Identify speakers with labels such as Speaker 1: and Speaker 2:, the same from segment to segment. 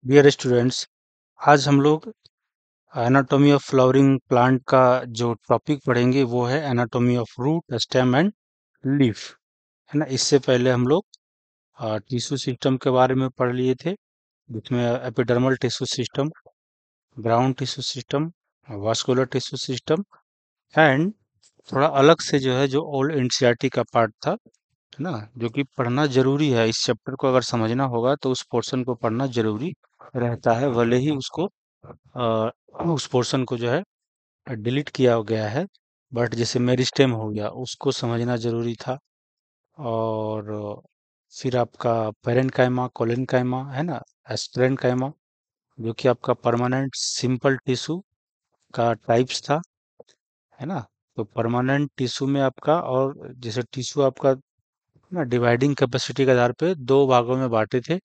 Speaker 1: Dear students, आज हम लोग एनाटॉमी ऑफ फ्लावरिंग प्लांट का जो टॉपिक पढ़ेंगे वो है anatomy of root, stem and leaf. है ना। इससे पहले हम लोग टिश्यू सिस्टम के बारे में पढ़ लिए थे, जिसमें epidermal tissue system, ground tissue system, vascular tissue system and थोड़ा अलग से जो है जो ओल्ड एनसीईआरटी का पार्ट था, है ना, जो कि पढ़ना जरूरी है। इस चैप्टर को अगर समझना होगा तो उस पोर्शन को पढ़ना जरूरी रहता है, भले ही उसको उस पोर्शन को जो है डिलीट किया गया है, बट जैसे मेरिस्टेम हो गया उसको समझना जरूरी था। और फिर आपका पेरेन्काइमा, कोलेनकाइमा, है ना, एस्प्लेन्काइमा, जो कि आपका परमानेंट सिंपल टिश्यू का टाइप्स था, है ना। तो परमानेंट टिश्यू में आपका, और जैसे टिश्यू आपका ना डिवाइडिंग कैपेसिटी के आधार पे दो भागों में बांटे थे।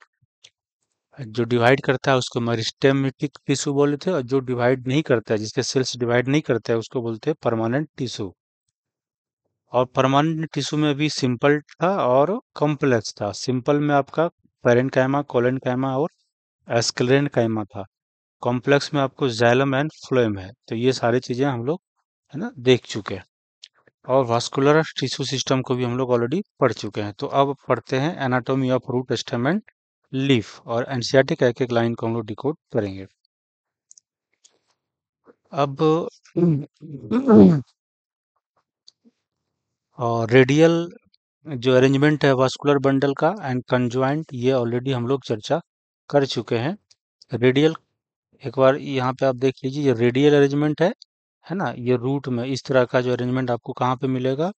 Speaker 1: जो डिवाइड करता है उसको मेरिस्टेमेटिक टिश्यू बोले थे, और जो डिवाइड नहीं करता है, जिसके सेल्स डिवाइड नहीं करते हैं, उसको बोलते हैं परमानेंट टिश्यू। और परमानेंट टिश्यू में भी सिंपल था और कॉम्प्लेक्स था। सिंपल में आपका पेरेन्काइमा, कोलेनकाइमा और एस्क्लेरेन्काइमा था। कॉम्प्लेक्स में आपको जाइलम एंड फ्लोएम है। तो ये सारी चीजें हम लोग, है ना, देख चुके हैं। और वास्कुलर टिश्यू सिस्टम को भी हम लोग ऑलरेडी पढ़ चुके हैं। तो अब पढ़ते हैं anatomy of root, stem and leaf, और एनसीईआरटी का एक एक लाइन को हम लोग डिकोड करेंगे। अब और रेडियल जो अरेंजमेंट है वास्कुलर बंडल का एंड कंजॉइंट, ये ऑलरेडी हम लोग चर्चा कर चुके हैं। रेडियल, एक बार यहाँ पे आप देख लीजिए, ये रेडियल अरेंजमेंट है ना। ये रूट में इस तरह का जो अरेंजमेंट आपको कहाँ पे मिलेगा,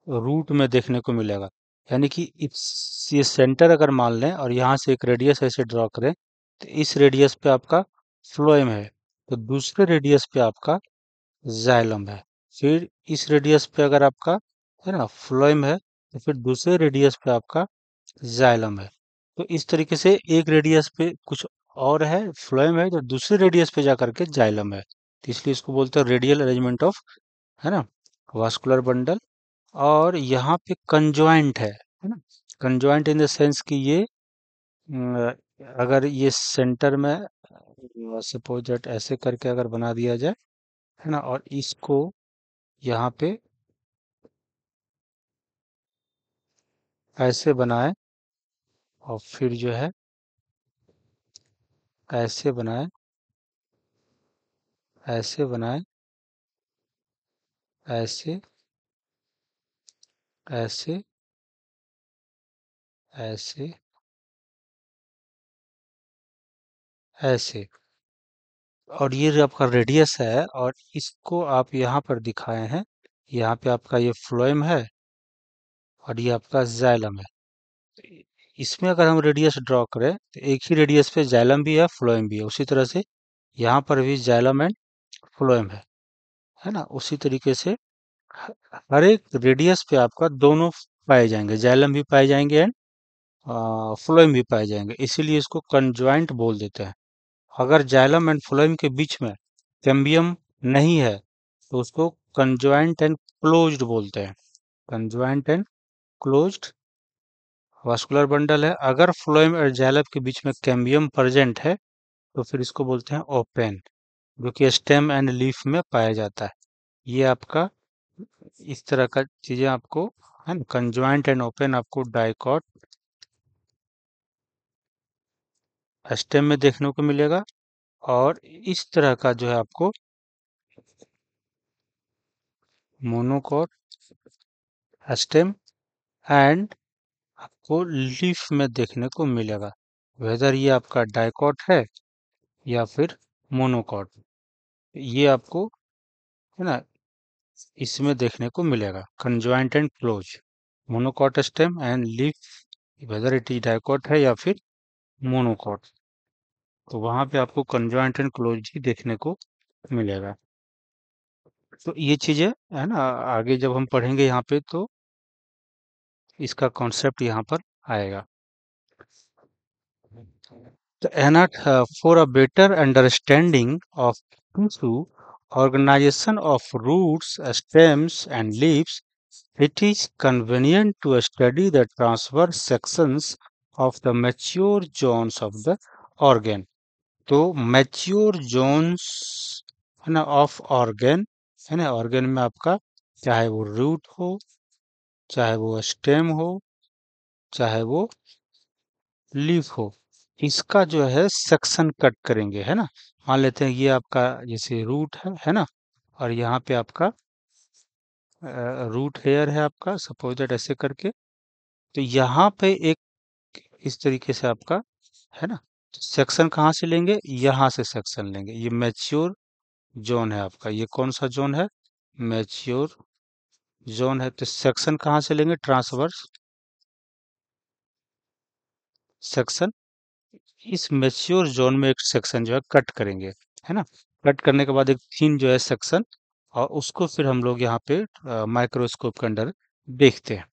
Speaker 1: रूट में देखने को मिलेगा। यानी कि ये सेंटर अगर मान लें और यहाँ से एक रेडियस ऐसे ड्रॉ करें, तो इस रेडियस पे आपका फ्लोएम है, तो दूसरे रेडियस पे आपका जाइलम है। फिर इस रेडियस पे अगर आपका, है ना, फ्लोएम है, तो फिर दूसरे रेडियस पे आपका जाइलम है। तो इस तरीके से एक रेडियस पे कुछ और है, फ्लोएम है, तो दूसरे रेडियस पे जा करके जाइलम है। तो इसलिए इसको बोलते हैं रेडियल अरेंजमेंट ऑफ, है ना, वास्कुलर बंडल। और यहाँ पे कंजॉइंट है ना। कंजॉइंट इन द सेंस कि ये अ, अगर ये सेंटर में सपोज दैट ऐसे करके अगर बना दिया जाए, है ना, और इसको यहाँ पे ऐसे बनाए, और फिर जो है ऐसे बनाए, ऐसे बनाए, ऐसे, ऐसे, ऐसे, ऐसे, और ये जो आपका रेडियस है और इसको आप यहाँ पर दिखाए हैं, यहाँ पे आपका ये फ्लोएम है और ये आपका जाइलम है। तो इसमें अगर हम रेडियस ड्रॉ करें तो एक ही रेडियस पे जाइलम भी है, फ्लोएम भी है। उसी तरह से यहाँ पर भी जाइलम एंड फ्लोएम है ना। उसी तरीके से ह- हर एक रेडियस पे आपका दोनों पाए जाएंगे, जाइलम भी पाए जाएंगे एंड फ्लोएम भी पाए जाएंगे। इसीलिए इसको कंजॉइंट बोल देते हैं। अगर जाइलम एंड फ्लोएम के बीच में कैम्बियम नहीं है तो उसको कंजॉइंट एंड क्लोज्ड बोलते हैं। Conjoint and closed vascular bundle है। अगर फ्लोएम और जाइलम के बीच में कैम्बियम प्रेजेंट है तो फिर इसको बोलते हैं ओपन, जो कि स्टेम एंड लीफ में पाया जाता है। ये आपका इस तरह का चीजें आपको, है ना, कंजॉइंट एंड ओपन आपको डाइकॉट स्टेम में देखने को मिलेगा। और इस तरह का जो है आपको मोनोकॉट स्टेम एंड आपको लीफ में देखने को मिलेगा। वेदर ये आपका डाइकॉट है या फिर मोनोकॉट, ये आपको, है ना, इसमें देखने को मिलेगा। Conjoint and close, monocot stem and leaf, whether it is dicot है या फिर मोनोकॉट, तो वहां पे आपको कंजॉइंट एंड क्लोज ही देखने को मिलेगा। तो ये चीजें, है ना, आगे जब हम पढ़ेंगे यहाँ पे तो इसका कॉन्सेप्ट यहाँ पर आएगा। For a better understanding of tissue organization of roots, stems, and leaves, it is convenient to study the transverse sections of the mature zones of the organ. तो मैच्योर जोन्स है ना ऑफ ऑर्गेन, है ना, organ में आपका चाहे वो root हो, चाहे वो स्टेम हो, चाहे वो लीफ हो, इसका जो है सेक्शन कट करेंगे, है ना। मान लेते हैं ये आपका जैसे रूट है ना, और यहाँ पे आपका रूट हेयर है आपका, सपोज दैट ऐसे करके। तो यहाँ पे एक इस तरीके से आपका है ना, सेक्शन कहाँ से लेंगे, यहाँ से सेक्शन लेंगे। ये मैच्योर जोन है आपका, ये कौन सा जोन है, मैच्योर जोन है। तो सेक्शन कहाँ से लेंगे, ट्रांसवर्स सेक्शन, इस मैच्योर जोन में एक सेक्शन जो है कट करेंगे, है ना। कट करने के बाद एक थीन जो है सेक्शन, और उसको फिर हम लोग यहाँ पे माइक्रोस्कोप के अंदर देखते हैं।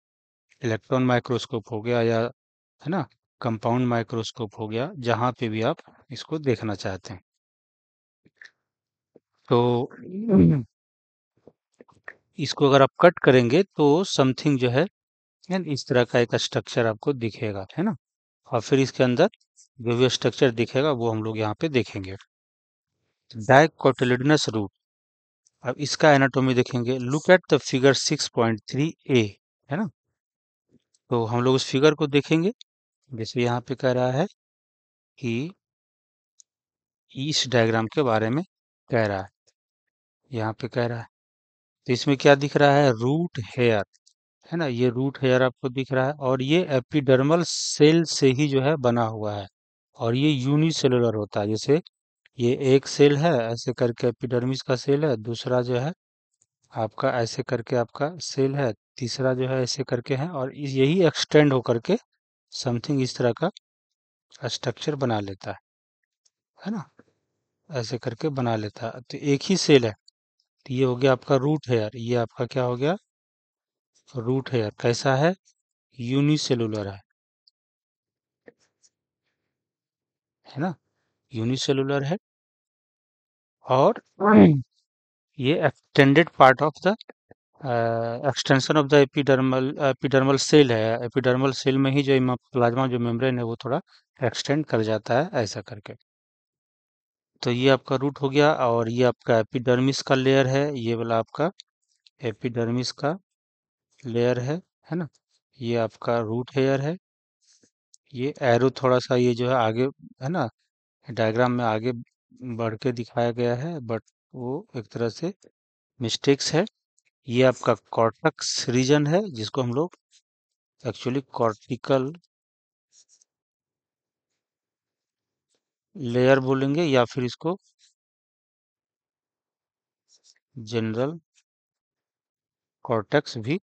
Speaker 1: इलेक्ट्रॉन माइक्रोस्कोप हो गया, या है ना, कंपाउंड माइक्रोस्कोप हो गया, जहाँ पे भी आप इसको देखना चाहते हैं। तो इसको अगर आप कट करेंगे तो समथिंग जो है यानी इस तरह का एक स्ट्रक्चर आपको दिखेगा, है ना। और फिर इसके अंदर जो भी स्ट्रक्चर दिखेगा वो हम लोग यहाँ पे देखेंगे। डाइकोटिलिडनस रूट, अब इसका एनाटॉमी देखेंगे। लुक एट द फिगर 6.3 ए, है ना। तो हम लोग उस फिगर को देखेंगे। जैसे यहाँ पे कह रहा है कि इस डायग्राम के बारे में कह रहा है, यहाँ पे कह रहा है। तो इसमें क्या दिख रहा है, रूट हेयर, है ना। ये रूट हेयर आपको दिख रहा है, और ये एपिडर्मल सेल से ही जो है बना हुआ है, और ये यूनिसेलुलर होता है। जैसे ये एक सेल है ऐसे करके एपिडर्मिस का सेल है, दूसरा जो है आपका ऐसे करके आपका सेल है, तीसरा जो है ऐसे करके है, और यही एक्सटेंड होकर के समथिंग इस तरह का स्ट्रक्चर बना लेता है ना, ऐसे करके बना लेता है। तो एक ही सेल है। तो ये हो गया आपका रूट हेयर, ये आपका क्या हो गया, रूट हेयर। कैसा है, यूनिसेलुलर है ना, यूनिसेलुलर है। और ये extended part of the extension of the epidermal cell है। एपिडर्मल सेल में ही जो प्लाज्मा जो मेम्ब्रेन है वो थोड़ा एक्सटेंड कर जाता है ऐसा करके। तो ये आपका रूट हो गया, और ये आपका एपिडर्मिस का लेयर है, ये वाला आपका एपिडर्मिस का लेयर है ना। ये आपका रूट हेयर है। ये एरो थोड़ा सा ये जो है आगे, है ना, डायग्राम में आगे बढ़ के दिखाया गया है, बट वो एक तरह से मिस्टेक्स है। ये आपका कॉर्टेक्स रीजन है, जिसको हम लोग एक्चुअली कॉर्टिकल लेयर बोलेंगे, या फिर इसको जनरल कॉर्टेक्स भी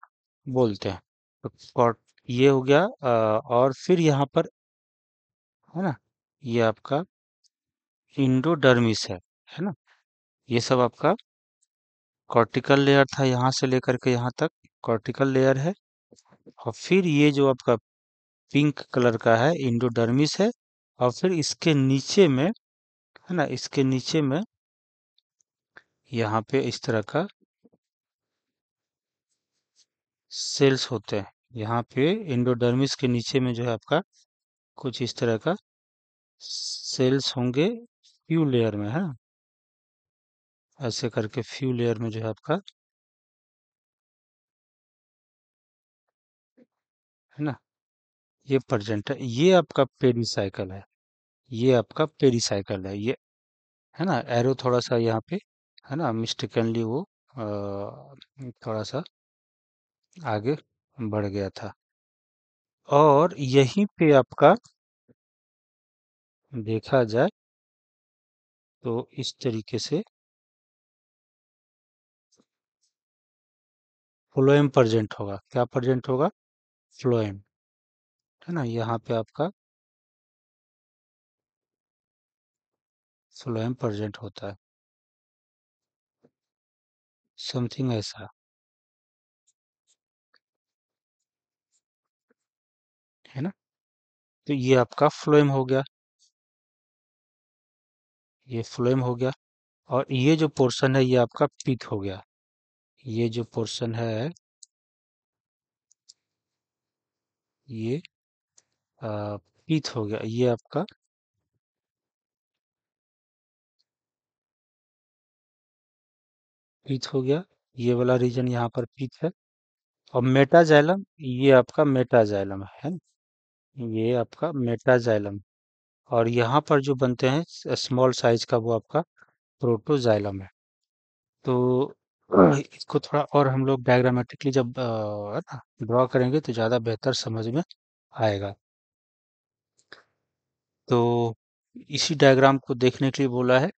Speaker 1: बोलते हैं। तो कॉर्ट ये हो गया, और फिर यहाँ पर है ना, ये आपका इंडोडर्मिस है ना। ये सब आपका कॉर्टिकल लेयर था, यहाँ से लेकर के यहाँ तक कॉर्टिकल लेयर है। और फिर ये जो आपका पिंक कलर का है इंडोडर्मिस है, और फिर इसके नीचे में है ना, इसके नीचे में यहाँ पे इस तरह का सेल्स होते हैं। यहाँ पे एंडोडर्मिस के नीचे में जो है आपका कुछ इस तरह का सेल्स होंगे, फ्यू लेयर में, है ना, ऐसे करके फ्यू लेयर में जो है आपका, है ना, ये प्रेजेंट है। ये आपका पेरिसाइकल है, ये आपका पेरिसाइकल है ये, है ना। एरो थोड़ा सा यहाँ पे है ना मिस्टेकनली वो थोड़ा सा आगे बढ़ गया था। और यहीं पे आपका देखा जाए तो इस तरीके से फ्लोएम प्रेजेंट होगा। क्या प्रेजेंट होगा, फ्लोएम, है ना। यहाँ पे आपका फ्लोएम प्रेजेंट होता है, समथिंग ऐसा, है ना। तो ये आपका फ्लोएम हो गया, ये फ्लोएम हो गया। और ये जो पोर्शन है ये आपका पिथ हो गया। ये जो पोर्शन है ये पीथ हो गया, ये आपका पीथ हो गया, ये वाला रीजन यहाँ पर पीथ है। और मेटाजाइलम, ये आपका मेटाजाइलम है ना? ये आपका मेटाजाइलम। और यहाँ पर जो बनते हैं स्मॉल साइज का, वो आपका प्रोटोजाइलम है। तो इसको थोड़ा और हम लोग डायग्रामेटिकली जब है ना ड्रॉ करेंगे तो ज़्यादा बेहतर समझ में आएगा। तो इसी डायग्राम को देखने के लिए बोला है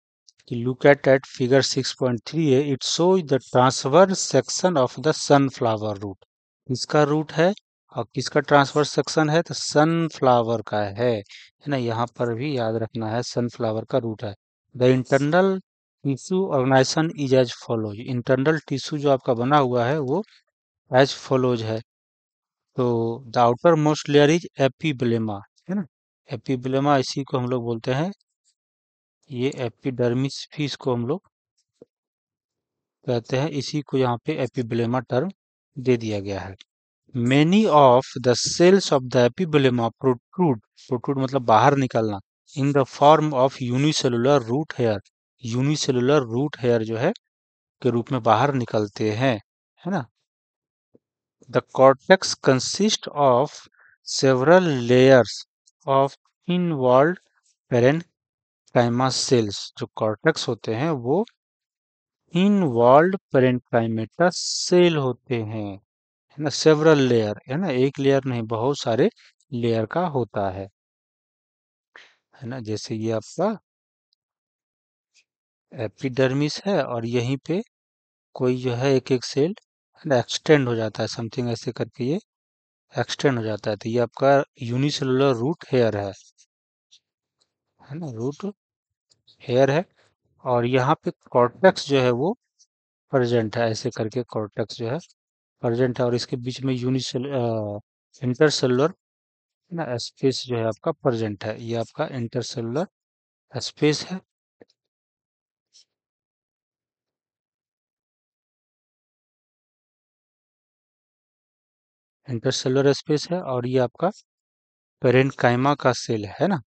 Speaker 1: कि लुक एट फिगर 6.3 है, it shows the transverse section of the sunflower root. किसका रूट है और किसका ट्रांसवर्स सेक्शन है? तो सनफ्लावर का है ना? यहाँ पर भी याद रखना है, सनफ्लावर का रूट है। The internal tissue organisation is as follows. Internal tissue जो आपका बना हुआ है वो एज फॉलोज है। तो the outer most layer is epiblema, है ना? एपिब्लेमा इसी को हम लोग बोलते हैं, ये एपिडर्मिस भी इसको हम लोग कहते हैं, इसी को यहाँ पे एपिब्लेमा टर्म दे दिया गया है। Many of the cells of the epiblema protrude, protrude मतलब बाहर निकलना, in the form of unicellular root hair. Unicellular root hair जो है के रूप में बाहर निकलते हैं, है ना? The cortex consist of several layers of in walled parenchyma cells. जो कॉर्टेक्स होते हैं वो इन वॉल्ड पेरेन्काइमेटा सेल होते हैं, है ना? सेवरल लेयर, है ना? एक लेयर नहीं, बहुत सारे लेयर का होता है ना? जैसे ये आपका एपिडर्मिस है और यहीं पे कोई जो है एक एक सेल एक्सटेंड हो जाता है, समथिंग ऐसे करके ये एक्सटेंड हो जाता है। तो ये आपका यूनिसेलुलर रूट हेयर है ना? रूट हेयर है। और यहाँ पे कॉर्टेक्स जो है वो प्रेजेंट है, ऐसे करके कॉर्टेक्स जो है प्रेजेंट है। और इसके बीच में यूनिसेल इंटरसेलुलर ना स्पेस जो है आपका प्रेजेंट है, ये आपका इंटरसेलुलर स्पेस है। इंटरसेलुलर स्पेस है और ये आपका पेरेन्काइमा का सेल है ना?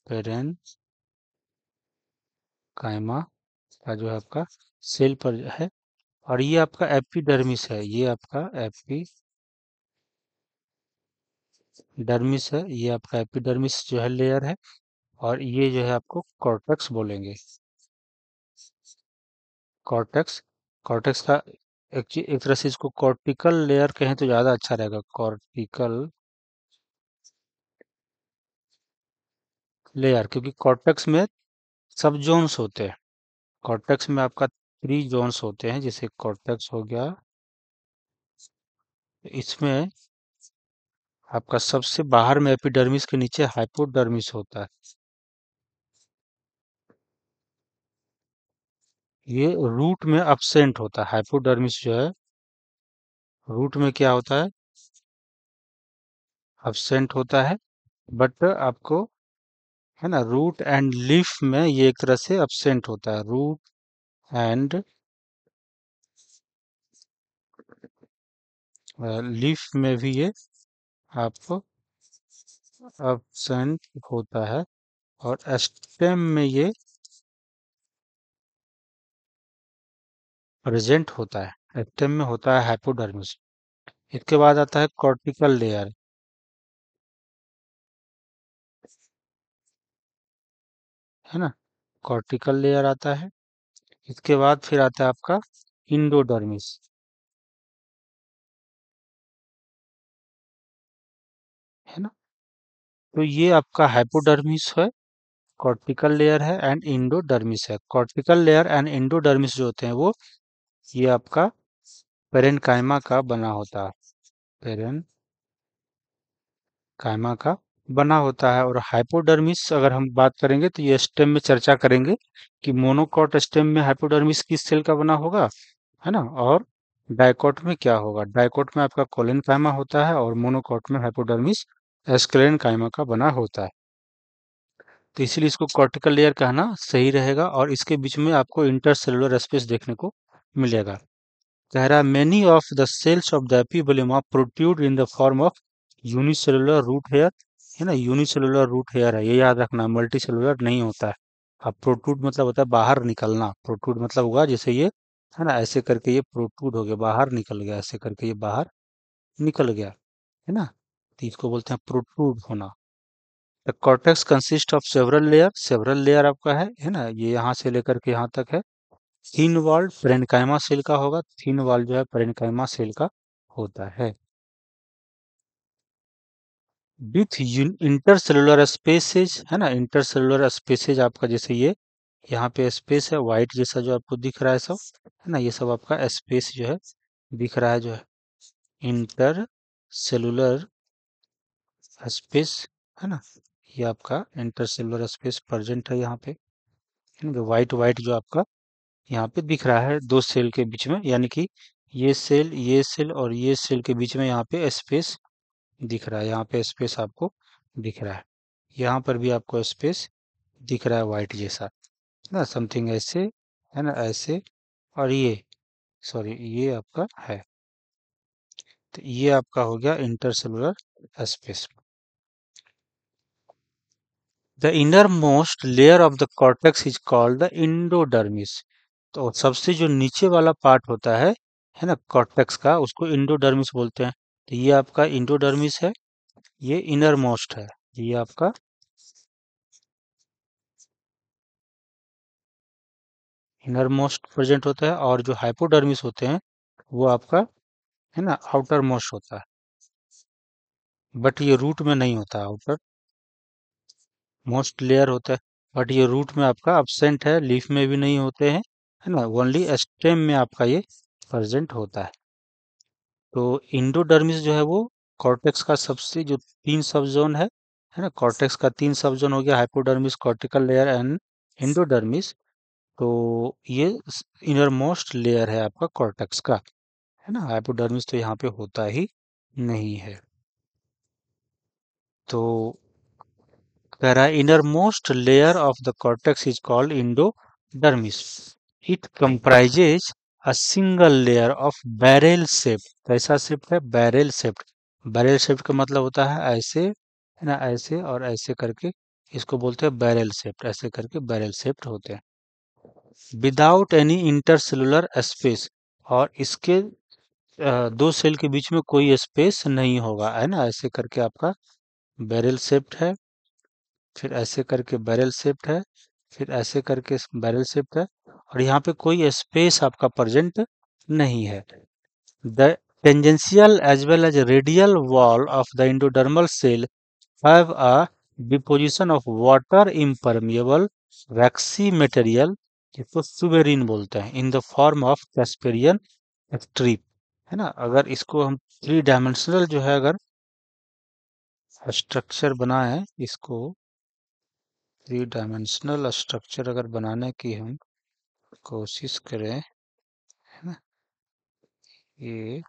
Speaker 1: पेरेन्काइमा का जो है आपका सेल पर है। और ये आपका एपिडर्मिस है, ये आपका एपिडर्मिस है, ये आपका एपिडर्मिस जो है लेयर है। और ये जो है आपको कॉर्टेक्स बोलेंगे। कॉर्टेक्स, कॉर्टेक्स का एक तरह से इसको कॉर्टिकल लेयर कहें तो ज़्यादा अच्छा रहेगा, कॉर्टिकल लेयर। क्योंकि कॉर्टेक्स में सब जोन्स होते हैं। कॉर्टेक्स में आपका 3 जोन्स होते हैं, जैसे कॉर्टेक्स हो गया, इसमें आपका सबसे बाहर में एपिडर्मिस के नीचे हाइपोडर्मिस होता है। ये रूट में अब्सेंट होता है, हाइपोडर्मिस जो है रूट में क्या होता है? अब्सेंट होता है। बट आपको है ना, रूट एंड लीफ में ये एक तरह से अब्सेंट होता है। रूट एंड लीफ में भी ये आपको अब्सेंट होता है। और स्टेम में ये प्रेजेंट होता है, स्टेम में होता है हाइपोडर्मिस। इसके बाद आता है कॉर्टिकल लेयर, है ना? कॉर्टिकल लेयर आता है। इसके बाद फिर आता है आपका इंडोडर्मिस, है ना? तो ये आपका हाइपोडर्मिस है, कॉर्टिकल लेयर है एंड इंडोडर्मिस है। कॉर्टिकल लेयर एंड इंडोडर्मिस जो होते हैं वो ये आपका पेरेन्काइमा का बना होता है, पेरेन्काइमा का बना होता है। और हाइपोडर्मिस अगर हम बात करेंगे तो ये स्टेम में चर्चा करेंगे कि मोनोकॉट स्टेम में हाइपोडर्मिस किस सेल का बना होगा, है ना? और डाइकोट में क्या होगा? डाइकोट में आपका कोलेनकाइमा होता है और मोनोकॉट में हाइपोडर्मिस एस्क्लेरेनकाइमा का बना होता है। तो इसीलिए इसको कॉर्टिकल लेयर कहना सही रहेगा। और इसके बीच में आपको इंटरसेलुलर स्पेस देखने को मिलेगा। कह रहा है many of the cells of the epiblema protrude in the form of unicellular root hair है ना, यूनिसेलुलर रूट हेयर है, ये याद रखना, मल्टी सेलुलर नहीं होता है। अब प्रोट्रूड मतलब होता है बाहर निकलना, प्रोट्रूड मतलब हुआ जैसे ये है ना, ऐसे करके ये प्रोट्रूड हो गया, बाहर निकल गया, ऐसे करके ये बाहर निकल गया, है ना, तो इसको बोलते हैं प्रोट्रूड होना। The cortex consist of several layer आपका है ना, ये यहाँ से लेकर के यहाँ तक है। थिन वॉल्ड पेरेन्काइमा सेल का होगा, थिन वॉल जो है पेरेन्काइमा सेल का होता है। विथ इंटरसेलुलर स्पेसेज है ना, इंटरसेलुलर स्पेसेज आपका जैसे ये यहाँ पे स्पेस है व्हाइट जैसा जो आपको दिख रहा है सब, है ना, ये सब आपका स्पेस जो है दिख रहा है, जो है इंटर सेलुलर स्पेस, है ना, ये आपका इंटरसेलुलर स्पेस प्रेजेंट है यहाँ पे, व्हाइट व्हाइट जो आपका यहाँ पे दिख रहा है दो सेल के बीच में, यानी कि ये सेल और ये सेल के बीच में यहाँ पे स्पेस दिख रहा है, यहाँ पे स्पेस आपको दिख रहा है, यहाँ पर भी आपको स्पेस दिख रहा है व्हाइट जैसा ना, समथिंग ऐसे, है ना, ऐसे, और ये सॉरी ये आपका है, तो ये आपका हो गया intercellular space. The inner most layer of the cortex is called the endodermis. तो सबसे जो नीचे वाला पार्ट होता है ना कॉर्टेक्स का, उसको इंडोडर्मिस बोलते हैं। तो ये आपका इंडोडर्मिस है, ये इनर मोस्ट है, ये आपका इनर मोस्ट प्रेजेंट होता है, और जो हाइपोडर्मिस होते हैं वो आपका है ना आउटर मोस्ट होता है, बट ये रूट में नहीं होता, आउटर मोस्ट लेयर होता है, बट ये रूट में आपका absent है, लीफ में भी नहीं होते हैं, है ना, ओनली स्टेम में आपका ये प्रेजेंट होता है। तो इंडोडर्मिस जो है वो कॉर्टेक्स का सबसे जो तीन सब जोन है ना, कॉर्टेक्स का तीन सब जोन हो गया, hypodermis, cortical layer and endodermis. तो ये इनर मोस्ट लेयर है आपका कॉर्टेक्स का, है ना, हाइपोडर्मिस तो यहाँ पे होता ही नहीं है। तो कह रहा है inner most layer of the cortex is called endodermis. It comprises a single layer of barrel shape. कैसा शेप है, बैरेल शेप। बैरेल शेप का मतलब होता है ऐसे, है ना, ऐसे और ऐसे करके, इसको बोलते हैं बैरेल शेप, ऐसे करके बैरेल शेप होते हैं, विदाउट एनी इंटरसेलुलर स्पेस, और इसके दो सेल के बीच में कोई स्पेस नहीं होगा, है ना, ऐसे करके आपका बैरेल शेप्ड है, फिर ऐसे करके बैरल शेप्ड है, फिर ऐसे करके बैरल शेप्ड है, और यहाँ पे कोई स्पेस आपका प्रेजेंट नहीं है। The tangential as well as radial wall of the endodermal cell have a deposition of water impermeable waxy material, जिसको सुबेरिन बोलते हैं, in the form of Casparian strip, है ना। अगर इसको हम थ्री डायमेंशनल जो है अगर स्ट्रक्चर बनाए, इसको थ्री डायमेंशनल स्ट्रक्चर अगर बनाने की हम कोशिश करें, है ना, ये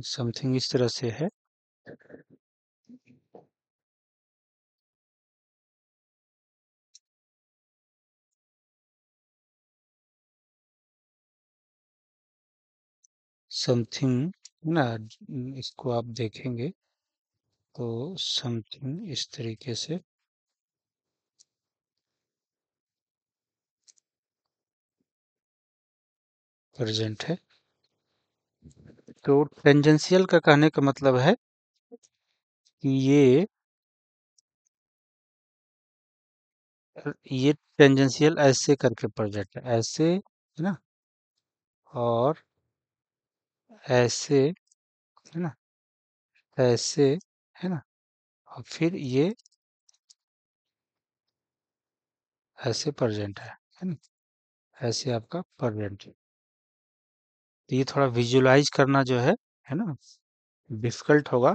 Speaker 1: समथिंग इस तरह से है। समथिंग ना, इसको आप देखेंगे तो समथिंग इस तरीके से प्रेजेंट है। तो टेंजेंशियल का कहने का मतलब है कि ये टेंजेंशियल ऐसे करके प्रेजेंट है, ऐसे, है ना, और ऐसे, है ना, ऐसे, है ना, और फिर ये ऐसे प्रेजेंट है ना, ऐसे आपका प्रेजेंट है। तो ये थोड़ा विजुलाइज करना जो है ना, डिफिकल्ट होगा।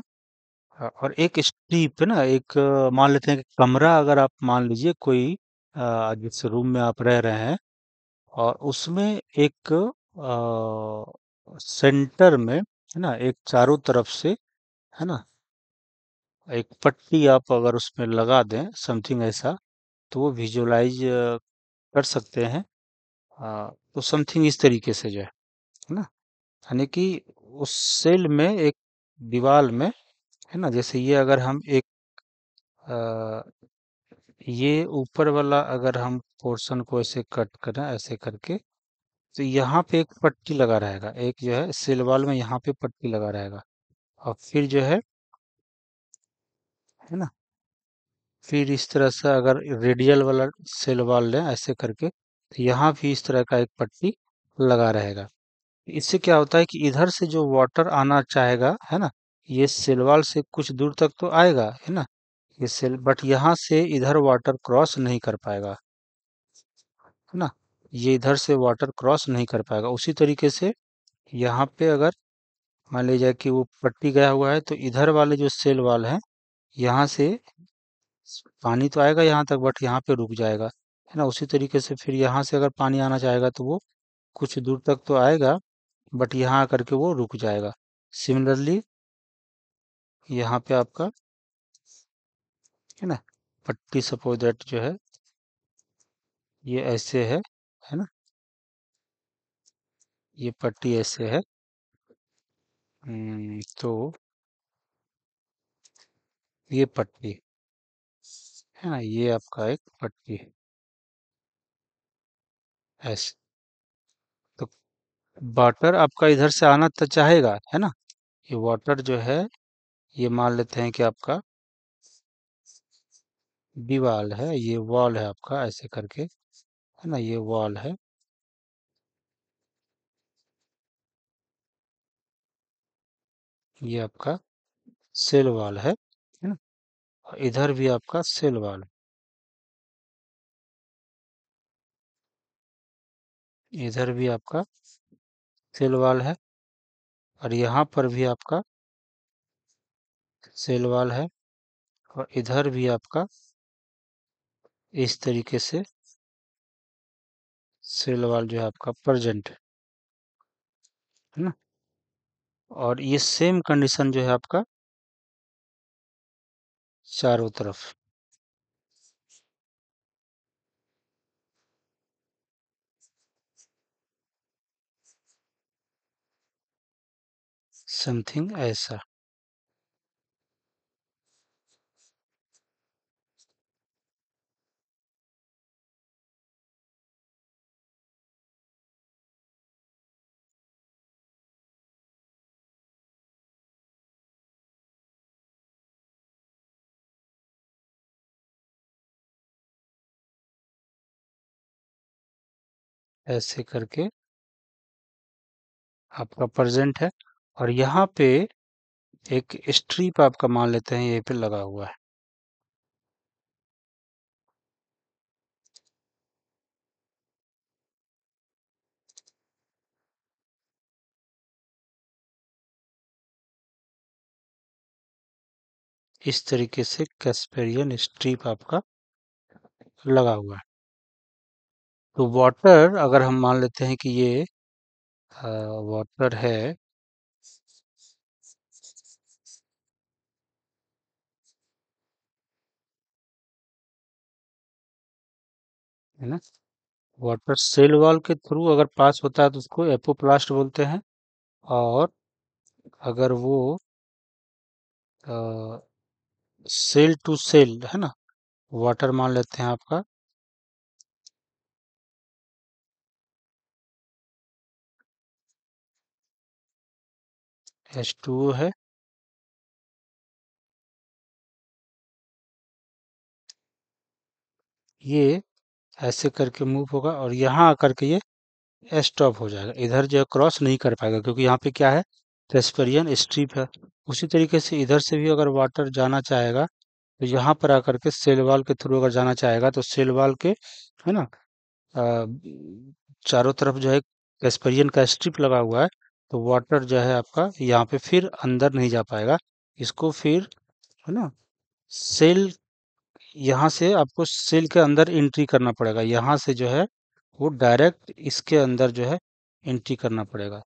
Speaker 1: और एक स्ट्रिप है ना, एक मान लेते हैं कि कमरा, अगर आप मान लीजिए कोई जिस रूम में आप रह रहे हैं, और उसमें एक सेंटर में है ना, एक चारों तरफ से है ना, एक पट्टी आप अगर उसमें लगा दें समथिंग ऐसा, तो वो विजुअलाइज कर सकते हैं। तो समथिंग इस तरीके से जो है ना, यानी कि उस सेल में एक दीवार में है ना, जैसे ये अगर हम एक अ, ये ऊपर वाला अगर हम पोर्शन को ऐसे कट करें ऐसे करके, तो यहाँ पे एक पट्टी लगा रहेगा, एक जो है सेल वॉल में यहाँ पे पट्टी लगा रहेगा। और फिर जो है ना, फिर इस तरह से अगर रेडियल वाला सेल वॉल लें ऐसे करके, तो यहाँ भी इस तरह का एक पट्टी लगा रहेगा। इससे क्या होता है कि इधर से जो वाटर आना चाहेगा है ना, ये सेल वॉल से कुछ दूर तक तो आएगा है ना, ये सेल, बट यहाँ से इधर वाटर क्रॉस नहीं कर पाएगा है ना, ये इधर से वाटर क्रॉस नहीं कर पाएगा। उसी तरीके से यहाँ पे अगर मान लीजिए कि वो पट्टी गया हुआ है, तो इधर वाले जो सेल वाल है, यहाँ से पानी तो आएगा यहाँ तक, बट यहाँ पे रुक जाएगा है ना। उसी तरीके से फिर यहाँ से अगर पानी आना चाहेगा तो वो कुछ दूर तक तो आएगा, बट यहाँ आकर के वो रुक जाएगा। सिमिलरली यहाँ पे आपका है ना, पट्टी सपोज दैट जो है ये ऐसे है ना, ये पट्टी ऐसे है। तो ये पट्टी है ना, ये आपका एक पट्टी है ऐसे। तो वाटर आपका इधर से आना तो चाहेगा है ना, ये वाटर जो है, ये मान लेते हैं कि आपका दीवाल है, ये वॉल है आपका ऐसे करके है ना, ये वॉल है, ये आपका सेल वॉल है ना, और इधर भी आपका सेल वॉल, इधर भी आपका सेल वॉल है, और यहाँ पर भी आपका सेल वॉल है, और इधर भी आपका इस तरीके से सेल वॉल जो है आपका प्रेजेंट है ना। और ये सेम कंडीशन जो है आपका चारों तरफ, समथिंग ऐसा। ऐसे करके आपका प्रेजेंट है, और यहाँ पे एक स्ट्रिप आपका मान लेते हैं यहीं पे लगा हुआ है। इस तरीके से कैस्पेरियन स्ट्रिप आपका लगा हुआ है। तो वाटर अगर हम मान लेते हैं कि ये वाटर है ना, वाटर सेल वॉल के थ्रू अगर पास होता है तो उसको एपोप्लास्ट बोलते हैं। और अगर वो सेल टू सेल है ना, वाटर मान लेते हैं आपका H2O है, ये ऐसे करके मूव होगा और यहाँ आकर के ये स्टॉप हो जाएगा, इधर जो है क्रॉस नहीं कर पाएगा, क्योंकि यहाँ पे क्या है, कैस्पेरियन स्ट्रिप है। उसी तरीके से इधर से भी अगर वाटर जाना चाहेगा, तो यहाँ पर आकर के सेल वॉल के थ्रू अगर जाना चाहेगा, तो सेल वॉल के है ना अ, चारों तरफ जो है कैस्पेरियन का स्ट्रिप लगा हुआ है, तो वाटर जो है आपका यहाँ पे फिर अंदर नहीं जा पाएगा। इसको फिर है ना सेल, यहाँ से आपको सेल के अंदर एंट्री करना पड़ेगा, यहाँ से जो है वो डायरेक्ट इसके अंदर जो है एंट्री करना पड़ेगा।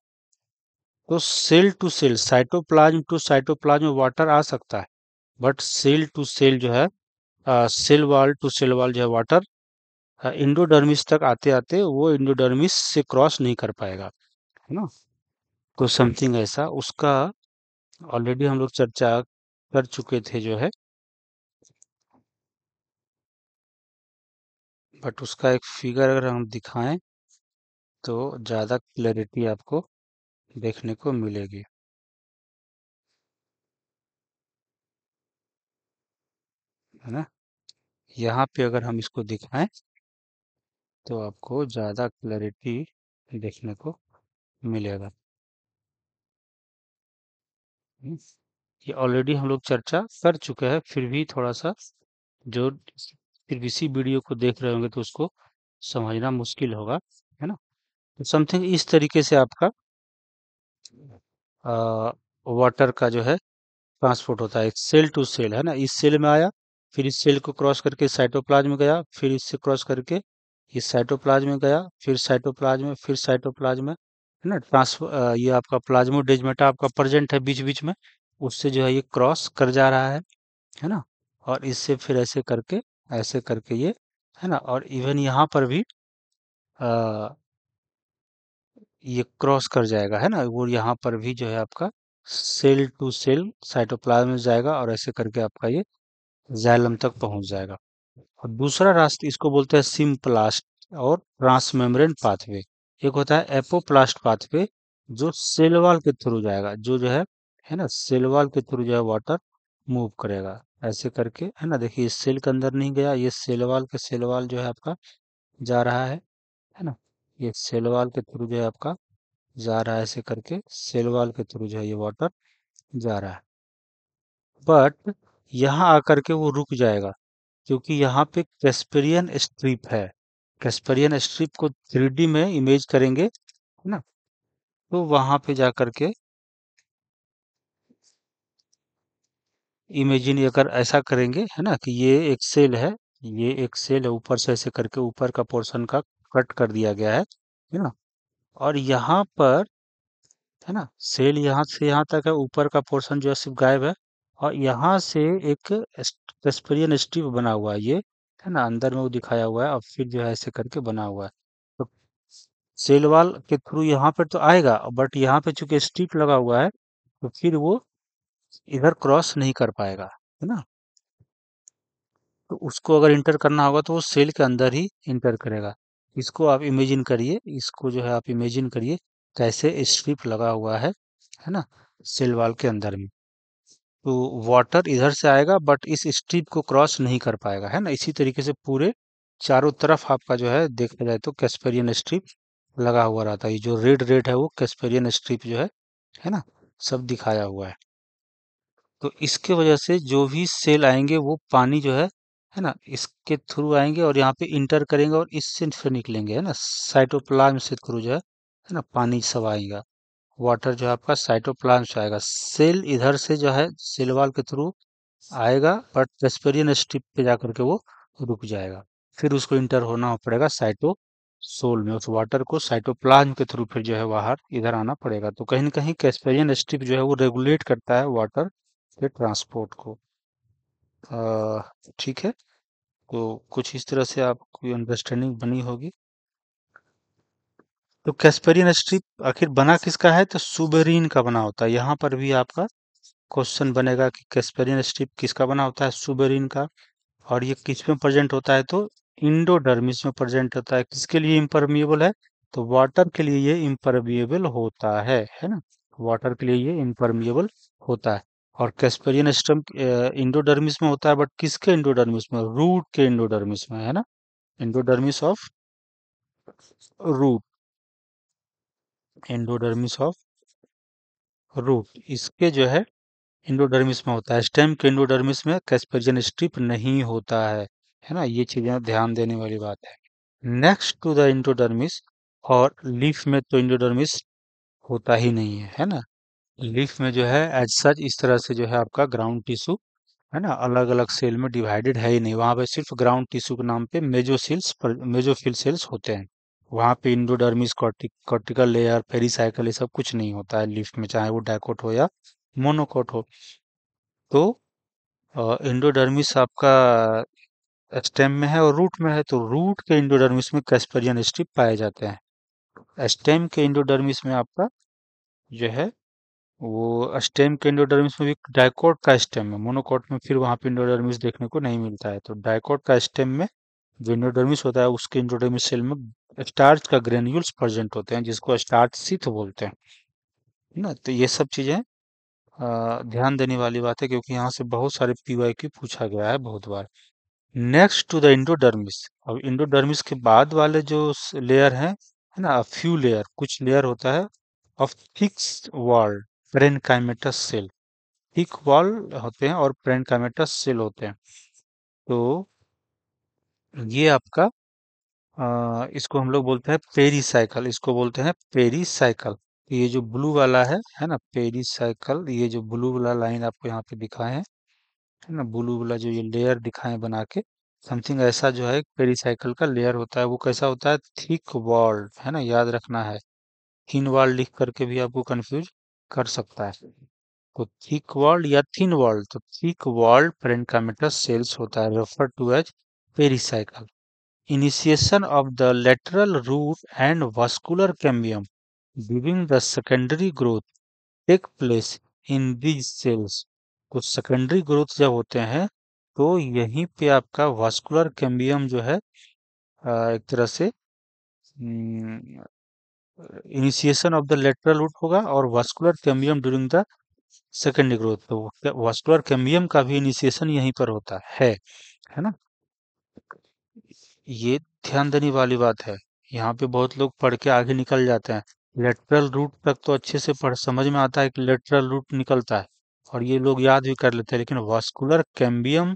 Speaker 1: तो cell to cell, cytoplasm to cytoplasm water आ सकता है, बट सेल टू सेल जो है, cell wall to cell wall जो है वाटर, इंडोडर्मिस तक आते आते वो इंडोडर्मिस से क्रॉस नहीं कर पाएगा, है ना। तो समथिंग ऐसा उसका ऑलरेडी हम लोग चर्चा कर चुके थे जो है, बट उसका एक फिगर अगर हम दिखाएं तो ज़्यादा क्लैरिटी आपको देखने को मिलेगी, है ना। यहाँ पे अगर हम इसको दिखाएं तो आपको ज़्यादा क्लैरिटी देखने को मिलेगा। हम्म, ये ऑलरेडी हम लोग चर्चा कर चुके हैं, फिर भी थोड़ा सा जो सिर्फ इसी वीडियो को देख रहे होंगे तो उसको समझना मुश्किल होगा, है ना। तो समथिंग इस तरीके से आपका वाटर का जो है ट्रांसपोर्ट होता है सेल टू सेल, है ना। इस सेल में आया, फिर इस सेल को क्रॉस करके साइटोप्लाज्म में गया, फिर इससे क्रॉस करके इस साइटोप्लाज्म में गया, फिर साइटोप्लाज्म में, फिर साइटोप्लाज्म में, है ना। ये आपका प्लाज्मोडेजमेटा आपका प्रेजेंट है बीच बीच में, उससे जो है ये क्रॉस कर जा रहा है ना। और इससे फिर ऐसे करके ये, है ना। और इवन यहाँ पर भी आ, ये क्रॉस कर जाएगा, है ना। वो यहाँ पर भी जो है आपका सेल टू सेल साइटोप्लाज्म में जाएगा और ऐसे करके आपका ये जाइलम तक पहुंच जाएगा। और दूसरा रास्ता इसको बोलते हैं सिम्प्लास्ट और ट्रांसमेम्ब्रेन पाथवे। एक होता है एपोप्लास्ट पाथवे जो सेल वॉल के थ्रू जाएगा, जो है ना, सेल वॉल के थ्रू जो है वाटर मूव करेगा ऐसे करके, है ना। देखिए इस सेल के अंदर नहीं गया, ये सेल वॉल जो है आपका जा रहा है ना। ये सेल वॉल के थ्रू जो है आपका जा रहा है, ऐसे करके सेल वॉल के थ्रू जो है ये वाटर जा रहा है। बट यहाँ आकर के वो रुक जाएगा, क्योंकि यहाँ पे कैस्पेरियन स्ट्रिप है। कैस्पेरियन स्ट्रिप को 3D में इमेज करेंगे, है ना। तो वहां पे जा करके इमेजिन अगर ऐसा करेंगे, है ना, कि ये एक सेल है, ये एक सेल है, ऊपर से ऐसे करके ऊपर का पोर्शन का कट कर दिया गया है ना। और यहाँ पर, है ना, सेल यहाँ से यहाँ तक है, ऊपर का पोर्शन जो है सिर्फ गायब है। और यहाँ से एक कैस्पेरियन स्ट्रिप बना हुआ है ये, है ना, अंदर में वो दिखाया हुआ है, और फिर जो है ऐसे करके बना हुआ है। तो सेल वॉल के थ्रू यहाँ पर तो आएगा, बट यहाँ पे चूंकि स्ट्रिप लगा हुआ है तो फिर वो इधर क्रॉस नहीं कर पाएगा, है ना। तो उसको अगर इंटर करना होगा तो वो सेल के अंदर ही इंटर करेगा। इसको आप इमेजिन करिए, इसको जो है आप इमेजिन करिए कैसे स्ट्रिप लगा हुआ है ना, सेल वॉल के अंदर में। तो वाटर इधर से आएगा बट इस स्ट्रिप को क्रॉस नहीं कर पाएगा, है ना। इसी तरीके से पूरे चारों तरफ आपका जो है देखा जाए तो कैस्पेरियन स्ट्रिप लगा हुआ रहता है। ये जो रेड रेड है वो कैस्पेरियन स्ट्रिप जो है ना, सब दिखाया हुआ है। तो इसके वजह से जो भी सेल आएंगे वो पानी जो है ना, इसके थ्रू आएंगे और यहाँ पे इंटर करेंगे और इससे फिर निकलेंगे, है ना। साइटोप्लाज्म से थ्रू जो है ना, पानी सब आएगा। वाटर जो है आपका साइटोप्लाज्म से आएगा, सेल इधर से जो है सेल वॉल के थ्रू आएगा, बट वेस्पेरियन स्ट्रिप पे जाकर के वो रुक जाएगा। फिर उसको इंटर होना पड़ेगा साइटो सोल में, उस वाटर को साइटोप्लाज्म के थ्रू फिर जो है बाहर इधर आना पड़ेगा। तो कहीं ना कहीं कैस्पेरियन स्ट्रिप जो है वो रेगुलेट करता है वाटर के ट्रांसपोर्ट को। ठीक है, तो कुछ इस तरह से आपको अंडरस्टैंडिंग बनी होगी। तो कैस्पेरियन स्ट्रिप आखिर बना किसका है, तो सुबेरिन का बना होता है। यहाँ पर भी आपका क्वेश्चन बनेगा कि कैस्पेरियन स्ट्रिप किसका बना होता है, सुबेरिन का। और ये किस में प्रेजेंट होता है, तो इंडोडर्मिस में प्रेजेंट होता है। किसके लिए इम्परमिएबल है, तो वाटर के लिए ये इम्परमिएबल होता है ना। वाटर के लिए ये इम्परमिएबल होता है। और कैस्पेरियन स्टम्प इंडोडर्मिस में होता है, बट किसके इंडोडर्मिस में, रूट के इंडोडर्मिस में, है ना। Endodermis of root, endodermis of root इसके जो है इंडोडर्मिस में होता है। स्टेम के इंडोडर्मिस में कैस्पेरियन स्ट्रिप नहीं होता है ना। ये चीजें ध्यान देने वाली बात है। नेक्स्ट टू द इंडोडर्मिस, और लीफ में तो इंडोडर्मिस होता ही नहीं है ना। लीफ में जो है एज सच इस तरह से जो है आपका ग्राउंड टिश्यू, है ना, अलग अलग सेल में डिवाइडेड है ही नहीं। वहां पे सिर्फ ग्राउंड टिश्यू के नाम पे मेजोफिल सेल्स होते हैं। वहां पे इंडोडर्मिस कॉर्टिकल लेयर पेरिसाइकल ये सब कुछ नहीं होता है लीफ में, चाहे वो डाइकोट हो या मोनोकोट हो। तो इंडोडर्मिस आपका स्टेम में है और रूट में है, तो रूट के इंडोडर्मिस में कैस्पेरियन स्ट्रिप पाए जाते हैं। स्टेम के इंडोडर्मिस में आपका जो है वो स्टेम के इंडोडर्मिस में भी डाइकोट का स्टेम है, मोनोकोट में फिर वहां पे इंडोडर्मिस देखने को नहीं मिलता है। तो डाइकोट का स्टेम में जो इंडोडर्मिस होता है उसके इंडोडर्मिस सेल में स्टार्च का ग्रेन्यूल्स प्रेजेंट होते हैं, जिसको स्टार्च सीथ बोलते हैं, है ना। तो ये सब चीजें ध्यान देने वाली बात है, क्योंकि यहाँ से बहुत सारे पीवाईक्यू पूछा गया है बहुत बार। नेक्स्ट टू द इंडोडर्मिस, अब इंडोडर्मिस के बाद वाले जो लेयर हैं, है ना, फ्यू लेयर, कुछ लेयर होता है of thick wall parenchymatous cell. Thick wall होते हैं और पेरेन्काइमेटस सेल होते हैं। तो ये आपका इसको हम लोग बोलते हैं पेरीसाइकल, इसको बोलते हैं पेरीसाइकल। ये जो ब्लू वाला है ना, पेरीसाइकल, ये जो ब्लू वाला लाइन आपको यहाँ पे दिखाए हैं, है ना, ब्लू वाला जो ये लेयर दिखाए बना के, समथिंग ऐसा जो है पेरीसाइकिल का लेयर होता है। वो कैसा होता है? थिक वॉल्ड, है ना, याद रखना है। थिन वॉल लिख करके भी आपको कंफ्यूज कर सकता है। तो थिक वॉल्ड या थिन वॉल्ड, तो थिक वॉल्ड पेरेन्काइमेटस सेल्स होता है, refer to as pericycle. Initiation of the lateral root and vascular cambium during the secondary growth take place in these cells. कुछ सेकेंडरी ग्रोथ जब होते हैं तो यहीं पे आपका वास्कुलर कैम्बियम जो है एक तरह से initiation of the lateral root होगा, और vascular cambium during the secondary growth. तो वास्कुलर कैम्बियम का भी इनिशिएशन यहीं पर होता है ना। ये ध्यान देने वाली बात है। यहाँ पे बहुत लोग पढ़ के आगे निकल जाते हैं। लेटरल रूट तक तो अच्छे से पढ़ समझ में आता है कि लेटरल रूट निकलता है, और ये लोग याद भी कर लेते हैं, लेकिन vascular cambium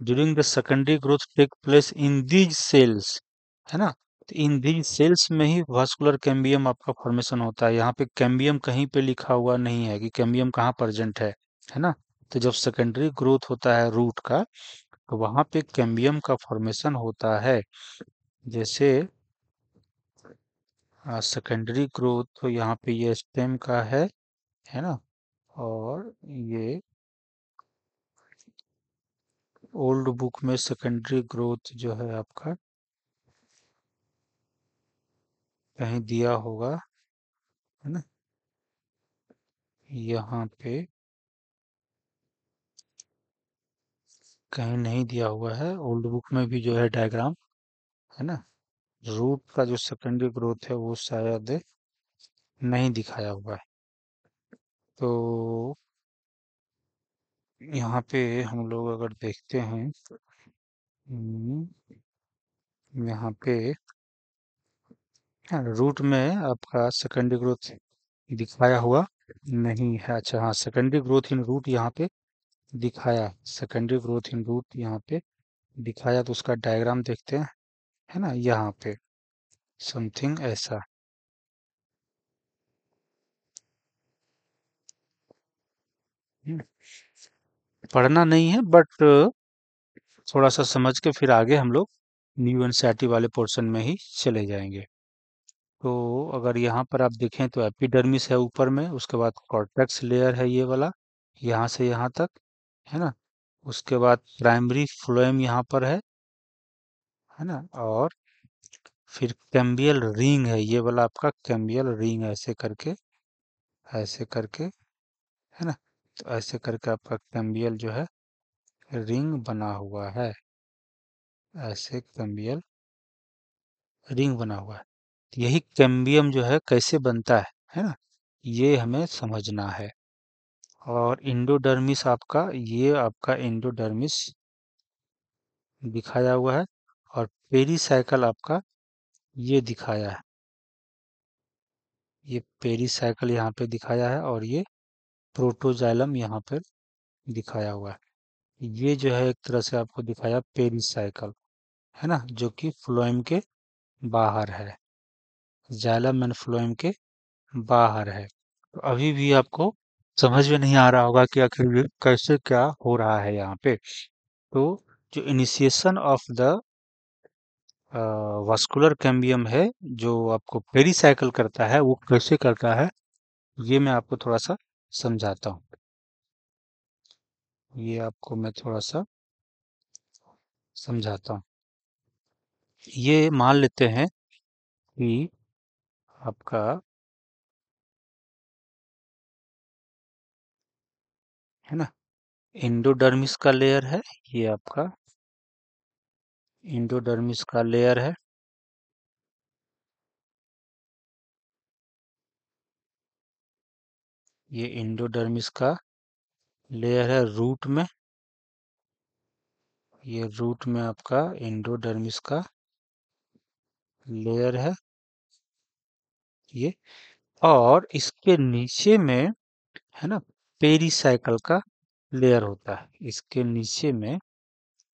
Speaker 1: during the secondary growth take place in these cells, है ना। तो इन दीज सेल्स में ही वास्कुलर कैम्बियम आपका फॉर्मेशन होता है। यहाँ पे कैम्बियम कहीं पे लिखा हुआ नहीं है कि कैम्बियम कहाँ प्रेजेंट है ना। तो जब सेकेंडरी ग्रोथ होता है रूट का, तो वहां पे कैम्बियम का फॉर्मेशन होता है। जैसे सेकेंडरी ग्रोथ तो यहाँ पे ये स्टेम का है ना, और ये ओल्ड बुक में सेकेंडरी ग्रोथ जो है आपका कहीं दिया होगा, है ना, यहाँ पे कहीं नहीं दिया हुआ है। ओल्ड बुक में भी जो है डायग्राम, है ना, रूट का जो सेकेंडरी ग्रोथ है वो शायद नहीं दिखाया हुआ है। तो यहाँ पे हम लोग अगर देखते हैं, हम्म, यहाँ पे रूट में आपका सेकेंडरी ग्रोथ दिखाया हुआ नहीं है। अच्छा हाँ, सेकेंडरी ग्रोथ इन रूट यहाँ पे दिखाया, सेकेंडरी ग्रोथ इन रूट यहाँ पे दिखाया। तो उसका डायग्राम देखते हैं, है ना, यहाँ पे समथिंग ऐसा। हम्म, पढ़ना नहीं है, बट थोड़ा सा समझ के फिर आगे हम लोग न्यू एनसीईआरटी वाले पोर्शन में ही चले जाएंगे। तो अगर यहाँ पर आप देखें तो एपिडर्मिस है ऊपर में, उसके बाद कॉर्टेक्स लेयर है ये वाला, यहाँ से यहाँ तक, है ना। उसके बाद प्राइमरी फ्लोएम यहाँ पर है ना, और फिर कैम्बियल रिंग है ये वाला आपका, कैम्बियल रिंग ऐसे करके, है ना। तो ऐसे करके आपका कैम्बियल जो है रिंग बना हुआ है, ऐसे कैम्बियल रिंग बना हुआ है। तो यही कैम्बियम जो है कैसे बनता है ना, ये हमें समझना है। और इंडोडर्मिस आपका, ये आपका इंडोडर्मिस दिखाया हुआ है, और पेरीसाइकल आपका ये दिखाया है, ये पेरीसाइकल यहाँ पे दिखाया है, और ये प्रोटोजाइलम यहाँ पर दिखाया हुआ है। ये जो है एक तरह से आपको दिखाया पेरीसाइकल, है ना, जो कि फ्लोएम के बाहर है, जाइलम एंड फ्लोएम के बाहर है। तो अभी भी आपको समझ में नहीं आ रहा होगा कि आखिर ये कैसे क्या हो रहा है यहाँ पे। तो जो initiation of the vascular cambium है जो आपको पेरिसाइकिल करता है, वो कैसे करता है ये मैं आपको थोड़ा सा समझाता हूँ। ये आपको मैं थोड़ा सा समझाता हूँ। ये मान लेते हैं कि आपका है ना एंडोडर्मिस का लेयर है। ये आपका एंडोडर्मिस का लेयर है। ये एंडोडर्मिस का लेयर है रूट में। ये रूट में आपका एंडोडर्मिस का लेयर है ये। और इसके नीचे में है ना पेरिसाइकल का लेयर होता है। इसके नीचे में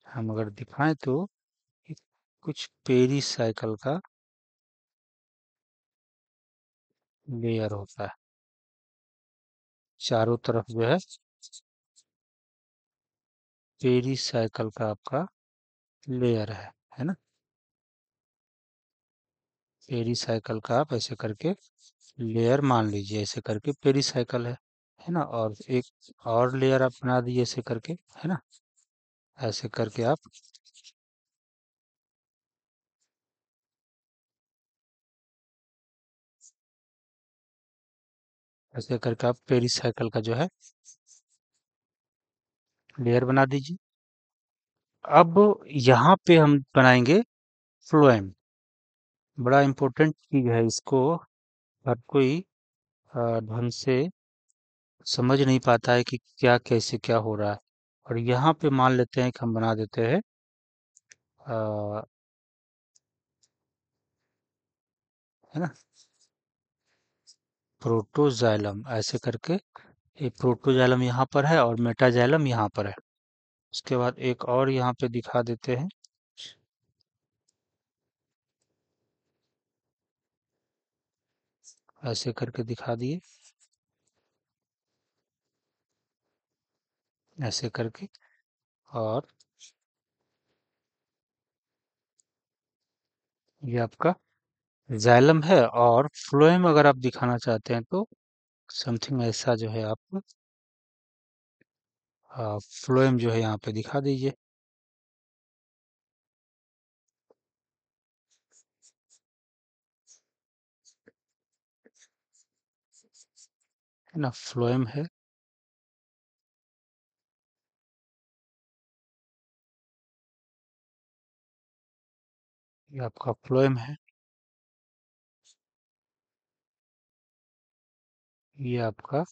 Speaker 1: हम अगर दिखाएं तो एक कुछ पेरिसाइकल का लेयर होता है चारों तरफ जो है। पेरिसाइकल का आपका लेयर है ना। पेरिसाइकल का आप ऐसे करके लेयर मान लीजिए, ऐसे करके पेरिसाइकल है ना। और एक और लेयर आप बना दीजिए ऐसे करके, है ना। ऐसे करके आप ऐसे करके आप पेरिसाइकल का जो है लेयर बना दीजिए। अब यहाँ पे हम बनाएंगे फ्लोएम। बड़ा इम्पोर्टेंट चीज है, इसको हर कोई ढंग से समझ नहीं पाता है कि क्या कैसे क्या हो रहा है। और यहाँ पे मान लेते हैं कि हम बना देते हैं अ, है ना प्रोटोजाइलम ऐसे करके। ये प्रोटोजाइलम यहाँ पर है और मेटाजाइलम यहाँ पर है। उसके बाद एक और यहाँ पे दिखा देते हैं। ऐसे करके दिखा दिए, ऐसे करके। और ये आपका जाइलम है। और फ्लोएम अगर आप दिखाना चाहते हैं तो समथिंग ऐसा जो है आप फ्लोएम जो है यहाँ पे दिखा दीजिए, है ना। फ्लोएम है, ये आपका फ्लोएम है। ये आपका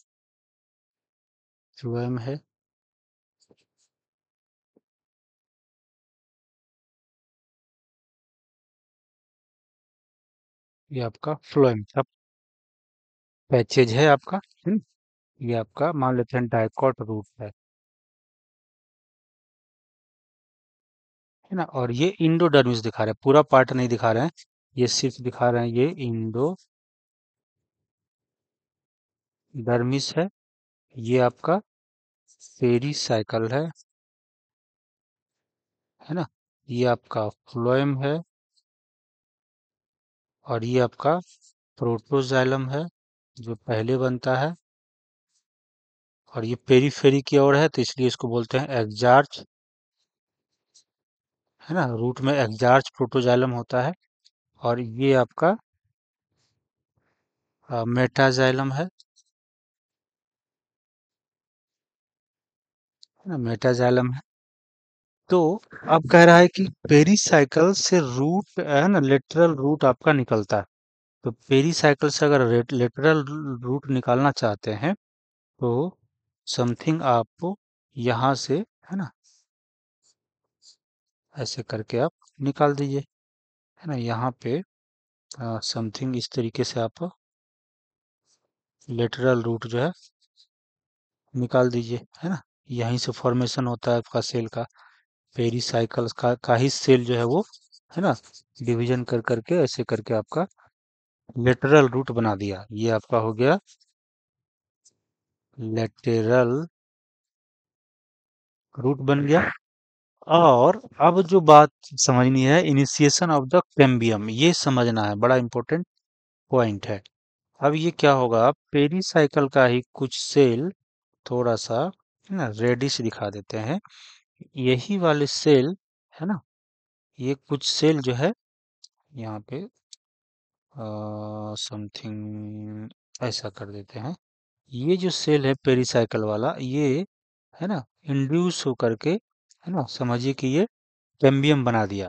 Speaker 1: फ्लोएम है। ये आपका फ्लोएम सब पैचेज है आपका। ये आपका मान लेते हैं डाइकॉट रूट है ना। और ये इंडोडर्मिस दिखा रहे हैं, पूरा पार्ट नहीं दिखा रहे हैं, ये सिर्फ दिखा रहे हैं ये इंडोडर्मिस है। ये आपका पेरिसाइकल है ना। ये आपका फ्लोएम है। और ये आपका प्रोटोजाइलम है जो पहले बनता है। और ये पेरीफेरी की ओर है तो इसलिए इसको बोलते हैं एक्जार्च, है ना। रूट में एक्जार्च प्रोटोजाइलम होता है। और ये आपका मेटाजाइलम है ना, मेटाजाइलम है। तो अब कह रहा है कि पेरीसाइकिल से रूट है ना, लेटरल रूट आपका निकलता है। तो पेरीसाइकिल से अगर लेटरल रूट निकालना चाहते हैं तो समथिंग आप यहाँ से है ना ऐसे करके आप निकाल दीजिए, है ना। यहाँ पे समथिंग इस तरीके से आप लेटरल रूट जो है निकाल दीजिए, है ना। यहीं से फॉर्मेशन होता है आपका सेल का। पेरीसाइकिल का ही सेल जो है वो है ना डिवीजन कर करके ऐसे करके आपका लेटरल रूट बना दिया। ये आपका हो गया लेटरल रूट बन गया। और अब जो बात समझनी है, इनिशिएशन ऑफ द कैम्बियम, ये समझना है, बड़ा इंपॉर्टेंट पॉइंट है। अब ये क्या होगा, पेरीसाइकिल का ही कुछ सेल थोड़ा सा है ना रेडिश दिखा देते हैं। यही वाले सेल है ना, ये कुछ सेल जो है यहाँ पे समथिंग ऐसा कर देते हैं। ये जो सेल है पेरीसाइकिल वाला, ये है ना इंड्यूस होकर के है ना, समझिए कि ये कैम्बियम बना दिया,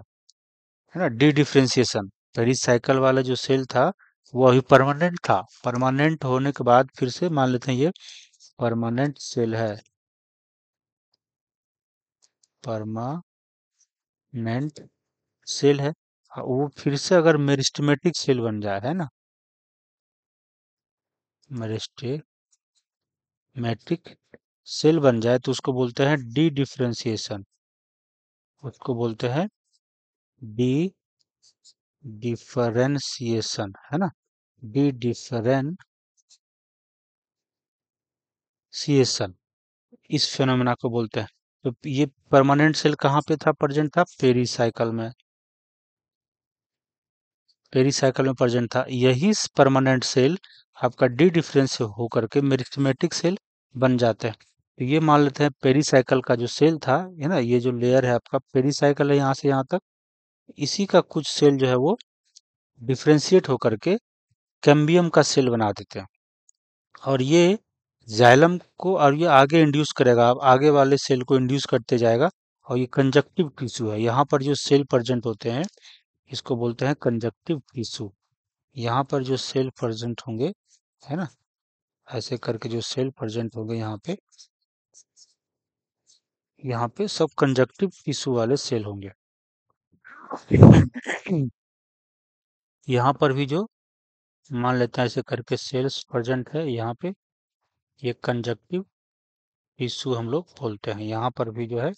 Speaker 1: है ना, डी डिफरेंशिएशन। पेरीसाइकिल वाला जो सेल था वो अभी परमानेंट था, परमानेंट होने के बाद फिर से मान लेते हैं ये परमानेंट सेल है, परमानेंट सेल है। वो फिर से अगर मेरिस्टेमेटिक सेल बन जाए, है ना, मेरिस्टेमेटिक सेल बन जाए तो उसको बोलते हैं डी डिफरेंशिएशन, उसको बोलते हैं डी डिफरेंशिएशन, है ना, डी डिफरेंशिएशन इस फेनोमेना को बोलते हैं। तो ये परमानेंट सेल कहाँ पे था, प्रेजेंट था पेरीसाइकिल में, पेरीसाइकिल में प्रेजेंट था। यही परमानेंट सेल आपका डी डिफरेंस होकर के मेरिस्टेमेटिक सेल बन जाते हैं। तो ये मान लेते हैं पेरीसाइकिल का जो सेल था, है ना, ये जो लेयर है आपका पेरीसाइकिल है यहाँ से यहाँ तक, इसी का कुछ सेल जो है वो डिफरेंशिएट होकर के कैम्बियम का सेल बना देते हैं। और ये जाइलम को और ये आगे इंड्यूस करेगा, अब आगे वाले सेल को इंड्यूस करते जाएगा। और ये कंजक्टिव टिश्यू है, यहाँ पर जो सेल प्रेजेंट होते हैं इसको बोलते हैं कंजक्टिव टिश्यू। यहाँ पर जो सेल प्रेजेंट होंगे, है ना, ऐसे करके जो सेल प्रेजेंट होंगे यहाँ पे सब कंजक्टिव टिश्यू वाले सेल होंगे। यहाँ पर भी जो मान लेते हैं ऐसे करके सेल्स प्रेजेंट है यहाँ पे, ये कंजक्टिव टिश्यू हम लोग बोलते हैं। यहाँ पर भी जो है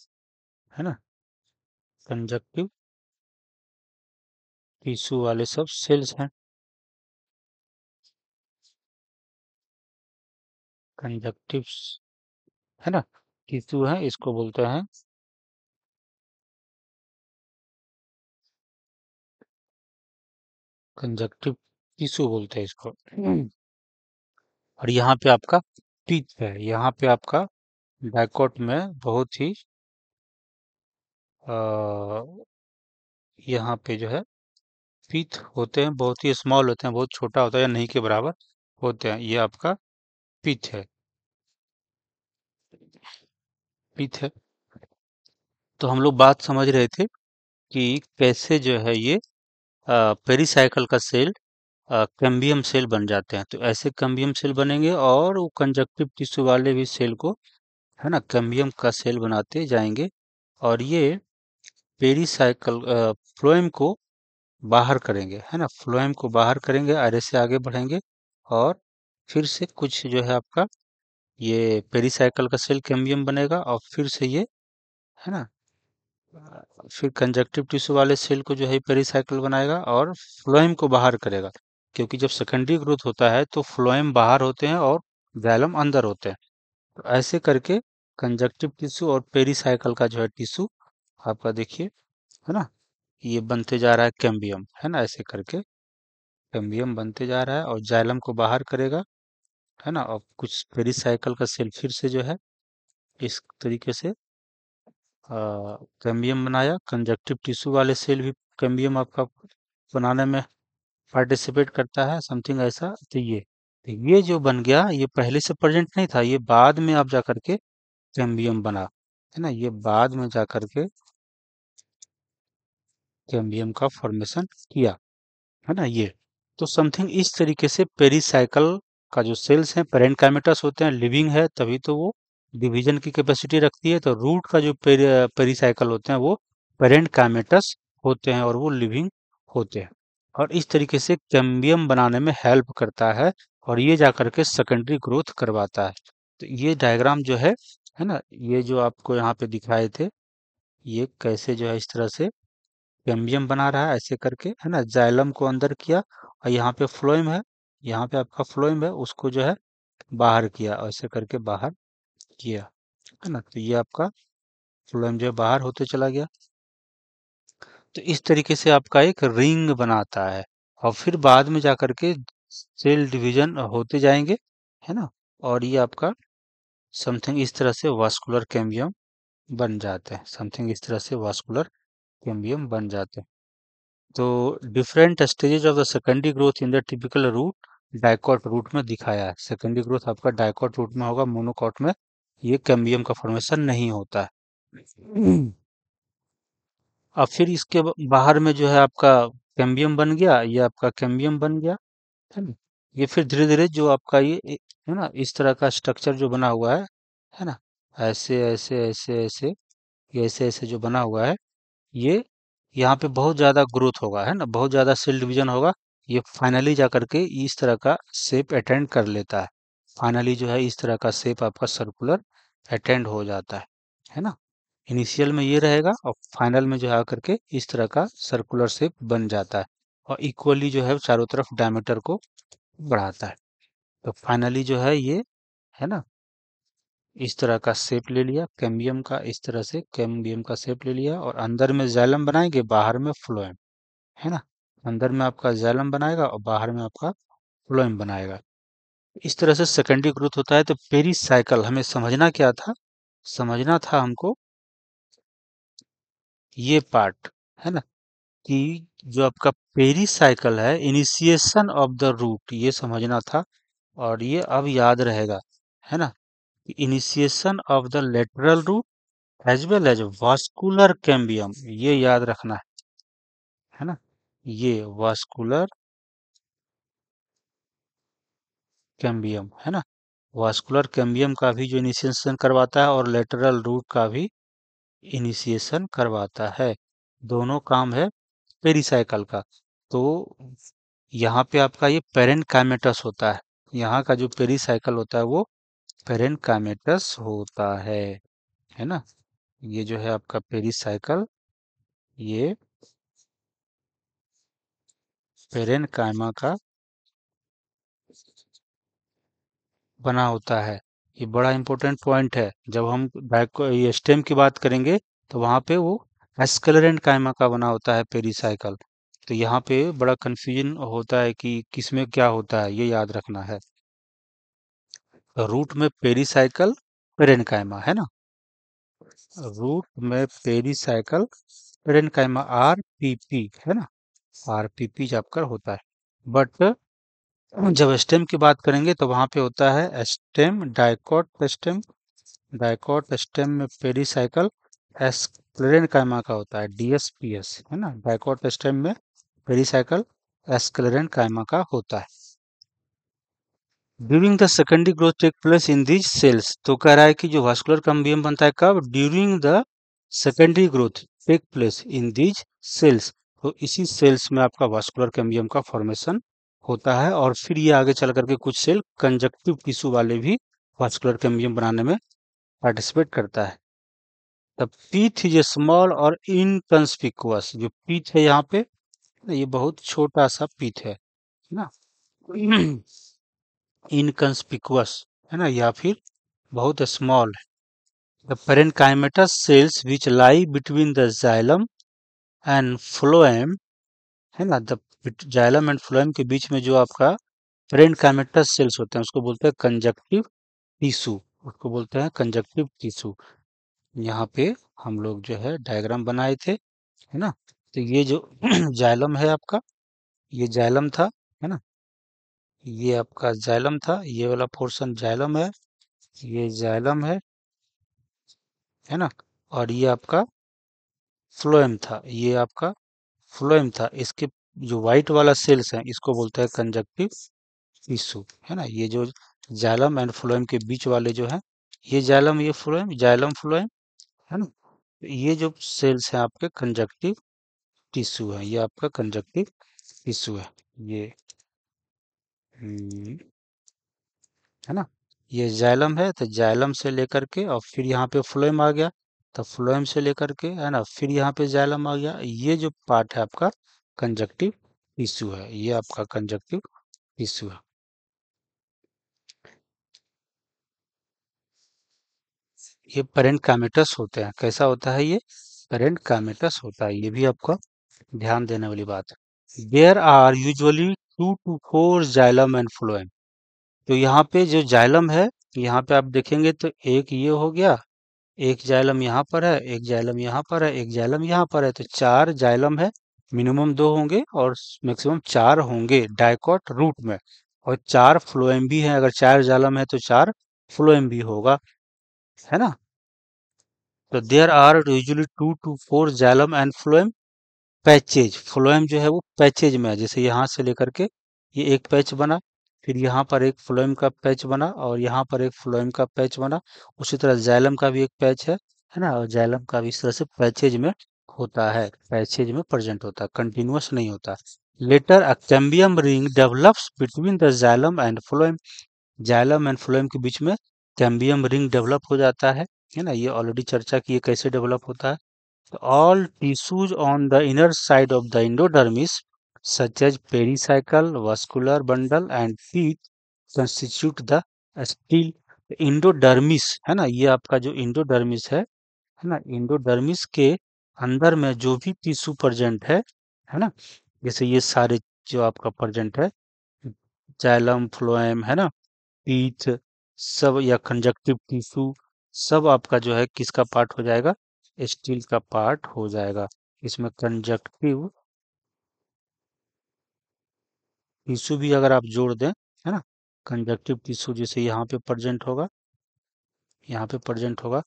Speaker 1: ना, कंजक्टिव टिश्यू वाले सब सेल्स हैं, कंजक्टिव है ना टिश्यू है, इसको बोलते हैं कंजक्टिव टिश्यू बोलते हैं इसको। और यहाँ पे आपका टीथ है, यहाँ पे आपका बैकआउट में बहुत ही अ, यहाँ पे जो है टीथ होते हैं, बहुत ही स्मॉल होते हैं, बहुत छोटा होता है या नहीं के बराबर होते हैं। ये आपका पीथ है, पीथ है। तो हम लोग बात समझ रहे थे कि कैसे जो है ये पेरीसाइकिल का सेल कैम्बियम सेल बन जाते हैं। तो ऐसे कैम्बियम सेल बनेंगे और वो कंजक्टिव टिश्यू वाले भी सेल को है ना कैम्बियम का सेल बनाते जाएंगे। और ये पेरीसाइकिल फ्लोएम को बाहर करेंगे, है ना, फ्लोएम को बाहर करेंगे, आगे से आगे बढ़ेंगे। और फिर से कुछ जो है आपका ये पेरीसाइकिल का सेल कैम्बियम बनेगा और फिर से ये है ना फिर कंजक्टिव टिश्यू वाले सेल को जो है पेरीसाइकिल बनाएगा और फ्लोएम को बाहर करेगा। क्योंकि जब सेकेंडरी ग्रोथ होता है तो फ्लोएम बाहर होते हैं और जाइलम अंदर होते हैं। तो ऐसे करके कंजक्टिव टिश्यू और पेरीसाइकिल का जो है टिश्यू आपका देखिए, है ना, ये बनते जा रहा है कैम्बियम, है ना, ऐसे करके कैम्बियम बनते जा रहा है और जाइलम को बाहर करेगा, है ना। और कुछ पेरीसाइकिल का सेल फिर से जो है इस तरीके से कैम्बियम बनाया। कंजक्टिव टिश्यू वाले सेल भी कैम्बियम आपका बनाने में पार्टिसिपेट करता है, समथिंग ऐसा। तो ये जो बन गया ये पहले से प्रेजेंट नहीं था, ये बाद में आप जा करके कैम्बियम बना, है ना, ये बाद में जा करके कैम्बियम का फॉर्मेशन किया, है ना ये। तो समथिंग इस तरीके से पेरीसाइकिल का जो सेल्स हैं पेरेन्काइमेटस होते हैं, लिविंग है तभी तो वो डिवीजन की कैपेसिटी रखती है। तो रूट का जो पेरीसाइकिल होते हैं वो पेरेन्काइमेटस होते हैं और वो लिविंग होते हैं। और इस तरीके से कैम्बियम बनाने में हेल्प करता है और ये जा करके सेकेंडरी ग्रोथ करवाता है। तो ये डायग्राम जो है ना, ये जो आपको यहाँ पे दिखाए थे, ये कैसे जो है इस तरह से कैम्बियम बना रहा है ऐसे करके, है ना, जाइलम को अंदर किया और यहाँ पे फ्लोएम है, यहाँ पे आपका फ्लोएम है, उसको जो है बाहर किया, ऐसे करके बाहर किया, है ना। तो ये आपका फ्लोएम जो है बाहर होते चला गया। तो इस तरीके से आपका एक रिंग बनाता है और फिर बाद में जाकर के सेल डिवीजन होते जाएंगे, है ना। और ये आपका समथिंग इस तरह से वास्कुलर कैम्बियम बन जाते हैं, समथिंग इस तरह से वास्कुलर कैम्बियम बन जाते हैं। तो different stages of the secondary growth in the typical root dicot root में दिखाया है। सेकेंडरी ग्रोथ आपका डाइकॉट रूट में होगा, मोनोकॉट में ये कैम्बियम का फॉर्मेशन नहीं होता है। अब फिर इसके बाहर में जो है आपका कैम्बियम बन गया, ये आपका कैम्बियम बन गया, है ना। ये फिर धीरे धीरे जो आपका ये है ना इस तरह का स्ट्रक्चर जो बना हुआ है ना, ऐसे ऐसे ऐसे ऐसे ये ऐसे ऐसे जो बना हुआ है, ये यहाँ पे बहुत ज्यादा ग्रोथ होगा, है ना, बहुत ज्यादा सेल डिवीजन होगा। ये फाइनली जा करके इस तरह का शेप अटेंड कर लेता है। फाइनली जो है इस तरह का शेप आपका सर्कुलर अटेंड हो जाता है ना। इनिशियल में ये रहेगा और फाइनल में जो है आकर के इस तरह का सर्कुलर शेप बन जाता है और इक्वली जो है चारों तरफ डायमीटर को बढ़ाता है। तो फाइनली जो है ये, है ना, इस तरह का शेप ले लिया कैम्बियम का, इस तरह से कैम्बियम का शेप ले लिया और अंदर में जाइलम बनाएंगे, बाहर में फ्लोएम, है ना। अंदर में आपका जाइलम बनाएगा और बाहर में आपका फ्लोएम बनाएगा। इस तरह से सेकेंडरी ग्रोथ होता है। तो पेरी साइकिल हमें समझना क्या था, समझना था हमको ये पार्ट, है ना, कि जो आपका पेरी साइकिल है इनिशिएशन ऑफ द रूट, ये समझना था। और ये अब याद रहेगा, है ना, initiation of the lateral root as well as vascular cambium, ये याद रखना है ना। ये वास्कुलर कैम्बियम, है ना, वास्कुलर कैम्बियम का भी जो इनिशिएशन करवाता है और लेटरल रूट का भी इनिशिएशन करवाता है। दोनों काम है पेरिसाइकल का। तो यहाँ पे आपका ये पेरेन्काइमेटस होता है, यहाँ का जो पेरिसाइकल होता है वो पेरेन्काइमेटस होता है ना। ये जो है आपका पेरिसाइकल, ये पेरेन्काइमा का बना होता है। ये बड़ा इंपॉर्टेंट पॉइंट है। जब हम ये स्टेम की बात करेंगे तो वहाँ पे वो एस्केलेरेंट कायमा का बना होता है पेरिसाइकल। तो यहाँ पे बड़ा कंफ्यूजन होता है कि किसमें क्या होता है, ये याद रखना है। रूट में पेरिसाइकल पेरेन्काइमा, है ना, रूट में पेरिसाइकल पेरेन्काइमा आरपीपी, है ना, आरपीपी आपका होता है। बट जब स्टेम की बात करेंगे तो वहां पे होता है stem dicot stem, dicot stem में पेरिसाइकल एस्क्लेरेंट का होता है डीएसपीएस, है ना, डाइकॉट स्टेम में पेरिसाइकल एस्क्लेरेंट का होता है। During the secondary growth take place in these cells, तो कह रहा है कि जो वास्कुलर कैम्बियम बनता है कब, during the secondary growth take place in these cells. तो इसी सेल्स में आपका वास्कुलर कैम्बियम का फॉर्मेशन होता है और फिर ये आगे चल करके कुछ सेल कंजक्टिव टिश्यू वाले भी वास्कुलर कैम्बियम बनाने में पार्टिसिपेट करता है। The pith is a small और इनकंस्पिकुअस, जो पीथ है यहाँ पे ये बहुत छोटा सा पीथ है ना, इनकंस्पिकुअस, है ना, या फिर बहुत स्मॉल है। The parenchymatous cells which lie between the xylem and phloem, है ना, द जाइलम एंड फ्लोएम के बीच में जो आपका पेरेन्काइमेटस सेल्स होते हैं उसको बोलते हैं कंजक्टिव टिश्यू, उसको बोलते हैं कंजक्टिव टिश्यू। यहाँ पे हम लोग जो है डायग्राम बनाए थे, है ना। तो ये जो जाइलम है आपका, ये जाइलम था, है ना, ये आपका जाइलम था, ये वाला पोर्शन जाइलम है, ये जाइलम है ना, और ये आपका फ्लोएम था, ये आपका फ्लोएम था। इसके जो व्हाइट वाला सेल्स है इसको बोलते हैं कंजक्टिव टिश्यू, है ना। ये जो जाइलम एंड फ्लोएम के बीच वाले जो है, ये जाइलम ये फ्लोएम, जाइलम फ्लोएम, है ना। तो ये जो सेल्स हैं आपके कंजक्टिव टिश्यू है, ये आपका कंजक्टिव टिश्यू है ये, है ना। ये जाइलम है तो जाइलम से लेकर के और फिर यहाँ पे फ्लोएम आ गया, तो फ्लोएम से लेकर के, है ना, फिर यहाँ पे जाइलम आ गया। ये जो पार्ट है आपका कंजक्टिव टिश्यू है, ये आपका कंजक्टिव टिश्यू है। ये पेरेन्काइमेटस होते हैं। कैसा होता है ये? पेरेन्काइमेटस होता है। ये भी आपको ध्यान देने वाली बात है। There are usually 2 to 4 xylem and phloem. तो यहाँ पे जो जाइलम है, यहाँ पे आप देखेंगे तो एक ये हो गया, एक जाइलम यहाँ पर है, एक जाइलम यहाँ पर है, एक जाइलम यहाँ पर है, तो 4 जाइलम है। मिनिमम 2 होंगे और मैक्सिमम 4 होंगे डाइकॉट रूट में। और 4 फ्लोएम भी हैं। अगर 4 जाइलम है तो 4 फ्लोएम भी होगा, है ना? तो there are usually 2 to 4 xylem and phloem patches. Phloem जो है वो पैचेज में है। जैसे यहाँ से लेकर के ये एक पैच बना, फिर यहाँ पर एक फ्लोएम का पैच बना, और यहाँ पर एक फ्लोएम का पैच बना। उसी तरह जाइलम का भी एक पैच है ना? और जाइलम का भी इस तरह से पैचेज में होता है, पैचेज में प्रेजेंट होता है, कंटिन्यूअस नहीं होता। Later a cambium ring develops between the xylem and phloem. Xylem and phloem के बीच में कैम्बियम रिंग डेवलप हो जाता है ना? ये ऑलरेडी चर्चा की है कैसे डेवलप होता है। All tissues on the inner side of the endodermis, such as pericycle, vascular bundle, and teeth, constitute the steel endodermis। है ना? ये आपका जो endodermis है ना? endodermis के अंदर में जो भी टिश्यू प्रेजेंट है ना? जैसे ये सारे जो आपका प्रेजेंट है, जाइलम, फ्लोएम, है ना? टीथ, सब या कंजक्टिव टिश्यू, सब आपका जो है किसका पार्ट हो जाएगा? स्टील का पार्ट हो जाएगा। इसमें कंजक्टिव टिश्यू भी अगर आप जोड़ दें, है ना? कंजक्टिव टिश्यू जैसे यहाँ पे प्रेजेंट होगा, यहाँ पे प्रेजेंट होगा।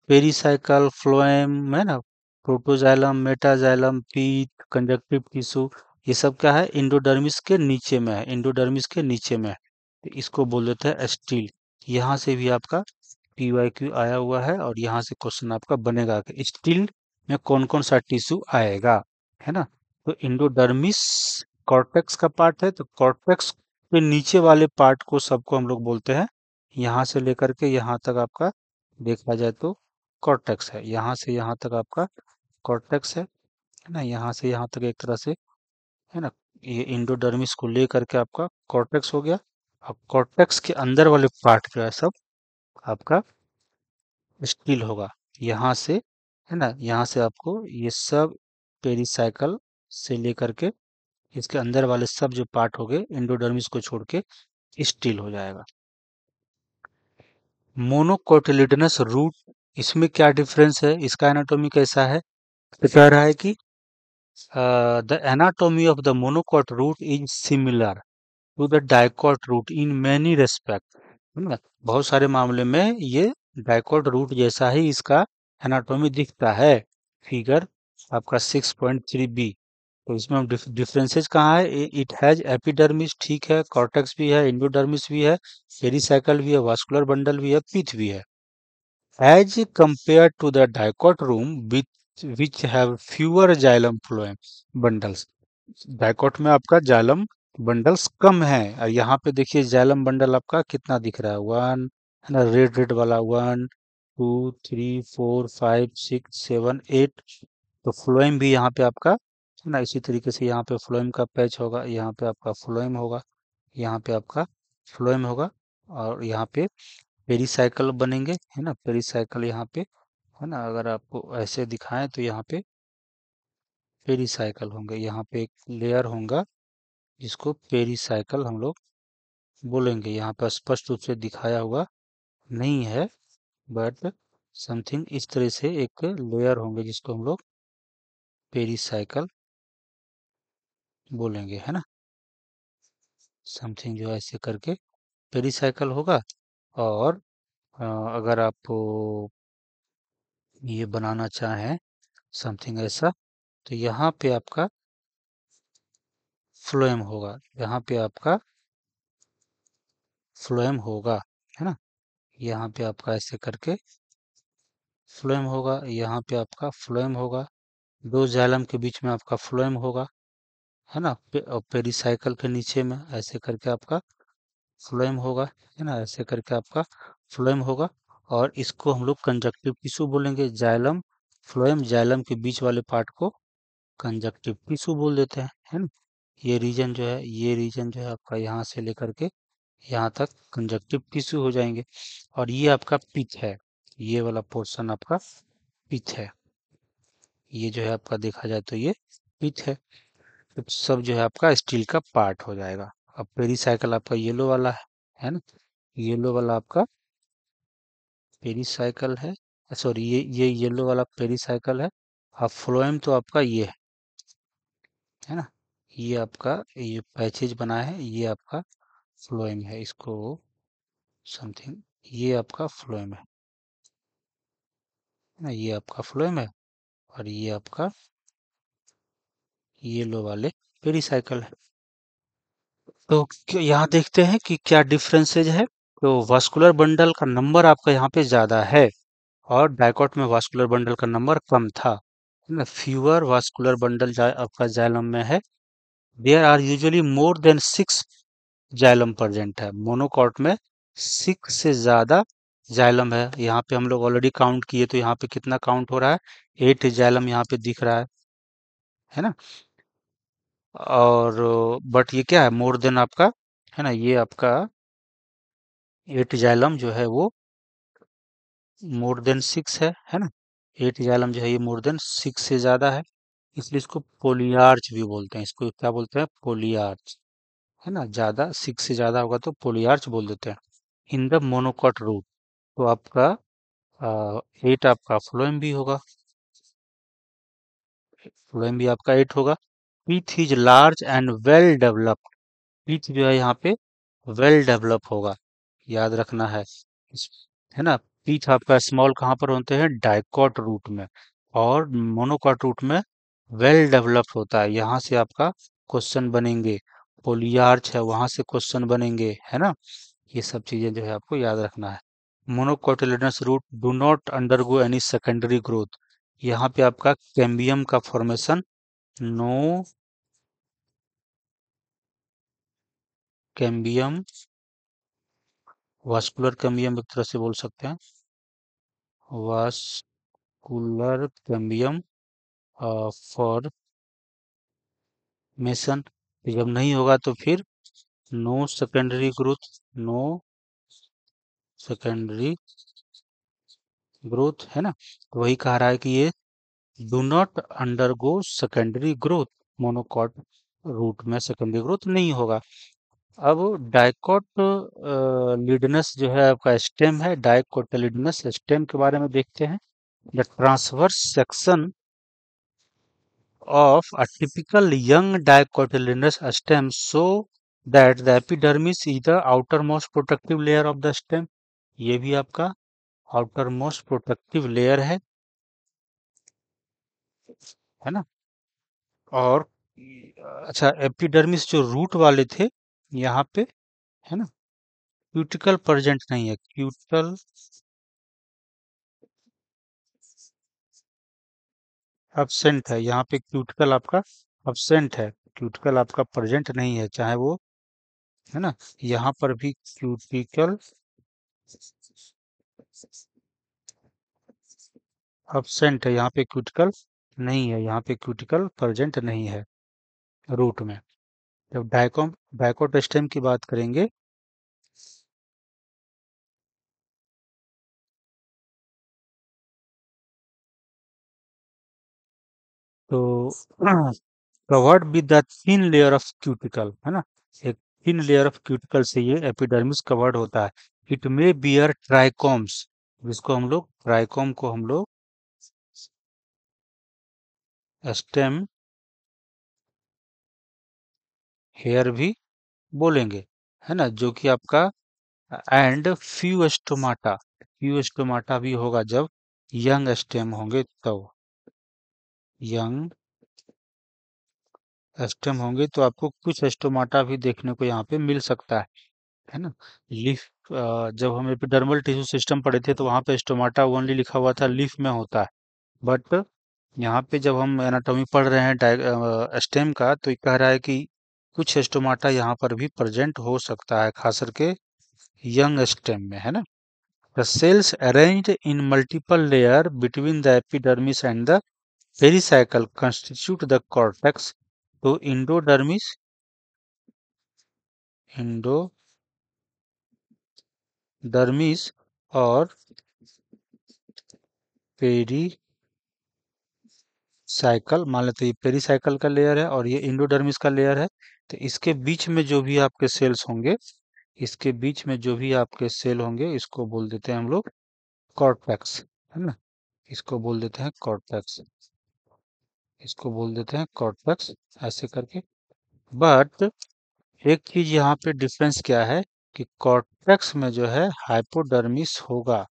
Speaker 1: पेरिसाइकल, फ्लोएम, है ना? Protoxylem, metaxylem, pith, conjunctive tissue, ये सब क्या है? इंडोडर्मिस के नीचे में है, इंडोडर्मिस के नीचे में है। तो इसको बोल देते हैं स्टील। यहाँ से भी आपका PYQ आया हुआ है, और यहाँ से क्वेश्चन आपका बनेगा कि स्टील में कौन कौन सा टिश्यू आएगा, है ना? तो इंडोडर्मिस कॉर्टेक्स का पार्ट है, तो कॉर्टेक्स के नीचे वाले पार्ट को सबको हम लोग बोलते हैं, यहाँ से लेकर के यहाँ तक आपका देखा जाए तो कॉर्टेक्स है। यहाँ से यहाँ तक आपका कॉर्टेक्स है ना? यहाँ से यहाँ तक एक तरह से, है ना? ये इंडोडर्मिस को लेकर के आपका कॉर्टेक्स हो गया। अब कॉर्टेक्स के अंदर वाले पार्ट जो है सब आपका स्टील होगा। यहाँ से, है ना? यहाँ से आपको ये सब पेरिसाइकल से लेकर के इसके अंदर वाले सब जो पार्ट हो गए एंडोडर्मिस को छोड़ के स्टील हो जाएगा। मोनोकोटिलिडनस रूट, इसमें क्या डिफरेंस है? इसका एनाटॉमी कैसा है? तो कह रहा है कि the anatomy of the monocot root is similar to the dicot root in many respect. है ना? बहुत सारे मामले में ये डाइकोट रूट जैसा ही इसका एनाटॉमी दिखता है। फिगर आपका 6.3b। तो इसमें हम डिफरेंसेस कहाँ है? इट हैज एपिडर्मिस, ठीक है, कॉर्टेक्स भी है, इंडोडर्मिस भी है, पेरिसाइकल भी है, वास्कुलर बंडल भी है, पीथ भी है। As compare to the dicot root which have fewer xylem phloem bundles. Dicot में आपका जाइलम बंडल्स कम है, और यहाँ पे देखिए जाइलम बंडल आपका कितना दिख रहा है? वन, है ना? रेड रेड वाला, 1 2 3 4 5 6 7 8। तो फ्लोएम भी यहाँ पे आपका, है ना? इसी तरीके से यहाँ पे फ्लोएम का पैच होगा, यहाँ पे आपका फ्लोएम होगा, यहाँ पे आपका फ्लोएम होगा, और यहाँ पे पेरिसाइकिल बनेंगे, है ना? पेरिसाइकिल यहाँ पे, है ना? अगर आपको ऐसे दिखाएं तो यहाँ पे पेरिसाइकिल होंगे, यहाँ पे एक लेयर होगा जिसको पेरिसाइकिल हम लोग बोलेंगे। यहाँ पर स्पष्ट रूप से दिखाया हुआ नहीं है, बट समथिंग इस तरह से एक लेयर होंगे जिसको हम लोग पेरिसाइकिल बोलेंगे, है ना? समथिंग जो है ऐसे करके पेरिसाइकिल होगा। और अगर आप ये बनाना चाहें समथिंग ऐसा, तो यहाँ पे आपका फ्लोएम होगा, यहाँ पे आपका फ्लोएम होगा, है ना? यहाँ पे आपका ऐसे करके फ्लोएम होगा, यहाँ पे आपका फ्लोएम होगा, दो जाइलम के बीच में आपका फ्लोएम होगा, है ना? और पेरिसाइकिल के नीचे में ऐसे करके आपका फ्लोएम होगा, है ना? ऐसे करके आपका फ्लोएम होगा। और इसको हम लोग कंजक्टिव टिश्यू बोलेंगे। जाइलम, फ्लोएम, जाइलम के बीच वाले पार्ट को कंजक्टिव टिश्यू बोल देते हैं, है ना? ये रीजन जो है, ये रीजन जो है आपका यहाँ से लेकर के यहाँ तक कंजक्टिव टिश्यू हो जाएंगे। और ये आपका पिथ है, ये वाला पोर्शन आपका पिथ है। ये जो है आपका देखा जाए तो ये पिथ है। तो सब जो है आपका स्टील का पार्ट हो जाएगा। अब पेरीसाइकिल आपका येलो वाला है ना। येलो वाला आपका पेरीसाइकिल है, सॉरी ये येलो वाला पेरीसाइकिल है। अब फ्लोएम तो आपका ये है ना। ये आपका ये पैचेज बना है, ये आपका फ्लोएम है। इसको समथिंग, ये आपका फ्लोएम है ना। ये आपका फ्लोएम है और ये आपका येलो वाले पेरीसाइकिल है। तो यहाँ देखते हैं कि क्या डिफरेंसेज है। तो वास्कुलर बंडल का नंबर आपका यहाँ पे ज्यादा है और डाइकॉट में वास्कुलर बंडल का नंबर कम था, है ना। फ्यूअर वास्कुलर बंडल आपका जाइलम में है। There are usually more than 6 xylem present है। मोनोकॉट में 6 से ज्यादा जाइलम है। यहाँ पे हम लोग ऑलरेडी काउंट किए तो यहाँ पे कितना काउंट हो रहा है, 8 जाइलम यहाँ पे दिख रहा है ना। और बट ये क्या है, मोर देन आपका, है ना। ये आपका 8 जाइलम जो है वो मोर देन 6 है ना। 8 जाइलम जो है ये मोर देन 6 से ज्यादा है, इसलिए इसको पोलियार्च भी बोलते हैं। इसको क्या बोलते हैं, पोलियार्च, है ना। ज्यादा 6 से ज्यादा होगा तो पोलियार्च बोल देते हैं। इन द मोनोकॉट रूट तो आपका 8 आपका फ्लोएम भी होगा, फ्लोएम भी आपका 8 होगा। Pith is large and well developed. Pith जो है यहाँ पे वेल डेवलप होगा, याद रखना है है ना। पीथ आपका स्मॉल कहाँ पर होते हैं, डाइकॉट रूट में। और मोनोकॉट रूट में वेल डेवलप्ड होता है। यहाँ से आपका क्वेश्चन बनेंगे। पोलियार्च है, वहां से क्वेश्चन बनेंगे, है ना। ये सब चीजें जो है आपको याद रखना है। Monocotyledonous root do not undergo any secondary growth. यहाँ पे आपका कैम्बियम का formation no cambium, vascular cambium एक तरह से बोल सकते हैं, वास्कुलर कैम्बियम फॉर्मेशन। जब नहीं होगा तो फिर no secondary growth, no secondary growth, है ना। तो वही कह रहा है कि ये do not undergo secondary growth. Monocot root में सेकेंडरी ग्रोथ नहीं होगा। अब डाइकोट लिडनस जो है आपका स्टेम है। डाइकोटिलिडनस स्टेम के बारे में देखते हैं। The transverse section of a typical young dicotyledonous stem so that the epidermis is the outermost protective layer of the stem। ये भी आपका outermost protective layer है ना। और अच्छा, एपिडर्मिस जो रूट वाले थे यहाँ पे, है ना, क्यूटिकल प्रेजेंट नहीं है। क्यूटिकल एब्सेंट है, यहाँ पे क्यूटिकल आपका एब्सेंट है। क्यूटिकल आपका प्रेजेंट नहीं है, चाहे वो, है ना। यहाँ पर भी क्यूटिकल एब्सेंट है, यहाँ पे क्यूटिकल नहीं है। यहाँ पे क्यूटिकल प्रेजेंट नहीं है रूट में। जब डाइकोट स्टेम की बात करेंगे तो covered with the thin layer of cuticle, है ना। एक थिन लेयर ऑफ क्यूटिकल से ये एपिडर्मिस कवर्ड होता है। इट मे बियर ट्राइकोम्स, जिसको हम लोग ट्राइकोम को हम लोग स्टेम हेयर भी बोलेंगे, है ना। जो कि आपका and few stomata, few stomata भी होगा जब यंग स्टेम होंगे तब। यंग स्टेम होंगे तो आपको कुछ स्टोमाटा भी देखने को यहाँ पे मिल सकता है ना। लीफ, जब हम एपिडर्मल टिश्यू सिस्टम पढ़े थे तो वहाँ पे स्टोमाटा ओनली लिखा हुआ था, लीफ में होता है। बट यहाँ पे जब हम एनाटॉमी पढ़ रहे हैं स्टेम का, तो ये कह रहा है कि कुछ स्टोमाटा यहाँ पर भी प्रेजेंट हो सकता है, खास करके यंग स्टेम में, है ना। The cells arranged in multiple layer between the epidermis and the pericycle constitute the cortex। तो इंडोडर्मिस और पेरी साइकिल मान लेते हैं, ये पेरी साइकिल का लेयर है और ये इंडोडर्मिस का लेयर है। तो इसके बीच में जो भी आपके सेल्स होंगे, इसके बीच में जो भी आपके सेल होंगे, इसको बोल देते हैं हम लोग कॉर्टेक्स, है ना। इसको बोल देते हैं कॉर्टेक्स, इसको बोल देते हैं कॉर्टेक्स, ऐसे करके। बट एक चीज यहाँ पे डिफरेंस क्या है कि कॉर्टेक्स में जो है हाइपोडर्मिस होगा,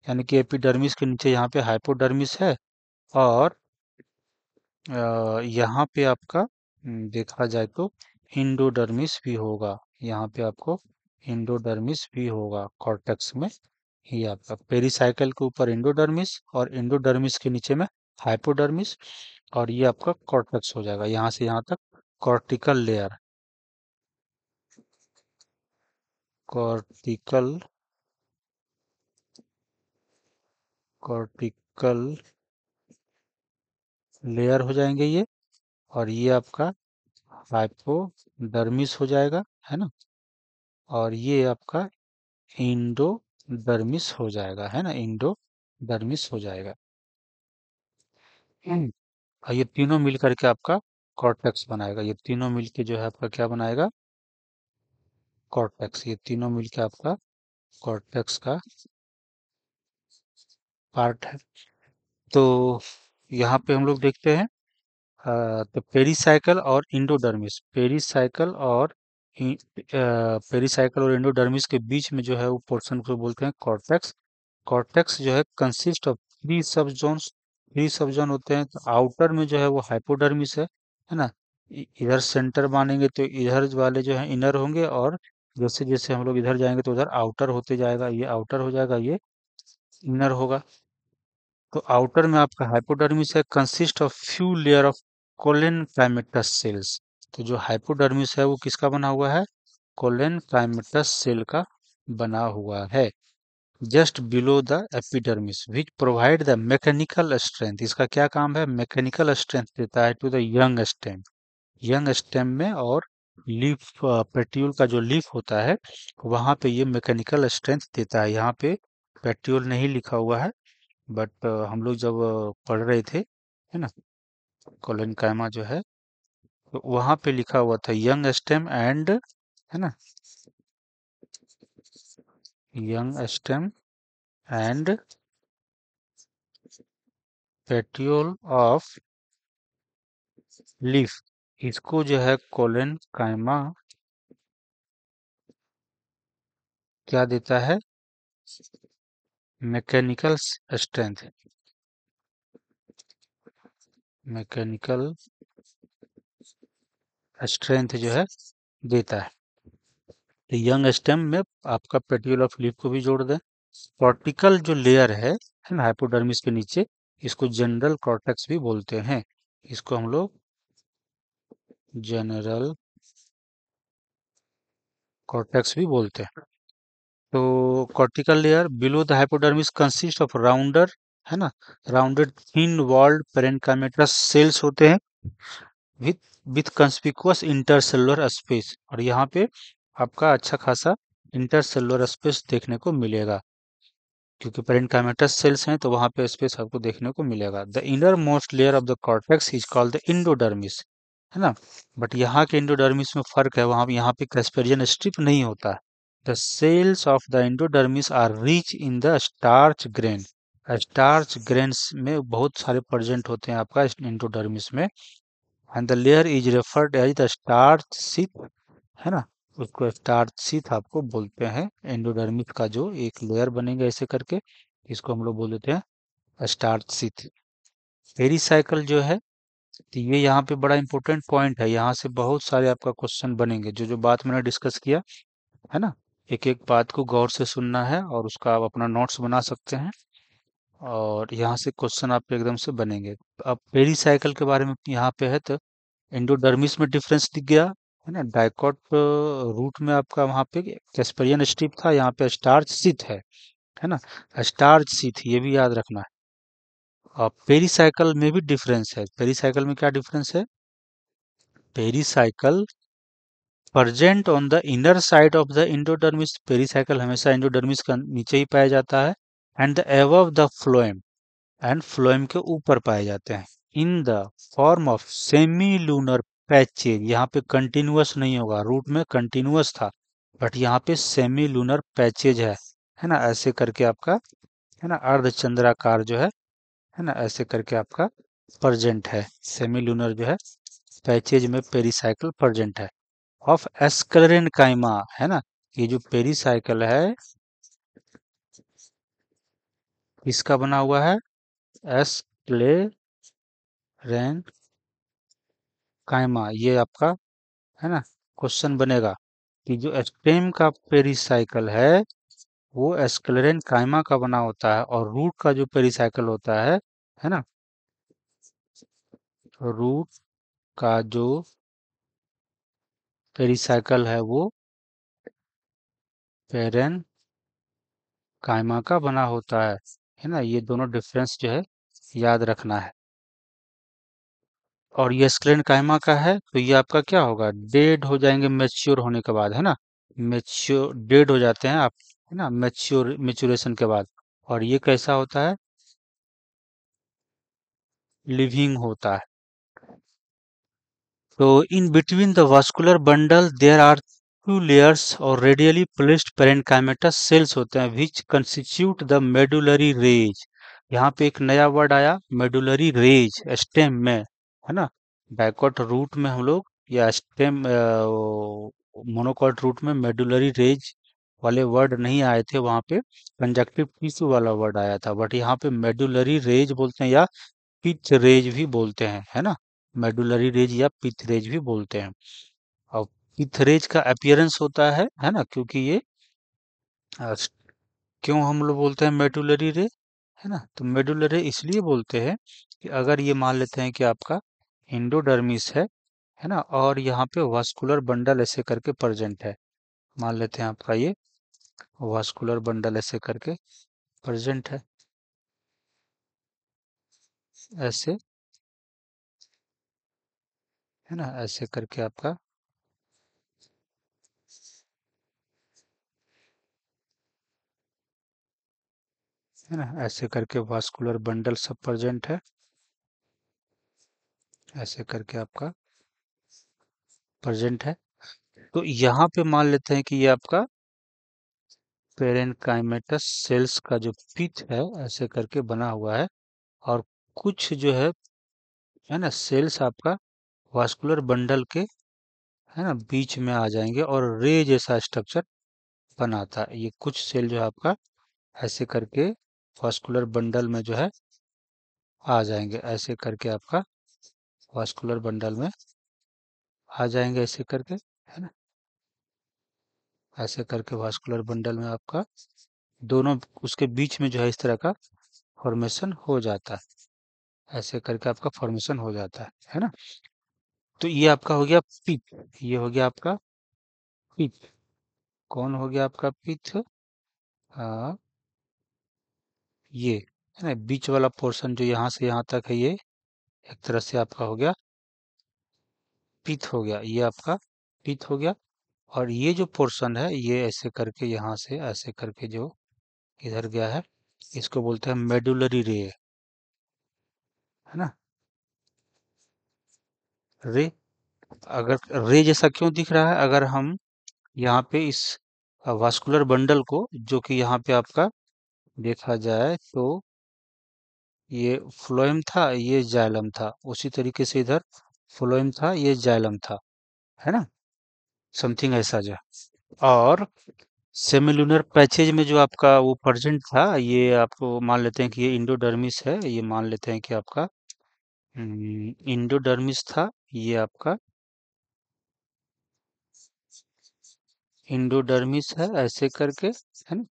Speaker 1: यानी कि एपिडर्मिस के नीचे यहाँ पे हाइपोडर्मिस है। और यहाँ पे आपका देखा जाए तो इंडोडर्मिस भी होगा, यहाँ पे आपको इंडोडर्मिस भी होगा कॉर्टेक्स में। ये आपका पेरिसाइकल के ऊपर इंडोडर्मिस और इंडोडर्मिस के नीचे में हाइपोडर्मिस, और ये आपका कॉर्टेक्स हो जाएगा यहाँ से यहाँ तक। Cortical layer, cortical, cortical layer हो जाएंगे ये। और ये आपका हाइपोडर्मिस हो जाएगा, है ना। और ये आपका इंडोडर्मिस हो जाएगा, है ना, इंडोडर्मिस हो जाएगा। और ये तीनों मिल करके आपका कॉर्टेक्स बनाएगा, ये तीनों मिलके जो है आपका क्या बनाएगा, कॉर्टेक्स। ये तीनों मिलके आपका कॉर्टेक्स का पार्ट है। तो यहाँ पे हम लोग देखते हैं, तो पेरिसाइकल और इंडोडर्मिस, पेरिसाइकल और इंडोडर्मिस के बीच में जो है वो पोर्शन को बोलते हैं कॉर्टेक्स। कॉर्टेक्स जो है कंसिस्ट ऑफ थ्री सब जोन्स, थ्री सब जोन होते हैं। तो आउटर में जो है वो हाइपोडर्मिस है ना। इधर सेंटर मानेंगे तो इधर वाले जो है इनर होंगे, और जैसे जैसे हम लोग इधर जाएंगे तो उधर आउटर होते जाएगा, ये आउटर हो जाएगा, ये इनर होगा। तो आउटर में आपका हाइपोडर्मिस है, consist of few layer of collenchymatous cells. तो जो हाइपोडर्मिस है वो किसका बना हुआ है, कोलेनकाइमेटस सेल का बना हुआ है, just below the epidermis, which provide the mechanical strength. इसका क्या काम है, मैकेनिकल स्ट्रेंथ देता है to the young stem, young stem में। और लीफ, पेट्यूल का जो लीफ होता है वहां पे ये मैकेनिकल स्ट्रेंथ देता है। यहाँ पे पेट्यूल नहीं लिखा हुआ है, बट हम लोग जब पढ़ रहे थे, है ना, कोलेनकाइमा जो है, तो वहां पे लिखा हुआ था यंग स्टेम एंड, है ना, young stem and petiole of leaf. इसको जो है कोलेनकाइमा क्या देता है, मैकेनिकल स्ट्रेंथ, मैकेनिकल स्ट्रेंथ जो है देता है। तो यंग स्टेम में आपका पेट्यूल ऑफ लीफ को भी जोड़ दें। कॉर्टिकल जो लेयर है ना, हाइपोडर्मिस के नीचे, इसको जनरल कॉर्टेक्स भी बोलते हैं। इसको हम लोग जनरल कॉर्टेक्स भी बोलते हैं। तो cortical layer below the hypodermis consist of rounder, है ना, rounded thin walled parenchymatous sales होते हैं, with with conspicuous intercellular space. और यहाँ पे आपका अच्छा खासा इंटरसेलुलर स्पेस देखने को मिलेगा, क्योंकि पेरेन्काइमेटस सेल्स हैं तो वहाँ पे स्पेस आपको देखने को मिलेगा। The inner most layer of the cortex is called the endodermis, है ना। बट यहाँ के इंडोडर्मिस में फर्क है, वहाँ यहाँ पे कैस्पेरियन स्ट्रिप नहीं होता है। The cells of the endodermis are rich in the starch grain, starch grains में बहुत सारे प्रेजेंट होते हैं आपका इंडोडर्मिस में। And the layer is referred as the starch sheath, है ना, उसको स्टार्च शीथ आपको बोलते हैं। एंडोडर्मिस का जो एक लेयर बनेगा ऐसे करके, इसको हम लोग बोल देते हैं स्टार्च शीथ। पेरिसाइकिल जो है, तो ये यहाँ पे बड़ा इंपॉर्टेंट पॉइंट है, यहाँ से बहुत सारे आपका क्वेश्चन बनेंगे। जो जो बात मैंने डिस्कस किया है ना, एक एक बात को गौर से सुनना है और उसका आप अपना नोट्स बना सकते हैं, और यहाँ से क्वेश्चन आपके एकदम से बनेंगे। अब पेरिसाइकिल के बारे में यहाँ पे है, तो एंडोडर्मिस में डिफरेंस दिख गया, है ना। डाइकॉट रूट में आपका वहाँ पे कैस्पेरियन स्ट्रिप था, यहाँ पे स्टार्च शीथ है ना, स्टार्च शीथ, ये भी याद रखना है। और पेरिसाइकिल में भी डिफरेंस है। पेरिसाइकिल में क्या डिफरेंस है, pericycle present on the inner side of the endodermis, pericycle हमेशा इंडोडर्मिस का नीचे ही पाया जाता है। And the above the phloem, and phloem के ऊपर पाए जाते हैं। In the form of semi lunar patches, यहाँ पे कंटिन्यूअस नहीं होगा, रूट में कंटिन्यूअस था बट यहाँ पे सेमी लूनर पैचेज है ना, ऐसे करके आपका है ना अर्धचंद्राकार जो है ना ऐसे करके आपका प्रेजेंट है। सेमी लूनर जो है पैचेज में पेरिसाइकिल प्रेजेंट है ऑफ एस्क्लेरेन काइमा, है ना। ये जो पेरिसाइकिल है इसका बना हुआ है एस्क्लेरेन काइमा। ये आपका है ना क्वेश्चन बनेगा कि जो स्टेम का पेरिसाइकिल है वो एस्क्लेरेन काइमा का बना होता है और रूट का जो पेरिसाइकिल होता है ना, रूट का जो पेरिसाइकिल है वो पेरेन काइमा का बना होता है ना। ये दोनों डिफरेंस जो है याद रखना है। और ये स्क्लेन काइमा का है तो ये आपका क्या होगा, डेड हो जाएंगे मैच्योर होने के बाद, है ना। मैच्योर डेड हो जाते हैं आप, है ना, मैच्योरेशन के बाद। और ये कैसा होता है, लिविंग होता है। So in between the vascular bundle there are two layers or radially placed parenchymatous cells होते हैं which constitute the medullary range। यहाँ पे एक नया वर्ड आया medullary range स्टेम में, है ना। बैकवर्ड रूट में हम लोग या स्टेम मोनोकॉट रूट में मेडुलरी रेंज वाले वर्ड नहीं आए थे, वहाँ पे कंजक्टिव टिश्यू वाला वर्ड आया था। बट यहाँ पे मेडुलरी रेंज बोलते हैं या पिथ रेज भी बोलते हैं, है ना। मेडुलरी रेज या पिथ रेज भी बोलते हैं। और पिथ रेज का अपीयरेंस होता है ना, क्योंकि ये अ, क्यों हम लोग बोलते हैं मेडुलरी रे, है ना। तो मेडुलरी इसलिए बोलते हैं कि अगर ये मान लेते हैं कि आपका एंडोडर्मिस है ना, और यहाँ पे वास्कुलर बंडल ऐसे करके प्रेजेंट है। मान लेते हैं आपका ये वास्कुलर बंडल ऐसे करके प्रेजेंट ऐसे, है ना, ऐसे करके आपका है ना, ऐसे करके वास्कुलर बंडल सब प्रेजेंट है। ऐसे करके आपका प्रेजेंट है। तो यहाँ पे मान लेते हैं कि ये आपका पेरेनकाइमेटस सेल्स का जो पिथ है ऐसे करके बना हुआ है। और कुछ जो है ना सेल्स आपका वास्कुलर बंडल के है ना बीच में आ जाएंगे और रे जैसा स्ट्रक्चर बनाता है। ये कुछ सेल जो है आपका ऐसे करके वास्कुलर बंडल में जो है आ जाएंगे, ऐसे करके आपका वास्कुलर बंडल में आ जाएंगे ऐसे करके, है ना। ऐसे करके वास्कुलर बंडल में आपका दोनों उसके बीच में जो है इस तरह का फॉर्मेशन हो जाता है। ऐसे करके आपका फॉर्मेशन हो जाता है ना। तो ये आपका हो गया पिथ, ये हो गया आपका पिथ। कौन हो गया आपका पिथ, आ, ये है ना बीच वाला पोर्शन जो यहाँ से यहाँ तक है, ये एक तरह से आपका हो गया पिथ हो गया, ये आपका पिथ हो गया। और ये जो पोर्शन है ये ऐसे करके यहाँ से ऐसे करके जो इधर गया है इसको बोलते हैं मेडुलरी रे, है ना। रे, अगर रे जैसा क्यों दिख रहा है, अगर हम यहाँ पे इस वास्कुलर बंडल को जो कि यहाँ पे आपका देखा जाए तो ये फ्लोएम था, ये जाइलम था, उसी तरीके से इधर फ्लोएम था, ये जाइलम था, है ना, समथिंग ऐसा जो। और सेमिलुनर पैचेज में जो आपका वो प्रेजेंट था, ये आपको मान लेते हैं कि ये इंडोडर्मिस है, ये मान लेते हैं कि आपका इंडोडर्मिस था, ये आपका इंडोडर्मिस है ऐसे करके, है ना,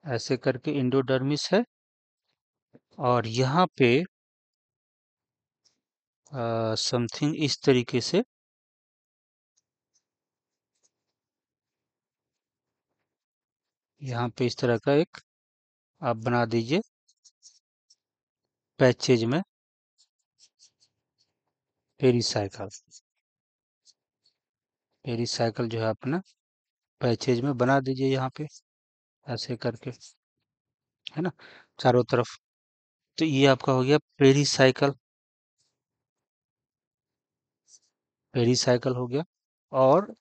Speaker 1: ऐसे करके इंडोडर्मिस है। और यहाँ पे समथिंग इस तरीके से, यहाँ पे इस तरह का एक आप बना दीजिए पैचेज में पेरिसाइकिल। पेरिसाइकिल जो है अपना पैचेज में बना दीजिए यहाँ पे ऐसे करके, है ना, चारों तरफ। तो ये आपका हो गया पेरिसाइकल, पेरिसाइकल हो गया। और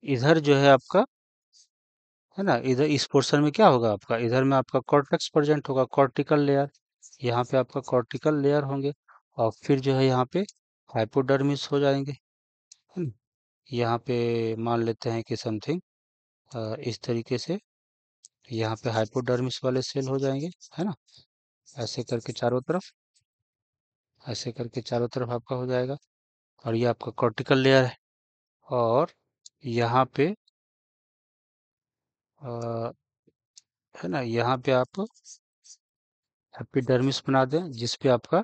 Speaker 1: इधर जो है आपका, है ना, इधर इस पोर्शन में क्या होगा आपका, इधर में आपका कॉर्टेक्स प्रेजेंट होगा, कॉर्टिकल लेयर। यहाँ पे आपका कॉर्टिकल लेयर होंगे। और फिर जो है यहाँ पे हाइपोडर्मिस हो जाएंगे, है ना। यहाँ पे मान लेते हैं कि समथिंग इस तरीके से यहाँ पे हाइपोडर्मिस वाले सेल हो जाएंगे, है ना। ऐसे करके चारों तरफ, ऐसे करके चारों तरफ आपका हो जाएगा। और ये आपका कॉर्टिकल लेयर है। और यहाँ पे अ, है ना, यहाँ पे आप एपिडर्मिस बना दें, जिस पे आपका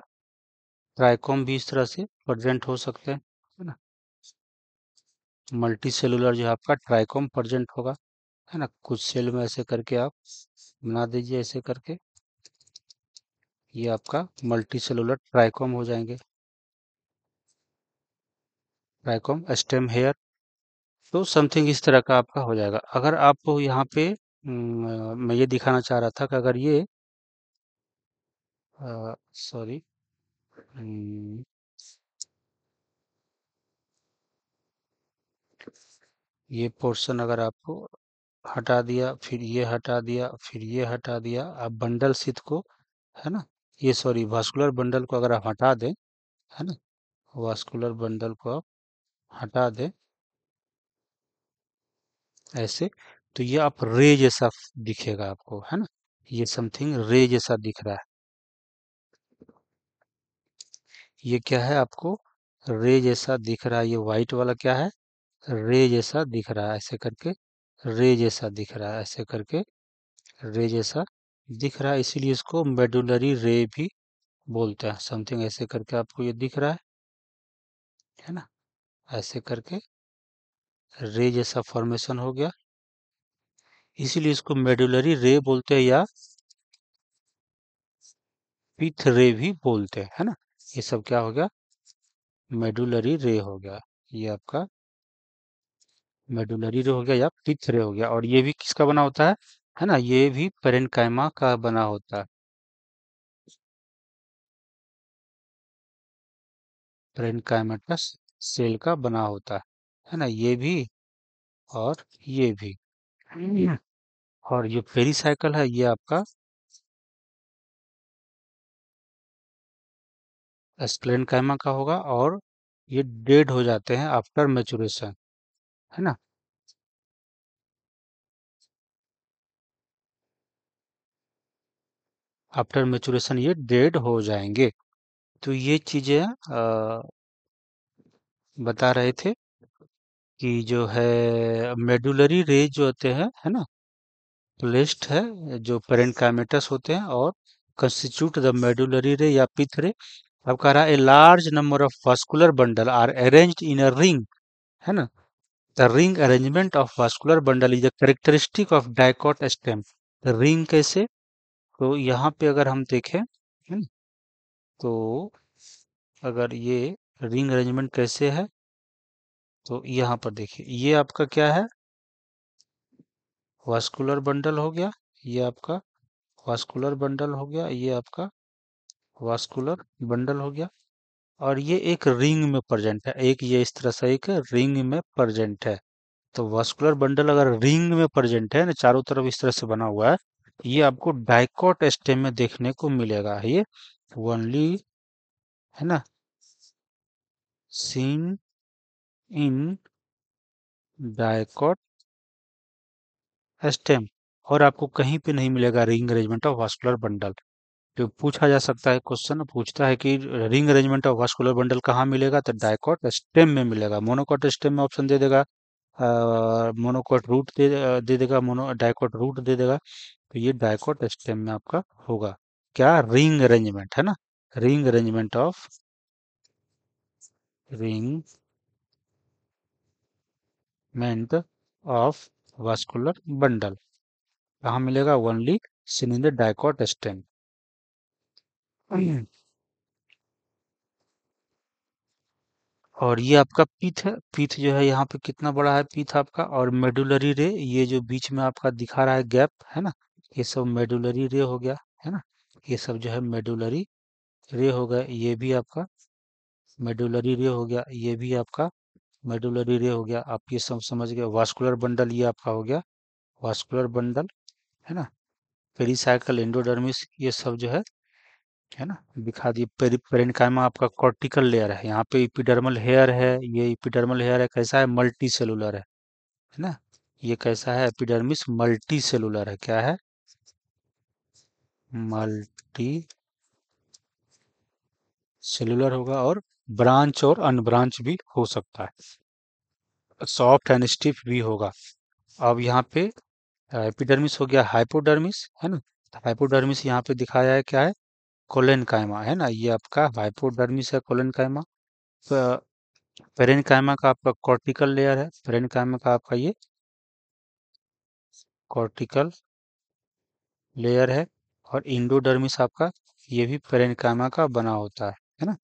Speaker 1: ट्राइकोम भी इस तरह से प्रेजेंट हो सकते हैं, है ना। मल्टी सेलुलर जो है आपका ट्राइकोम प्रेजेंट होगा, है ना। कुछ सेल में ऐसे करके आप बना दीजिए, ऐसे करके ये आपका मल्टी सेलुलर ट्राइकोम हो जाएंगे, ट्राइकोम स्टेम हेयर। तो समथिंग इस तरह का आपका हो जाएगा। अगर आप यहाँ पे मैं ये दिखाना चाह रहा था कि अगर ये सॉरी, ये पोर्शन अगर आपको हटा दिया, फिर ये हटा दिया, फिर ये हटा दिया, आप बंडल शीथ को, है ना, ये सॉरी वास्कुलर बंडल को अगर आप हटा दें, है ना, वास्कुलर बंडल को आप हटा दें ऐसे, तो ये आप रे जैसा दिखेगा आपको, है ना। ये समथिंग रे जैसा दिख रहा है। ये क्या है आपको, रे जैसा दिख रहा है। ये व्हाइट वाला क्या है, रे जैसा दिख रहा है, ऐसे करके रे जैसा दिख रहा है, ऐसे करके रे जैसा दिख रहा है, इसीलिए इसको मेडुलरी रे भी बोलते हैं। समथिंग ऐसे करके आपको ये दिख रहा है ना, ऐसे करके रे जैसा फॉर्मेशन हो गया, इसीलिए इसको मेडुलरी रे बोलते हैं, या पिथ रे भी बोलते हैं, है ना। ये सब क्या हो गया, मेडुलरी रे हो गया। ये आपका मेडुलरी रे हो गया या पिथ रे हो गया। और ये भी किसका बना होता है ना, ये भी पेरेन्काइमा का बना होता है, पेरेन्काइमेटस सेल का बना होता है ना, ये भी और ये भी। और ये पेरिसाइकिल है, ये आपका स्क्लेरेन्काइमा का होगा। और ये डेड हो जाते हैं आफ्टर मैचुरेशन, है ना। आफ्टर मैचुरेशन ये डेड हो जाएंगे। तो ये चीजें बता रहे थे कि जो है मेडुलरी रेज जो होते हैं, है ना, प्लेस्ड है जो पेरेन्काइमेटस होते हैं, और कंस्टिट्यूट द मेडुलरी रे या पिथ रे। अब कह रहा है a large number of vascular bundle are arranged in a ring, है ना। The ring arrangement of vascular bundle is a characteristic of dicot stem. Ring कैसे, तो यहाँ पे अगर हम देखें, तो अगर ये रिंग अरेंजमेंट कैसे है, तो यहाँ पर देखिए, ये आपका क्या है, वास्कुलर बंडल हो गया, ये आपका वास्कुलर बंडल हो गया, ये आपका वास्कुलर बंडल हो गया। और ये एक रिंग में प्रेजेंट है, एक ये इस तरह से एक रिंग में प्रेजेंट है। तो वास्कुलर बंडल अगर रिंग में प्रेजेंट है ना, चारों तरफ इस तरह से बना हुआ है, ये आपको डाइकॉट स्टेम में देखने को मिलेगा। ये ओनली, है ना, सीन इन डाइकॉट स्टेम। और आपको कहीं पे नहीं मिलेगा ring arrangement of vascular bundle. जो पूछा जा सकता है, क्वेश्चन पूछता है कि ring arrangement of vascular bundle कहाँ मिलेगा, तो डाइकॉट स्टेम में मिलेगा। मोनोकॉट स्टेम में ऑप्शन दे देगा, मोनोकॉट रूट दे देगा, मोनो डाइकॉट रूट दे देगा। तो ये डाइकॉट स्टेम में आपका होगा क्या, रिंग अरेंजमेंट, है ना, रिंग अरेंजमेंट ऑफ, रिंगमेंट ऑफ वास्कुलर बंडल कहाँ मिलेगा, only seen in the dicot stem. और ये आपका पीथ है। पीथ जो है यहाँ पे कितना बड़ा है पीथ आपका। और मेडुलरी रे, ये जो बीच में आपका दिखा रहा है गैप, है ना, ये सब मेडुलरी रे हो गया, है ना। ये सब जो है मेडुलरी रे हो गया। ये भी आपका मेडुलरी रे हो गया। ये भी आपका मेडुलरी रे हो गया। आप ये सब समझ गए। वास्कुलर बंडल ये आपका हो गया वास्कुलर बंडल, है ना। पेरिसाइकल, एंडोडर्मिस, ये सब जो है ना, दिखा दिए। पेरेन्काइमा आपका कॉर्टिकल लेयर है। यहाँ पे इपिडर्मल हेयर है। ये इपिडर्मल हेयर है, कैसा है, मल्टी सेलुलर है ना। ये कैसा है, एपिडर्मिस मल्टी सेलुलर है। क्या है, मल्टी सेलुलर होगा। और ब्रांच और अनब्रांच भी हो सकता है। सॉफ्ट एंड स्टिफ भी होगा। अब यहाँ पे एपिडर्मिस हो गया हाइपोडर्मिस, है ना। हाइपोडर्मिस यहाँ पे दिखाया है क्या है, कोलेनकाइमा, है ना। ये आपका हाइपोडर्मिस है, कोलेनकाइमा। पेरेन्काइमा का आपका कॉर्टिकल लेयर है। पेरेन्काइमा का आपका ये कॉर्टिकल लेयर है। और इंडोडर्मिस आपका ये भी पेरेन्काइमा का बना होता है ना।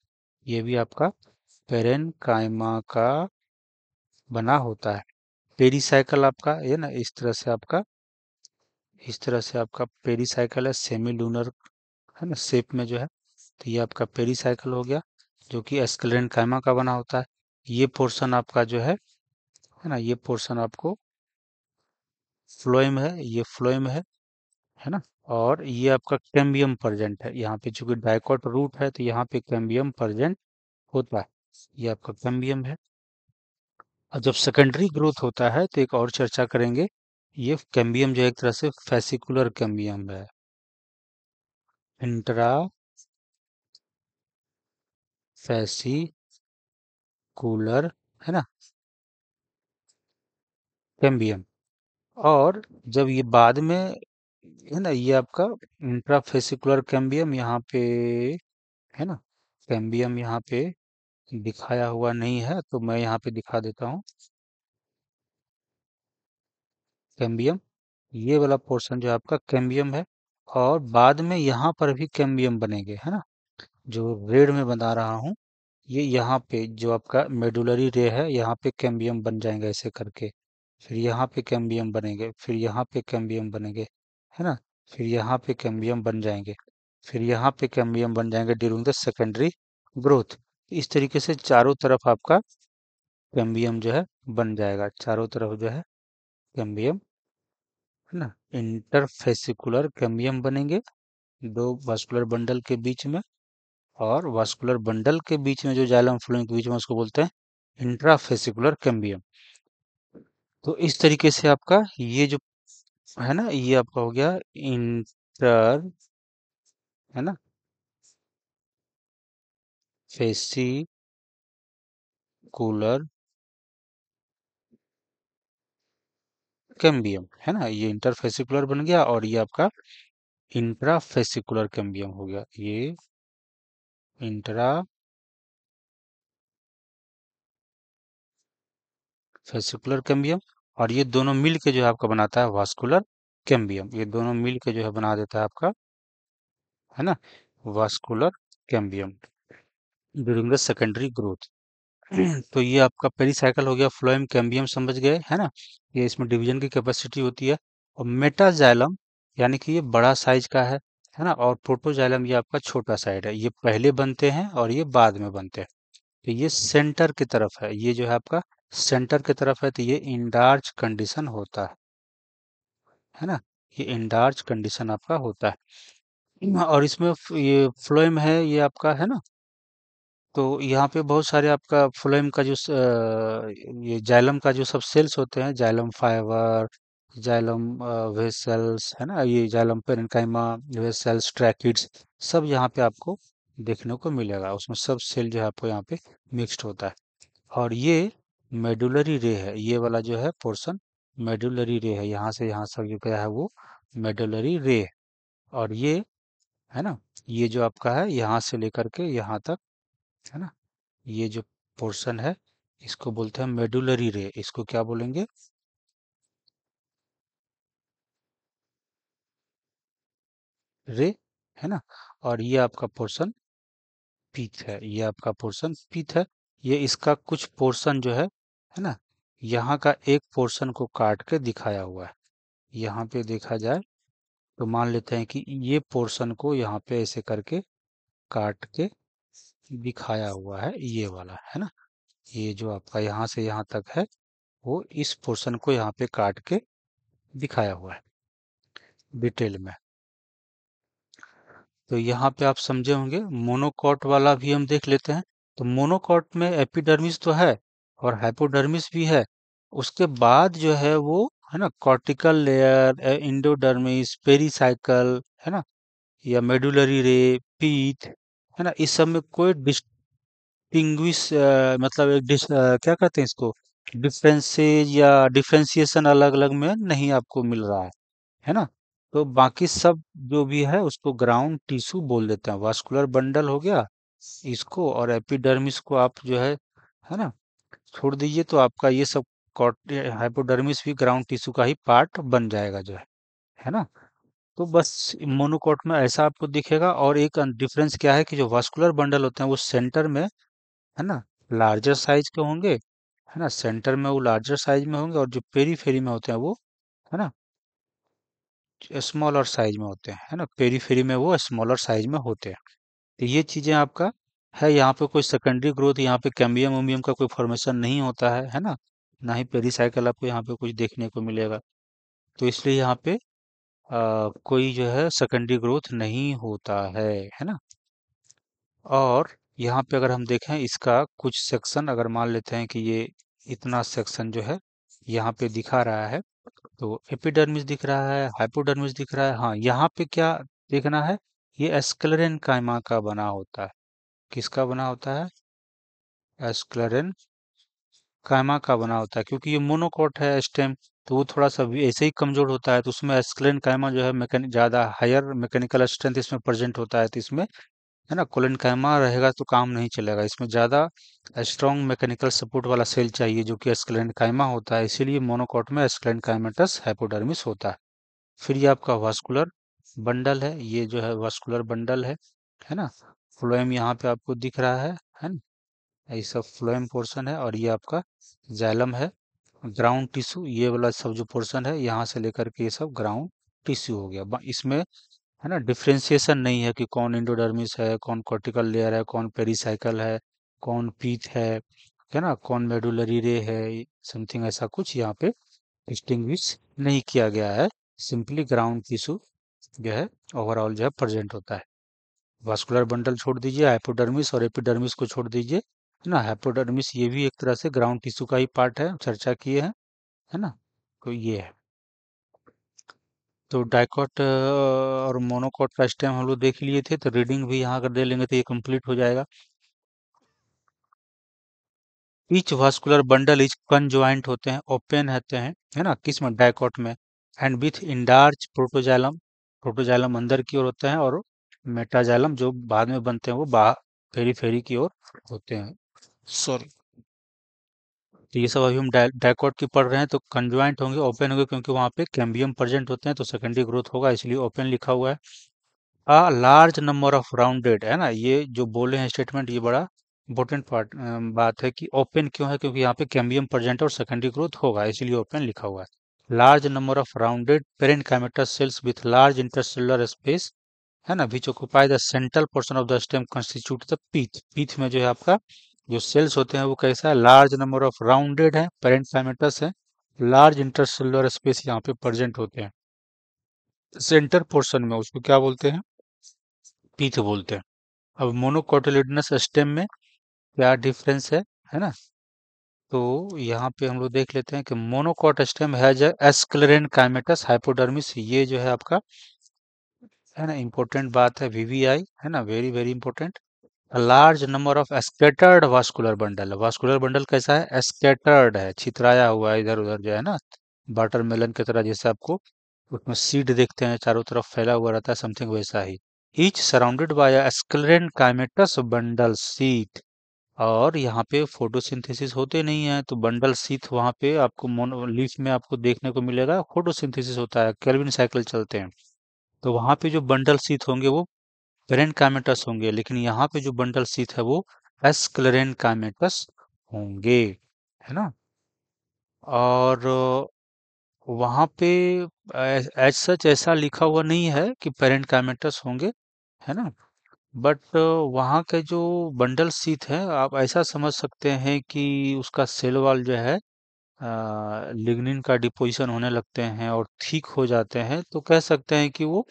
Speaker 1: ये भी आपका पेरेन्काइमा का बना होता है। पेरीसाइकिल आपका ये ना, इस तरह से आपका पेरीसाइकिल है, सेमी लूनर, है ना, शेप में जो है। तो ये आपका पेरीसाइकिल हो गया, जो कि स्क्लेरेन्काइमा का बना होता है। ये पोर्शन आपका जो है ना, ये पोर्शन आपको फ्लोएम है, ये फ्लोएम है ना। और ये आपका कैम्बियम प्रेजेंट है यहाँ पे, चूंकि डाइकोट रूट है तो यहाँ पे कैम्बियम प्रेजेंट होता है। ये आपका कैम्बियम है। और जब सेकेंडरी ग्रोथ होता है तो एक और चर्चा करेंगे। ये कैम्बियम जो है एक तरह से फेसिकुलर कैम्बियम है। इंट्रा फेसिकुलर, है ना, कैम्बियम। और जब ये बाद में, है ना, ये आपका इंट्राफेसिकुलर कैम्बियम यहाँ पे, है ना, कैम्बियम यहाँ पे दिखाया हुआ नहीं है तो मैं यहाँ पे दिखा देता हूँ। कैम्बियम, ये वाला पोर्शन जो आपका कैम्बियम है। और बाद में यहाँ पर भी कैम्बियम बनेंगे, है ना। जो रेड में बना रहा हूँ, ये यहाँ पे जो आपका मेडुलरी रे है, यहाँ पे कैम्बियम बन जाएंगे ऐसे करके। फिर यहाँ पे कैम्बियम बनेंगे, फिर यहाँ पे कैम्बियम बनेंगे, है ना। फिर यहाँ पे कैम्बियम बन जाएंगे, फिर यहाँ पे कैम्बियम बन जाएंगे ड्यूरिंग द सेकेंडरी ग्रोथ। इस तरीके से चारों तरफ आपका कैम्बियम जो है बन जाएगा। चारों तरफ जो है कैम्बियम, है ना, इंटरफेसिकुलर कैम्बियम बनेंगे दो वास्कुलर बंडल के बीच में। और वास्कुलर बंडल के बीच में जो जाइलम फ्लोएम के बीच में, उसको बोलते हैं इंट्राफेसिकुलर कैम्बियम। तो इस तरीके से आपका ये जो है ना, ये आपका हो गया इंटर, है ना, फेसिकुलर कैम्बियम, है ना। ये इंटरफेसिकुलर बन गया और ये आपका इंट्राफेसिकुलर कैम्बियम हो गया। ये इंट्राफेसिकुलर कैम्बियम। और ये दोनों मिल के जो है आपका बनाता है वास्कुलर कैम्बियम। ये दोनों मिल के जो है बना देता है आपका, है ना, vascular cambium during the secondary growth. तो ये आपका पेरीसाइकिल हो गया। फ्लोएम कैम्बियम समझ गए, है ना। ये इसमें डिवीजन की कैपेसिटी होती है। और मेटाजाइलम यानी कि ये बड़ा साइज का है ना। और प्रोटोजाइलम ये आपका छोटा साइज है। ये पहले बनते हैं और ये बाद में बनते हैं। तो ये सेंटर की तरफ है, ये जो है आपका सेंटर की तरफ है, तो ये इंडार्च कंडीशन होता है ना। ये इंडार्च कंडीशन आपका होता है। और इसमें ये फ्लोएम है ये आपका, है ना। तो यहाँ पे बहुत सारे आपका फ्लोएम का जो ये जाइलम का जो सब सेल्स होते हैं, जाइलम फाइबर, जाइलम वेसल्स, है ना, ये जाइलम पेरेन्काइमा, वेसल्स, ट्रैकिड्स, सब यहाँ पे आपको देखने को मिलेगा। उसमें सब सेल जो है आपको यहाँ पे मिक्स्ड होता है। और ये मेडुलरी रे है, ये वाला जो है पोर्शन मेडुलरी रे है। यहाँ से यहाँ सब जो क्या है वो मेडुलरी रे है। और ये, है ना, ये जो आपका है यहाँ से लेकर के यहाँ तक, है ना, ये जो पोर्शन है इसको बोलते हैं मेडुलरी रे। इसको क्या बोलेंगे, रे, है ना। और ये आपका पोर्शन पीथ है, ये आपका पोर्शन पीथ है। ये इसका कुछ पोर्शन जो है ना, यहाँ का एक पोर्शन को काट के दिखाया हुआ है। यहाँ पे देखा जाए तो मान लेते हैं कि ये पोर्शन को यहाँ पे ऐसे करके काट के दिखाया हुआ है, ये वाला है ना। ये जो आपका यहाँ से यहाँ तक है, वो इस पोर्शन को यहाँ पे काट के दिखाया हुआ है डिटेल में। तो यहाँ पे आप समझे होंगे। मोनोकॉट वाला भी हम देख लेते हैं। तो मोनोकॉट में एपिडर्मिस तो है और हाइपोडर्मिस भी है। उसके बाद जो है वो है ना, कॉर्टिकल लेयर, इंडोडर्मिस, पेरिसाइकल, है ना, या मेडुलरी रे, पीथ, है ना, इस सब में कोई डिस्टिंग्विश, मतलब एक क्या कहते हैं इसको, डिफरेंसेज या डिफरेंशिएशन अलग अलग में नहीं आपको मिल रहा है ना। तो बाकी सब जो भी है उसको ग्राउंड टिश्यू बोल देते हैं। वास्कुलर बंडल हो गया इसको, और एपिडर्मिस को आप जो है ना, छोड़ दीजिए तो आपका ये सब हाइपोडर्मिस भी ग्राउंड टिश्यू का ही पार्ट बन जाएगा जो है ना। तो बस मोनोकोट में ऐसा आपको दिखेगा। और एक डिफरेंस क्या है कि जो वास्कुलर बंडल होते हैं वो सेंटर में, है ना, लार्जर साइज के होंगे, है ना, सेंटर में वो लार्जर साइज में होंगे, और जो पेरीफेरी में होते हैं वो, है ना, स्मॉलर साइज में होते हैं, है ना, पेरीफेरी में वो स्मॉलर साइज में होते हैं। तो ये चीजें आपका है। यहाँ पे कोई सेकेंडरी ग्रोथ, यहाँ पे कैम्बियम वम्बियम का कोई फॉर्मेशन नहीं होता है ना, ना ही पेरीसाइकिल आपको यहाँ पे कुछ देखने को मिलेगा। तो इसलिए यहाँ पे कोई जो है सेकेंडरी ग्रोथ नहीं होता है ना। और यहाँ पे अगर हम देखें इसका कुछ सेक्शन, अगर मान लेते हैं कि ये इतना सेक्शन जो है यहाँ पे दिखा रहा है, तो एपिडर्मिस दिख रहा है, हाइपोडर्मिस दिख रहा है। हाँ, यहाँ पे क्या देखना है, ये एस्क्लेरेन कायमा का बना होता है। किसका बना होता है? एस्क्लेरेन कायमा का बना होता है, क्योंकि ये मोनोकोट है स्टेम, तो वो थोड़ा सा भी ऐसे ही कमजोर होता है। तो उसमें एस्क्लेरेन कायमा जो है मैकेनिक ज्यादा हायर मैकेनिकल स्ट्रेंथ इसमें प्रेजेंट होता है। तो इसमें है ना, कोलेनकाइमा रहेगा तो काम नहीं चलेगा, इसमें ज्यादा स्ट्रॉन्ग मैकेनिकल सपोर्ट वाला सेल चाहिए जो कि एस्क्लेरेनकाइमा होता है। इसीलिए मोनोकोट में एस्क्लेरेनकाइमेटस हाइपोडर्मिस होता है। फिर ये आपका वास्कुलर बंडल है, ये जो है वास्कुलर बंडल है ना। फ्लोएम यहाँ पे आपको दिख रहा है ना, ये सब फ्लोएम पोर्शन है। और ये आपका जाइलम है, ग्राउंड टिश्यू, ये वाला सब जो पोर्शन है यहाँ से लेकर के ये सब ग्राउंड टिश्यू हो गया। इसमें है ना डिफ्रेंसिएशन नहीं है कि कौन इंडोडर्मिस है, कौन कॉर्टिकल लेयर है, कौन पेरिसाइकल है, कौन पीथ है ना, कौन मेडुलरी रे है, समथिंग ऐसा कुछ यहाँ पे डिस्टिंग्विश नहीं किया गया है। सिंपली ग्राउंड टिश्यू जो है ओवरऑल जो है प्रेजेंट होता है। वास्कुलर बंडल छोड़ दीजिए, हाइपोडर्मिस और एपिडर्मिस को छोड़ दीजिए, है ना। हाइपोडर्मिस ये भी एक तरह से ग्राउंड टिश्यू का ही पार्ट है, चर्चा किए हैं, है ना। तो ये है। तो डाइकॉट और मोनोकॉट का स्टेम हम लोग देख लिए थे, तो रीडिंग भी यहाँ अगर दे लेंगे तो ये कंप्लीट हो जाएगा। Each vascular bundle is conjoint होते हैं, ओपन रहते हैं, है ना, किस में, डाइकॉट में। And with endarch protoxylem, protoxylem अंदर की ओर होते हैं, और मेटाजाइलम जो बाद में बनते हैं वो बाहर पेरीफेरी की ओर होते हैं। सॉरी। तो ये सब अभी हम डाइकॉट की पढ़ रहे हैं, तो कंजॉइंट होंगे, ओपन होंगे, क्योंकि वहाँ पे कैम्बियम प्रेजेंट होते हैं, तो सेकेंडरी ग्रोथ होगा, इसलिए ओपन लिखा हुआ है। A large number of rounded, है ना, ये जो बोले हैं स्टेटमेंट, ये बड़ा इंपॉर्टेंट पार्ट बात है कि ओपन क्यों है, क्योंकि यहाँ पे कैम्बियम प्रेजेंट और सेकेंडरी ग्रोथ होगा, इसलिए ओपन लिखा हुआ है। Large number of rounded parenchymatous cells with large intercellular space, है ना, which occupy the central portion of the stem constitute the pith. Pith में जो है आपका जो सेल्स होते हैं वो कैसा है, लार्ज नंबर ऑफ राउंडेड है, पेरेन्काइमेटस है, लार्ज इंटरसेलुलर स्पेस यहाँ पे प्रेजेंट होते हैं। सेंटर पोर्शन में उसको क्या बोलते हैं, पीथ बोलते हैं। अब मोनोकोटिलिडनस स्टेम में क्या डिफरेंस है ना। तो यहाँ पे हम लोग देख लेते हैं कि मोनोकोट स्टेम हैज एस्क्लेरेन काइमेटस हाइपोडर्मिस, ये जो है आपका, है ना, इंपॉर्टेंट बात है, वीवीआई, है ना, very very important. Large number of scattered vascular bundle, vascular bundle कैसा है, स्कैटर्ड है, छितराया हुआ है इधर उधर जो है ना, वाटरमेलन की तरह, जैसे आपको उसमें सीड देखते हैं चारों तरफ फैला हुआ रहता है, समथिंग वैसा ही। Each surrounded by sclerenchymatous bundle sheath. और यहाँ पे फोटोसिंथेसिस होते नहीं है, तो बंडल सीथ वहाँ पे आपको मोनो लीफ में आपको देखने को मिलेगा, फोटोसिंथेसिस होता है, केल्विन साइकिल चलते हैं। तो वहाँ पे जो बंडल सीथ होंगे वो पेरेंट काइमेटस होंगे, लेकिन यहाँ पे जो बंडल सीथ है वो एस्क्लेरेनकाइमेटस होंगे, है ना। और वहाँ पे एज सच ऐसा लिखा हुआ नहीं है कि पेरेंट काइमेटस होंगे, है ना। बट वहाँ के जो बंडल शीथ है, आप ऐसा समझ सकते हैं कि उसका सेल वॉल जो है लिग्निन का डिपोजिशन होने लगते हैं और ठीक हो जाते हैं, तो कह सकते हैं कि वो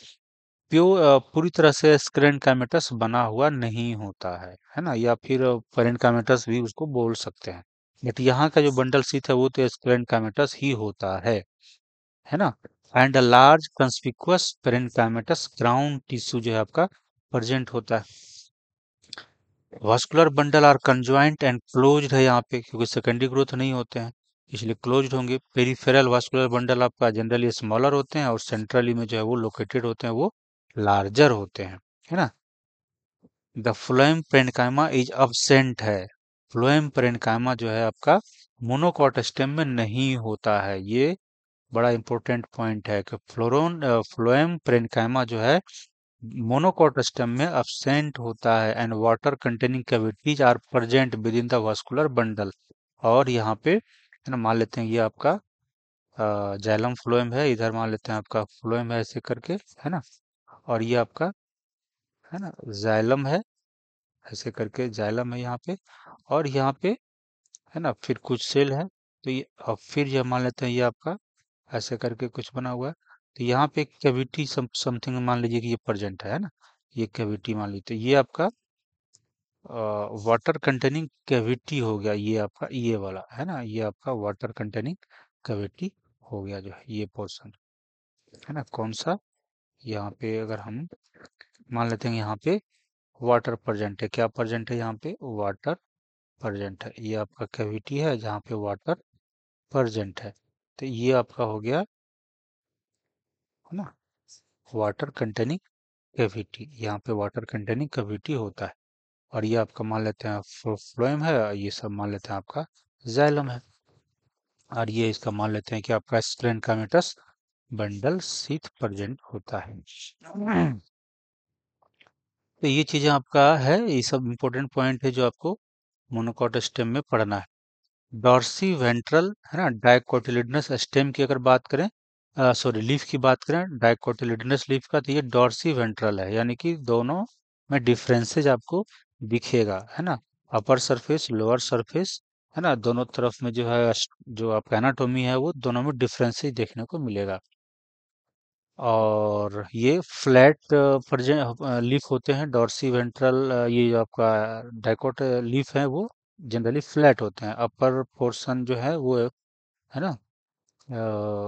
Speaker 1: पूरी तरह से स्क्लेरेनकाइमेटस बना हुआ नहीं होता है ना। या फिर पेरेंकाइमेटस भी उसको बोल सकते हैं। बट यहाँ का जो बंडल शीथ है वो तो स्क्लेरेनकाइमेटस ही होता है ना। And a large conspicuous parenchymatous ground tissue जो है आपका प्रेजेंट होता है। Vascular bundle are conjoint and closed है यहाँ पे, क्योंकि सेकेंडरी ग्रोथ नहीं होते हैं, इसलिए क्लोज्ड होंगे। पेरिफेरल वास्कुलर बंडल आपका जनरली स्मॉलर होते हैं और सेंट्रली में जो है वो लोकेटेड होते हैं, वो लार्जर होते हैं, है ना। The phloem parenchyma is absent है। फ्लोएम पेरेन्काइमा जो है आपका मोनोकॉट स्टेम में नहीं होता है। ये बड़ा इंपॉर्टेंट पॉइंट है कि फ्लोएम पेरेन्काइमा जो है मोनोकॉट स्टेम में अब्सेंट होता है and water containing cavities are present within the vascular bundle. और यहाँ पे है ना, मान लेते हैं ये आपका जाइलम फ्लोएम है, इधर मान लेते हैं आपका फ्लोएम है ऐसे करके, है ना। और ये आपका है ना जाइलम है, ऐसे करके जाइलम है यहाँ पे। और यहाँ पे है ना फिर कुछ सेल है, तो ये अब फिर ये मान लेते हैं ये आपका ऐसे करके कुछ बना हुआ है। तो यहाँ पे कैविटी समथिंग मान लीजिए कि ये प्रेजेंट है ना। ये कैविटी मान लीजिए, तो ये आपका वाटर कंटेनिंग कैविटी हो गया, ये आपका ये वाला है ना, ये आपका वाटर कंटेनिंग कैविटी हो गया जो है ये पोर्शन, है ना। कौन सा, यहाँ पे अगर हम मान लेते हैं यहाँ पे वाटर प्रेजेंट है, क्या प्रेजेंट है यहाँ पे, वाटर प्रेजेंट है। ये आपका कैविटी है जहाँ पे वाटर प्रेजेंट है, तो ये आपका हो गया, है ना, वाटर कंटेनिंग कैविटी। यहाँ पे वाटर कंटेनिंग कैविटी होता है। और ये आपका मान लेते हैं फ्लोएम है, और ये सब मान लेते हैं आपका जाइलम है। और ये इसका मान लेते हैं कि आपका स्क्लेरेनकाइमेटस बंडल शीथ प्रेजेंट होता है। तो ये चीजें आपका है, ये सब इंपॉर्टेंट पॉइंट है जो आपको मोनोकॉट स्टेम में पढ़ना है। डॉर्सी वेंट्रल है ना डाइकोटिलिडनस स्टेम की अगर बात करें, सॉरी लीफ की बात करें, डाइकोटिलिडनस लीफ का, तो ये डॉर्सी वेंट्रल है, यानी कि दोनों में डिफरेंसेज आपको दिखेगा, है ना। अपर सरफेस लोअर सरफेस, है ना, दोनों तरफ में जो है जो आपका एनाटोमी है वो दोनों में डिफरेंसेज देखने को मिलेगा। और ये फ्लैट लीफ होते हैं डॉर्सी वेंट्रल, ये जो आपका डाइकोट लीफ है वो जनरली फ्लैट होते हैं। अपर पोर्शन जो है वो है ना,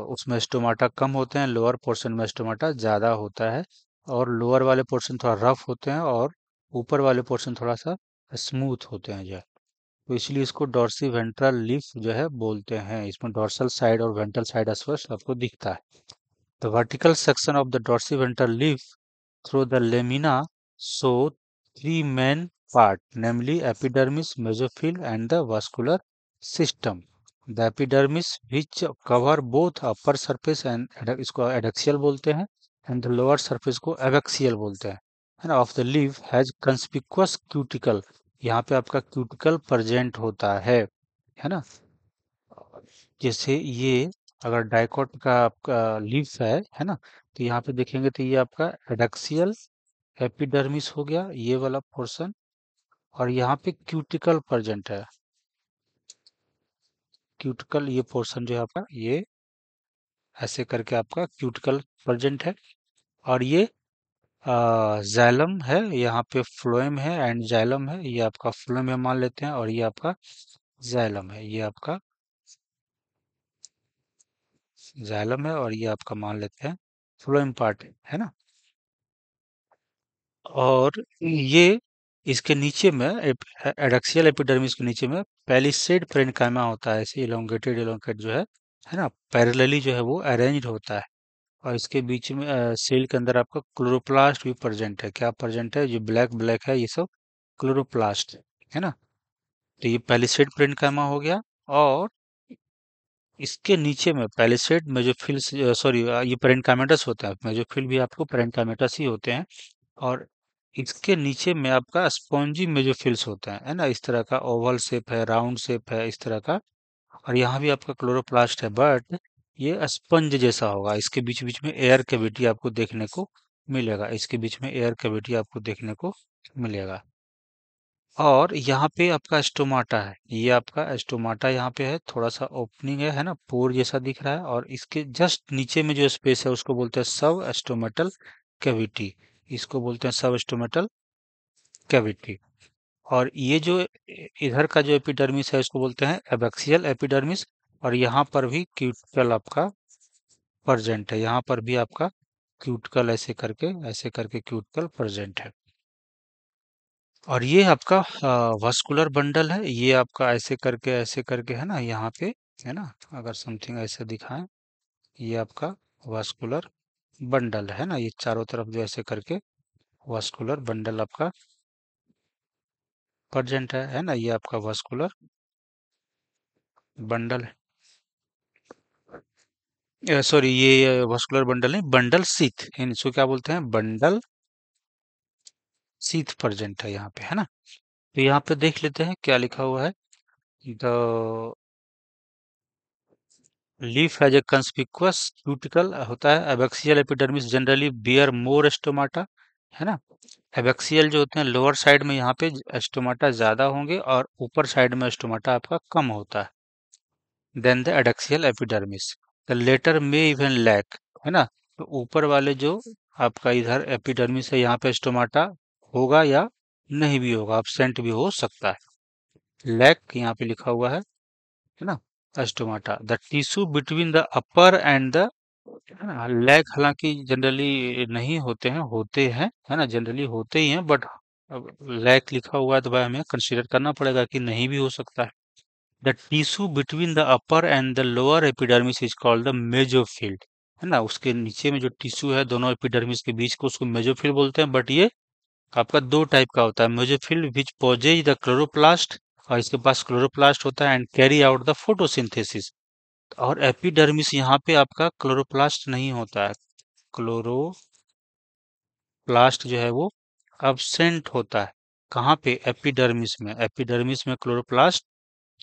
Speaker 1: उसमें स्टोमाटा कम होते हैं, लोअर पोर्शन में स्टोमाटा ज़्यादा होता है। और लोअर वाले पोर्शन थोड़ा रफ होते हैं और ऊपर वाले पोर्शन थोड़ा सा स्मूथ होते हैं जो है। तो इसलिए इसको डॉर्सी वेंट्रल लीफ जो है बोलते हैं। इसमें डॉर्सल साइड और वेंट्रल साइड स्पष्ट आपको दिखता है। The vertical section of the dorsiventral leaf through the lamina show three main parts, namely epidermis, mesophyll, and the vascular system. The epidermis, which cover both upper surface and इसको adaxial बोलते हैं, and the lower surface को abaxial बोलते हैं, है ना, of the leaf has conspicuous cuticle. यहाँ पे आपका क्यूटिकल प्रेजेंट होता है ना। जैसे ये अगर डाइकोट का आपका लीफ है ना, तो यहाँ पे देखेंगे तो ये आपका एडक्सियल एपिडर्मिस हो गया ये वाला पोर्शन। और यहाँ पे क्यूटिकल प्रेजेंट है, क्यूटिकल ये पोर्शन जो है आपका ये ऐसे करके आपका क्यूटिकल प्रेजेंट है। और ये जाइलम है, यहाँ पे फ्लोएम है एंड जाइलम है, ये आपका फ्लोएम है मान लेते हैं, और ये आपका जाइलम है, ये आपका जाइलम है, और ये आपका मान लेते हैं फ्लोएम पार्ट है ना। और ये इसके नीचे में एडक्सियल एपिडर्मिस के नीचे में पैलिसेड पेरेन्काइमा होता है, ऐसे इलोंगेटेड इलोंगेट जो है ना, पैरेलली जो है वो अरेंज्ड होता है। और इसके बीच में सेल के अंदर आपका क्लोरोप्लास्ट भी प्रेजेंट है। क्या प्रेजेंट है, जो ब्लैक ब्लैक है ये सब क्लोरोप्लास्ट है ना। तो ये पैलिसेड पेरेन्काइमा हो गया। और इसके नीचे में पैलिसेड मेसोफिल, सॉरी ये पेरेन्काइमेटस होता है, मेसोफिल भी आपको पेरेन्काइमेटस ही होते हैं। और इसके नीचे में आपका स्पॉन्जी मेसोफिल्स होता है ना, इस तरह का ओवल शेप है, राउंड शेप है, इस तरह का। और यहाँ भी आपका क्लोरोप्लास्ट है, बट ये स्पंज जैसा होगा। इसके बीच बीच में एयर कैविटी आपको देखने को मिलेगा, इसके बीच में एयर कैविटी आपको देखने को मिलेगा। और यहाँ पे आपका स्टोमाटा है, ये आपका स्टोमाटा यहाँ पे है, थोड़ा सा ओपनिंग है ना, पोर जैसा दिख रहा है। और इसके जस्ट नीचे में जो स्पेस है उसको बोलते हैं सब स्टोमेटल कैविटी, इसको बोलते हैं सब स्टोमेटल कैविटी। और ये जो इधर का जो एपिडर्मिस है इसको बोलते हैं एबैक्सियल एपिडर्मिस। और यहाँ पर भी क्यूटिकल आपका प्रेजेंट है, यहाँ पर भी आपका क्यूटिकल ऐसे करके क्यूटिकल प्रेजेंट है। और ये आपका वास्कुलर बंडल है, ये आपका ऐसे करके है ना यहाँ पे, है ना। अगर समथिंग ऐसे दिखाएं, ये आपका वास्कुलर बंडल है ना, ये चारों तरफ जो ऐसे करके वास्कुलर बंडल आपका प्रेजेंट है ना, ये आपका वास्कुलर बंडल है। सॉरी, ये वास्कुलर बंडल नहीं, बंडल सीथ, इसको क्या बोलते हैं, बंडल सीथ प्रेजेंट है यहाँ पे, है ना। तो यहाँ पे देख लेते हैं क्या लिखा हुआ है। The leaf has a conspicuous cuticle होता है। एबैक्सियल एपिडर्मिस जनरली बियर मोर स्टोमाटा, है ना। एबैक्सियल जो होते हैं लोअर साइड में यहाँ पे स्टोमाटा ज्यादा होंगे, और ऊपर साइड में स्टोमाटा आपका कम होता है than the adaxial epidermis. The latter में इवन लैक, है ना। तो ऊपर वाले जो आपका इधर एपिडर्मिस है, यहाँ पे स्टोमाटा होगा या नहीं भी होगा, absent भी हो सकता है। लैक यहाँ पे लिखा हुआ है ना, stomata. The tissue between the upper and the, है ना। लैक हालांकि जनरली नहीं होते हैं, होते हैं, है ना, जनरली होते ही हैं, बट अब लैक लिखा हुआ है तो भाई हमें कंसीडर करना पड़ेगा कि नहीं भी हो सकता है। The tissue between the upper and the lower epidermis is called the mesophyll, है ना। उसके नीचे में जो टिश्यू है दोनों एपिडर्मिस के बीच को, उसको मेसोफिल बोलते हैं। बट ये आपका दो टाइप का होता है, mesophyll which possess the chloroplast, और इसके पास क्लोरोप्लास्ट होता है and carry out the photosynthesis. और एपिडर्मिस यहाँ पे आपका क्लोरोप्लास्ट नहीं होता है, क्लोरोप्लास्ट जो है वो अब्सेंट होता है। कहाँ पे, एपिडर्मिस में। एपिडर्मिस में क्लोरोप्लास्ट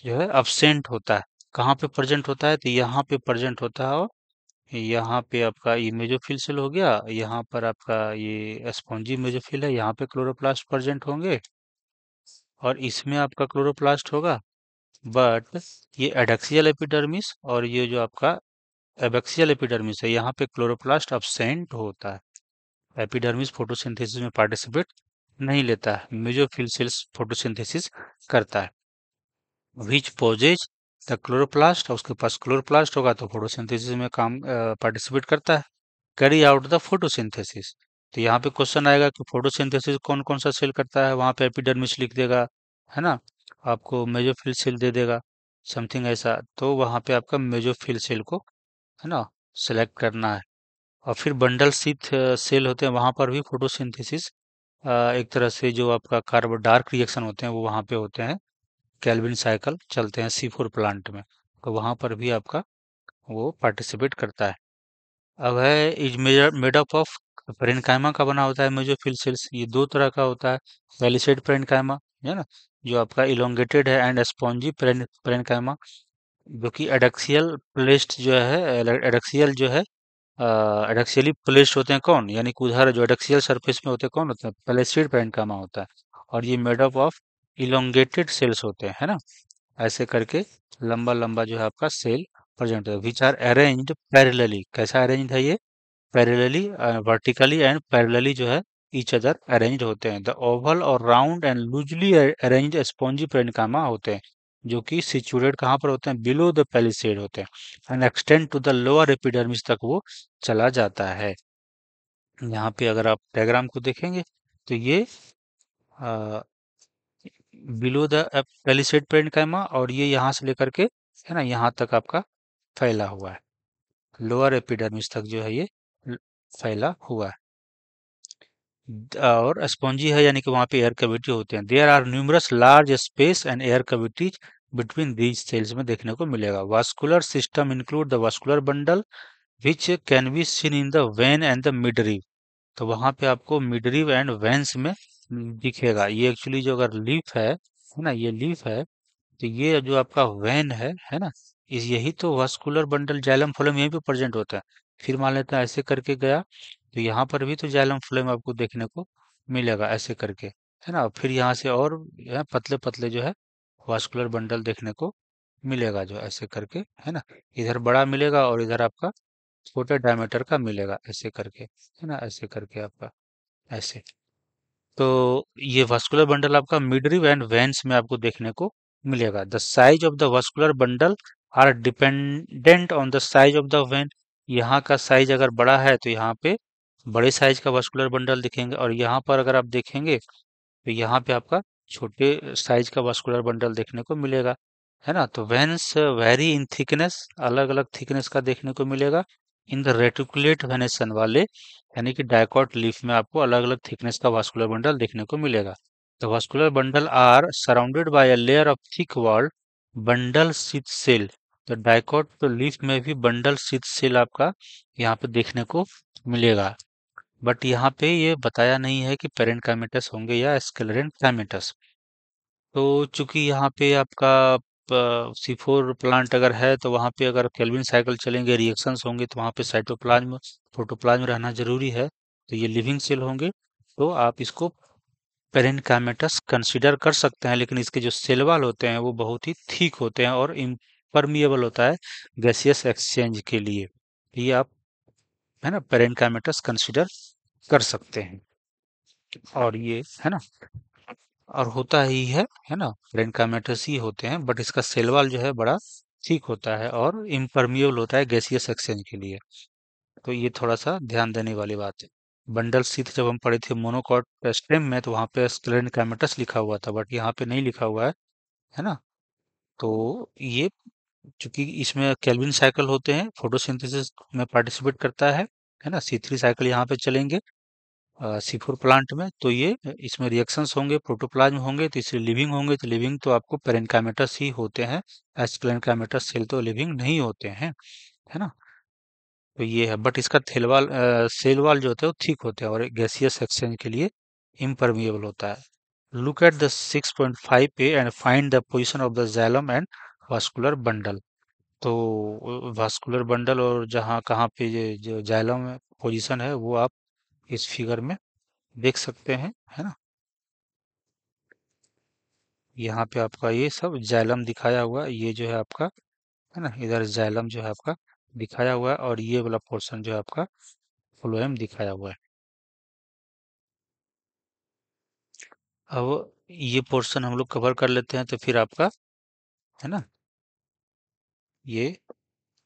Speaker 1: जो है अब्सेंट होता है। कहाँ पे प्रेजेंट होता है, तो यहाँ पे प्रेजेंट होता है। और यहाँ पे आपका ये मेसोफिल सेल हो गया, यहाँ पर आपका ये स्पॉन्जी मेसोफिल है, यहाँ पे क्लोरोप्लास्ट प्रेजेंट होंगे, और इसमें आपका क्लोरोप्लास्ट होगा। बट ये एडैक्सियल एपिडर्मिस और ये जो आपका एबैक्सियल एपिडर्मिस है, यहाँ पे क्लोरोप्लास्ट अब्सेंट होता है। एपिडर्मिस फोटोसिंथेसिस में पार्टिसिपेट नहीं लेता है, मेसोफिल सेल्स फोटोसिंथेसिस करता है। विच पोजेज द क्लोरोप्लास्ट, उसके पास क्लोरोप्लास्ट होगा तो फोटोसिंथेसिस में काम पार्टिसिपेट करता है, कैरी आउट द फोटोसिंथेसिस। तो यहाँ पे क्वेश्चन आएगा कि फोटोसिंथेसिस कौन कौन सा सेल करता है, वहां पे एपिडर्मिस लिख देगा, है ना। आपको मेसोफिल सेल दे देगा, समथिंग ऐसा। तो वहां पे आपका मेसोफिल सेल को, है ना, सेलेक्ट करना है। और फिर बंडल शीथ सेल होते हैं, वहां पर भी फोटोसिंथेसिस एक तरह से जो आपका कार्बन डार्क रिएक्शन होते हैं वो वहां पे होते हैं, कैल्विन साइकिल चलते हैं C4 प्लांट में, तो वहां पर भी आपका वो पार्टिसिपेट करता है। अब है is made up of, parenchyma का बना होता है मेसोफिल सेल्स, ये दो तरह का होता है। पैलिसेड पेरेन्काइमा, है ना, जो आपका इलोंगेटेड है, एंड स्पॉन्जी पेरेन्काइमा, जो कि एडैक्सियल प्लेस्ड जो है, एडैक्सियल जो है, एडैक्सियली प्लेस्ड होते हैं कौन, यानी कि उधर जो एडैक्सियल सरफेस में होते हैं कौन होते हैं, पैलिसेड पेरेन्काइमा होता है। और ये made up of elongated cells होते हैं, है ना। ऐसे करके लंबा लंबा जो है आपका सेल प्रेजेंट है, विच आर अरेंज्ड पैरेलली। कैसा अरेंज्ड है ये, पैरेलली, वर्टिकली एंड पैरेलली जो है ईच अदर अरेंज्ड होते हैं। द ओवल और round and loosely arranged spongy parenchyma होते हैं, जो कि सिचुएटेड कहाँ पर होते हैं, बिलो द पैलिसेड होते हैं, and extend to the lower epidermis तक वो चला जाता है। यहाँ पे अगर आप डायग्राम को देखेंगे तो ये बिलो द पैलिसेड पेरेन्काइमा, और ये यहाँ से लेकर के, है ना, यहाँ तक आपका फैला हुआ है, लोअर एपिडर्मिस तक जो है ये ल- फैला हुआ है। और स्पॉन्जी है, यानी कि वहाँ पे एयर कैविटी होते हैं। There are numerous large space and air cavities between these cells में देखने को मिलेगा। Vascular system include the vascular bundle which can be seen in the vein and the midrib. तो वहां पे आपको मिडरिव एंड वेंस में दिखेगा। ये एक्चुअली जो अगर लीफ है ना, ये लीफ है, तो ये जो आपका वेन है ना, इस यही तो वास्कुलर बंडल जाइलम फ्लोएम यहीं पे प्रेजेंट होता है। फिर मान लेते हैं ऐसे करके गया, तो यहाँ पर भी तो जाइलम फ्लोएम आपको देखने को मिलेगा ऐसे करके, है ना। फिर यहाँ से और पतले पतले जो है वास्कुलर बंडल देखने को मिलेगा, जो ऐसे करके, है ना। इधर बड़ा मिलेगा और इधर आपका छोटे डायमीटर का मिलेगा ऐसे करके, है ना, ऐसे करके आपका ऐसे। तो ये वास्कुलर बंडल आपका मिडरिव एंड वेन्स में आपको देखने को मिलेगा। The size of the vascular bundle are dependent on the size of the vein. यहाँ का साइज अगर बड़ा है तो यहाँ पे बड़े साइज का वास्कुलर बंडल दिखेंगे, और यहाँ पर अगर आप देखेंगे तो यहाँ पे आपका छोटे साइज का वास्कुलर बंडल देखने को मिलेगा, है ना। तो वेन्स वेरी इन थिकनेस, अलग अलग थिकनेस का देखने को मिलेगा। इन द रेटिकुलेट वेनेसन वाले यानी कि डायकॉट लीफ में आपको अलग अलग थिकनेस का वास्कुलर बंडल देखने को मिलेगा। The vascular bundle are surrounded by a layer of thick walled bundle sheath cell. तो डायकॉट लीफ में भी बंडल शीथ सेल आपका यहाँ पे देखने को मिलेगा। बट यहाँ पे ये बताया नहीं है कि पेरेंकाइमेटस होंगे या स्क्लेरेंट काइमेटस। तो चूंकि यहाँ पे आपका C4 प्लांट अगर है, तो वहाँ पे अगर केल्विन साइकिल चलेंगे, रिएक्शंस होंगे, तो वहाँ पे साइटोप्लाज्म प्रोटोप्लाज्म रहना जरूरी है। तो ये लिविंग सेल होंगे, तो आप इसको पेरेंकाइमेटस कंसीडर कर सकते हैं। लेकिन इसके जो सेल वॉल होते हैं वो बहुत ही थिक होते हैं और इम्परमिएबल होता है गैसियस एक्सचेंज के लिए। ये आप, है ना, पेरेंकाइमेटस कंसीडर कर सकते हैं। और ये, है ना, और होता ही है ना, रेनकामेटस ही होते हैं, बट इसका सेल वॉल जो है बड़ा ठीक होता है और इम्परमिएबल होता है गैसियस एक्सचेंज के लिए। तो ये थोड़ा सा ध्यान देने वाली बात है। बंडल सीथ जब हम पढ़े थे मोनोकॉट स्टेम में, तो वहाँ पे स्क्लेरेनकाइमेटस लिखा हुआ था, बट यहाँ पे नहीं लिखा हुआ है ना। तो ये, चूंकि इसमें केल्विन साइकिल होते हैं, फोटोसिंथेसिस में पार्टिसिपेट करता है ना। C3 साइकिल यहाँ पे चलेंगे C4 प्लांट में, तो ये इसमें रिएक्शंस होंगे, प्रोटोप्लाज्म होंगे, तो इसलिए लिविंग होंगे। तो लिविंग तो आपको पेरेंकाइमेटस ही होते हैं, एस्क्लेरेनकाइमेटस सेल तो लिविंग नहीं होते हैं, है ना। तो ये है, बट इसका थेलवाल सेल वाल जो होते हैं वो ठीक होते हैं और गैसियस एक्सचेंज के लिए इम्परमिएबल होता है। लुक एट द 6.5 पे and find the position of the xylem and vascular bundle. तो वास्कुलर बंडल और जहाँ कहाँ पे ये जो जाइलम पोजीशन है वो आप इस फिगर में देख सकते हैं, है ना। यहाँ पे आपका ये सब जाइलम दिखाया हुआ है, ये जो है आपका, है ना, इधर जाइलम जो है आपका दिखाया हुआ है, और ये वाला पोर्शन जो है आपका फ्लोएम दिखाया हुआ है। अब ये पोर्शन हम लोग कवर कर लेते हैं, तो फिर आपका, है ना, ये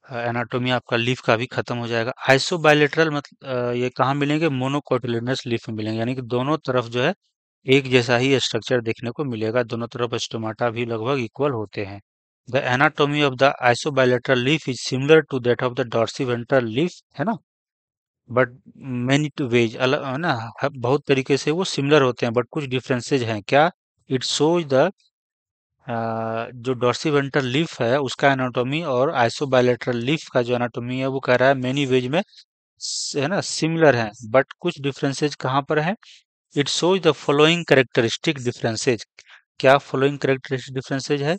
Speaker 1: एनाटोमी आपका लीफ का भी खत्म हो जाएगा। आइसोबायलेटरल मतलब ये कहाँ मिलेंगे, मोनोकोटिलिडनस लीफ में मिलेंगे, यानी कि दोनों तरफ जो है एक जैसा ही स्ट्रक्चर देखने को मिलेगा, दोनों तरफ स्टोमाटा भी लगभग इक्वल होते हैं। The anatomy of the isobilateral leaf is similar to that of the dorsiventral leaf, है ना। बट मेनी टू वेज अलग, है ना, बहुत तरीके से वो सिमिलर होते हैं, बट कुछ डिफरेंसेज हैं क्या। इट शोज द जो डॉर्सीवेंट्रल लीफ है उसका एनाटॉमी और आइसोबायलेटरल लीफ का जो एनाटॉमी है वो कह रहा है मेनी वेज में है ना सिमिलर है, बट कुछ डिफरेंसेज कहाँ पर है। It shows the following characteristic differences. क्या फॉलोइंग कैरेक्टरिस्टिक डिफरेंसेज है।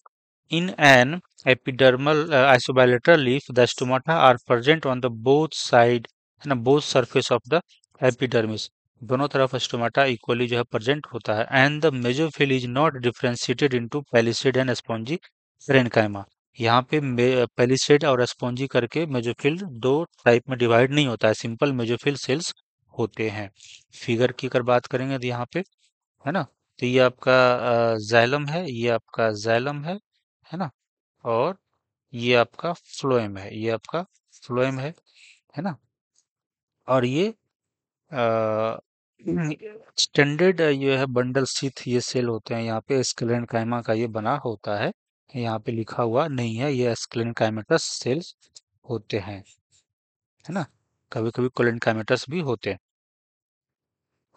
Speaker 1: In an epidermal isobilateral leaf the stomata are present on the both side, है ना, both surface of the epidermis। दोनों तरफ स्टोमाटा इक्वली जो है प्रेजेंट होता है। And the mesophyll is not differentiated into palisade and spongy parenchyma. यहाँ पे पैलिसेड और स्पॉन्जी करके मेसोफिल दो टाइप में डिवाइड नहीं होता है, सिंपल मेसोफिल सेल्स होते हैं। फिगर की अगर बात करेंगे तो यहाँ पे, है ना, तो ये आपका जाइलम है, ये आपका जाइलम है ना, और ये आपका फ्लोएम है, ये आपका फ्लोएम है ना। और ये स्टैंडर्ड ये है बंडल शीथ, ये सेल होते हैं, यहाँ पे स्क्लेरेनकाइमा का ये बना होता है, यहाँ पे लिखा हुआ नहीं है, ये स्क्लेरेनकाइमेटस सेल्स होते हैं, है ना। कभी कभी कोलेनकाइमेटस भी होते हैं।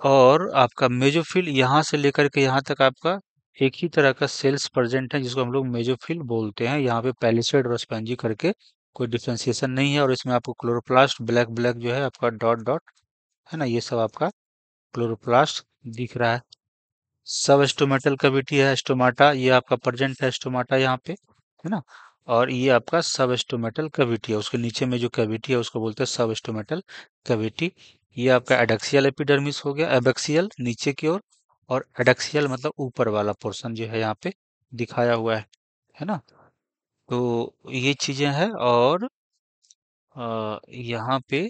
Speaker 1: और आपका मेजोफिल यहाँ से लेकर के यहाँ तक आपका एक ही तरह का सेल्स प्रेजेंट है, जिसको हम लोग मेजोफिल बोलते हैं। यहाँ पे पैलिसेड और स्पंजी करके कोई डिफ्रेंसिएशन नहीं है, और इसमें आपको क्लोरोप्लास्ट ब्लैक ब्लैक जो है आपका डॉट डॉट है ना, ये सब आपका क्लोरोप्लास्ट दिख रहा है। सब स्टोमेटल कैविटी है, स्टोमाटा, ये आपका प्रेजेंट है स्टोमाटा यहाँ पे, है ना। और ये आपका सब स्टोमेटल कैविटी है, उसके नीचे में जो कैविटी है उसको बोलते हैं सब स्टोमेटल कैविटी। ये आपका एडक्सियल एपिडर्मिस हो गया, एबैक्सियल नीचे की ओर, और एडक्सियल मतलब ऊपर वाला पोर्शन जो है यहाँ पे दिखाया हुआ है ना। तो ये चीजें हैं। और यहाँ पे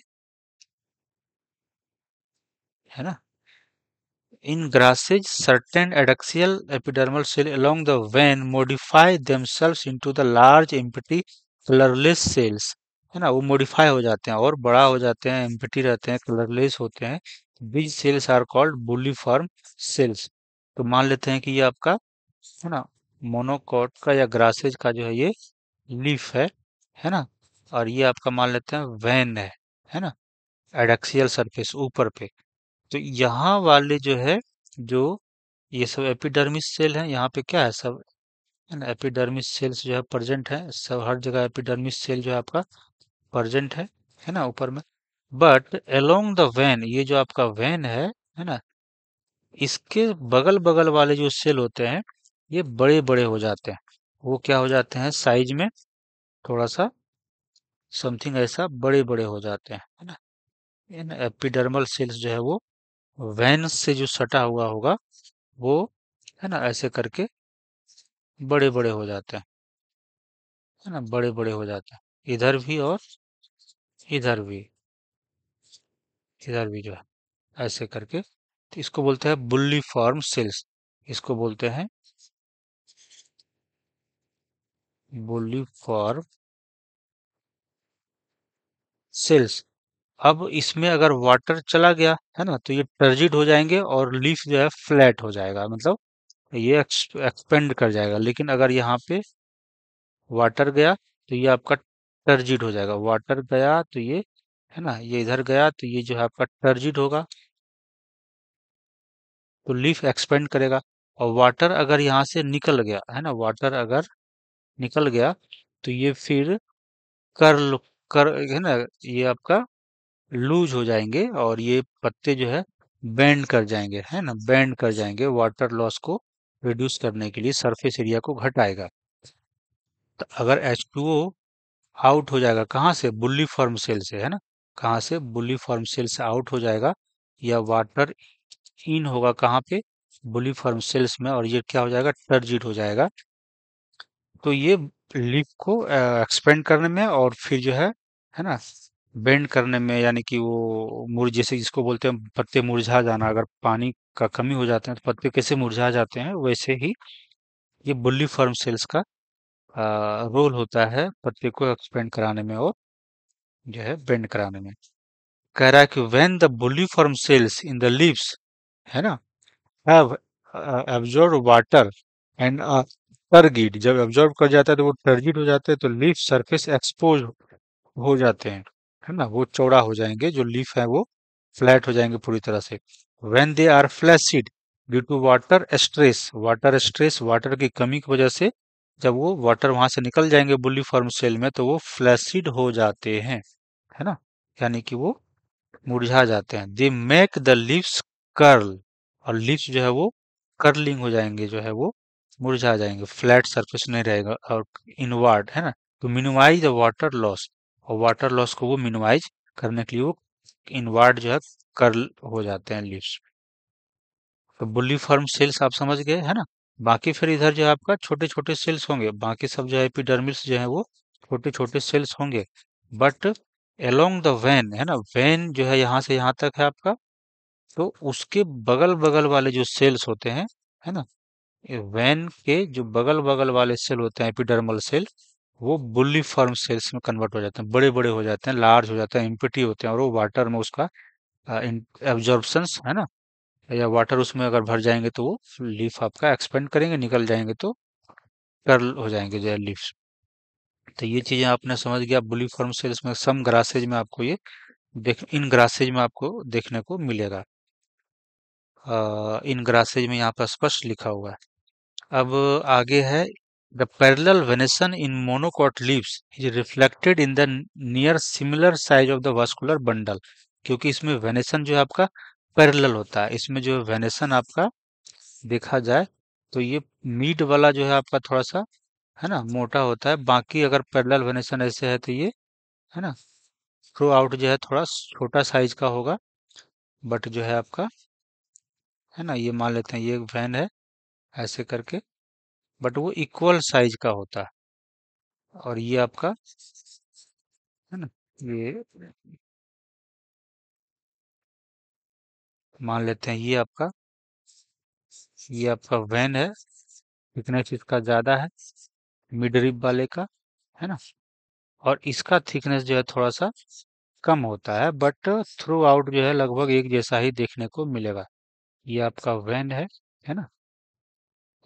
Speaker 1: है ना, in grasses, certain adaxial epidermal cells along the vein modify themselves into the large empty colorless cells, है ना, वो मॉडिफाई हो जाते हैं और बड़ा हो जाते हैं, एम्प्टी रहते हैं, कलरलेस होते हैं। these cells are called bulliform cells। तो मान लेते हैं कि ये आपका, है ना, मोनोकॉट का या ग्रासेज का जो है ये लीफ है ना। और ये आपका मान लेते हैं वेन है ना, एडक्सियल सरफेस ऊपर पे। तो यहाँ वाले जो है, जो ये सब एपिडर्मिस सेल है, यहाँ पे क्या है, सब है ना, एपिडर्मिस सेल्स जो है प्रेजेंट है, सब हर जगह एपिडर्मिस सेल जो है आपका प्रेजेंट है ना, ऊपर में। बट अलोंग द वेन, ये जो आपका वेन है ना, इसके बगल बगल वाले जो सेल होते हैं ये बड़े बड़े हो जाते हैं। वो क्या हो जाते हैं, साइज में थोड़ा सा समथिंग ऐसा बड़े बड़े हो जाते हैं, है ना। इन एपिडर्मल सेल्स जो है वो वेन से जो सटा हुआ होगा वो, है ना, ऐसे करके बड़े बड़े हो जाते हैं, है ना, बड़े बड़े हो जाते हैं, इधर भी और इधर भी, इधर भी जो है ऐसे करके। तो इसको बोलते हैं बुल्ली फॉर्म सेल्स, इसको बोलते हैं बुल्ली फॉर्म सेल्स। अब इसमें अगर वाटर चला गया है ना, तो ये टर्जिड हो जाएंगे और लीफ जो है फ्लैट हो जाएगा, मतलब ये एक्सपेंड कर जाएगा। लेकिन अगर यहाँ पे वाटर गया तो ये आपका टर्जिड हो जाएगा, वाटर गया तो ये, है ना, ये इधर गया तो ये जो है आपका टर्जिड होगा, तो लीफ एक्सपेंड करेगा। और वाटर अगर यहाँ से निकल गया, है ना, वाटर अगर निकल गया तो ये फिर कर्ल कर, है ना, ये आपका लूज हो जाएंगे और ये पत्ते जो है बेंड कर जाएंगे, है ना, बेंड कर जाएंगे, वाटर लॉस को रिड्यूस करने के लिए, सरफेस एरिया को घटाएगा। तो अगर H2O आउट हो जाएगा कहाँ से, बुल्ली फॉर्म सेल से, है ना, कहाँ से, बुल्ली फॉर्म सेल से आउट हो जाएगा, या वाटर इन होगा कहाँ पे, बुल्ली फॉर्म सेल्स में, और ये क्या हो जाएगा, टर्जिट हो जाएगा। तो ये लीफ को एक्सपेंड करने में और फिर जो है ना, बेंड करने में, यानी कि वो जैसे जिसको बोलते हैं पत्ते मुरझा जाना, अगर पानी का कमी हो जाते हैं तो पत्ते कैसे मुरझा जाते हैं, वैसे ही ये बुल्ली फॉर्म सेल्स का रोल होता है पत्ते को एक्सपेंड कराने में और जो है बेंड कराने में। कह रहा है कि when the bulliform cells in the leaves, है ना, have absorb water and turgid, जब एब्जॉर्ब कर जाता है तो वो टर्गिड हो जाते हैं, तो लीफ सरफेस एक्सपोज हो जाते हैं, है ना, वो चौड़ा हो जाएंगे, जो लीफ है वो फ्लैट हो जाएंगे पूरी तरह से। When they are flaccid due to water stress, water stress, water की कमी की वजह से जब वो वाटर वहां से निकल जाएंगे बुल्लीफॉर्म सेल में, तो वो फ्लैसिड हो जाते हैं, है ना, यानी कि वो मुरझा जाते हैं। They make the leaves curl, और लीव्स जो है वो कर्लिंग हो जाएंगे, जो है वो मुरझा जाएंगे, फ्लैट सरफेस नहीं रहेगा, और इनवर्ड, है ना, to minimise the water loss, और वाटर लॉस को वो मिनिमाइज करने के लिए वो इनवर्ड जो है कर्ल हो जाते हैं लीव्स। तो बुल्ली फॉर्म सेल्स आप समझ गए, है ना। बाकी फिर इधर जो है आपका छोटे छोटे सेल्स होंगे, बाकी सब जो है एपिडर्मिस जो है वो छोटे छोटे सेल्स होंगे। बट अलोंग द वेन, है ना, वेन जो है यहाँ से यहाँ तक है आपका, तो उसके बगल बगल वाले जो सेल्स होते हैं, है ना, ये वेन के जो बगल बगल वाले सेल होते हैं एपिडर्मल सेल, वो बुल्ली फॉर्म सेल्स में कन्वर्ट हो जाते हैं, बड़े बड़े हो जाते हैं, लार्ज हो जाते हैं, इम्पिटी होते हैं, और वो वाटर में उसका एब्जॉर्प्शन, है ना, या वाटर उसमें अगर भर जाएंगे तो वो लीफ आपका एक्सपेंड करेंगे, निकल जाएंगे तो कर्ल हो जाएंगे जो है लीव्स। तो ये चीजें आपने समझ गया, बुली फॉर्म सेल्स में सम ग्रासेज में आपको ये इन ग्रासेज में आपको देखने को मिलेगा। इन ग्रासेज में यहाँ पर स्पष्ट लिखा हुआ है। अब आगे है, the parallel venation in monocot leaves is reflected in the near similar size of the vascular bundle. क्योंकि इसमें वेनेसन जो है आपका पैरेलल होता है। इसमें जो वेनेसन आपका देखा जाए तो ये मीड वाला जो है आपका थोड़ा सा है ना मोटा होता है। बाकी अगर पैरेलल वेनेसन ऐसे है तो ये है ना थ्रू आउट जो है थोड़ा छोटा साइज का होगा। बट जो है आपका है ना ये मान लेते हैं ये एक वैन है ऐसे करके, बट वो इक्वल साइज का होता है। और ये आपका है ना ये मान लेते हैं ये आपका वैन है। थिकनेस इसका ज्यादा है मिड रिब वाले का, है ना। और इसका थिकनेस जो है थोड़ा सा कम होता है, बट थ्रू आउट जो है लगभग एक जैसा ही देखने को मिलेगा। ये आपका वैन है ना।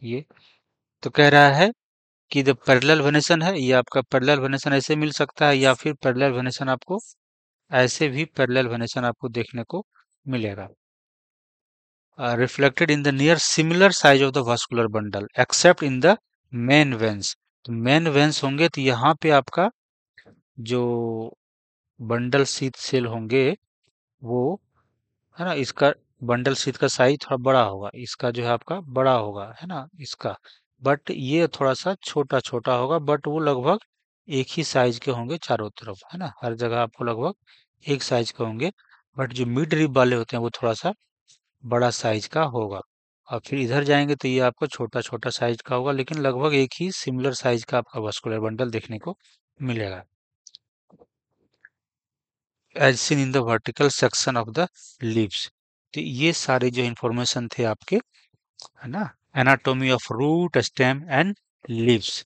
Speaker 1: ये तो कह रहा है कि जो पैरेलल वेनेसन है ये आपका पैरेलल वेनेसन ऐसे मिल सकता है, या फिर पैरेलल वेनेसन आपको ऐसे भी पैरेलल वेनेसन आपको देखने को मिलेगा। Reflected in the near similar size of the vascular bundle accept in the main veins. तो मेन वेन्स होंगे तो यहाँ पे आपका जो बंडल शीथ सेल होंगे वो है ना इसका बंडल शीट का साइज थोड़ा बड़ा होगा, इसका जो है आपका बड़ा होगा है ना इसका। बट ये थोड़ा सा छोटा छोटा होगा, बट वो लगभग एक ही साइज के होंगे चारों तरफ, है ना हर जगह आपको लगभग एक साइज के होंगे। बट जो मिड रिब वाले होते हैं वो थोड़ा सा बड़ा साइज का होगा। और फिर इधर जाएंगे तो ये आपको छोटा छोटा साइज का होगा, लेकिन लगभग एक ही सिमिलर साइज का आपका वास्कुलर बंडल देखने को मिलेगा। As seen in the vertical section of the leaves. तो ये सारे जो इंफॉर्मेशन थे आपके है ना anatomy of root stem and leaves.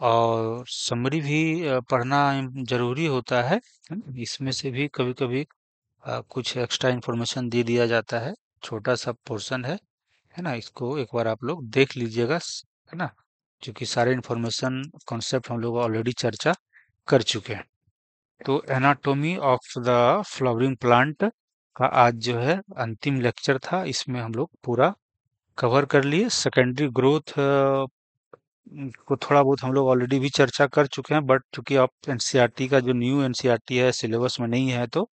Speaker 1: और समरी भी पढ़ना जरूरी होता है ना? इसमें से भी कभी कभी कुछ एक्स्ट्रा इंफॉर्मेशन दे दिया जाता है। छोटा सा पोर्शन है ना इसको एक बार आप लोग देख लीजिएगा, है ना। क्योंकि सारे इंफॉर्मेशन कॉन्सेप्ट हम लोग ऑलरेडी चर्चा कर चुके हैं। तो anatomy of the flowering plant का आज जो है अंतिम लेक्चर था। इसमें हम लोग पूरा कवर कर लिए। सेकेंडरी ग्रोथ को थोड़ा बहुत हम लोग ऑलरेडी भी चर्चा कर चुके हैं, बट चूंकि आप एनसीईआरटी का जो न्यू एनसीईआरटी है सिलेबस में नहीं है तो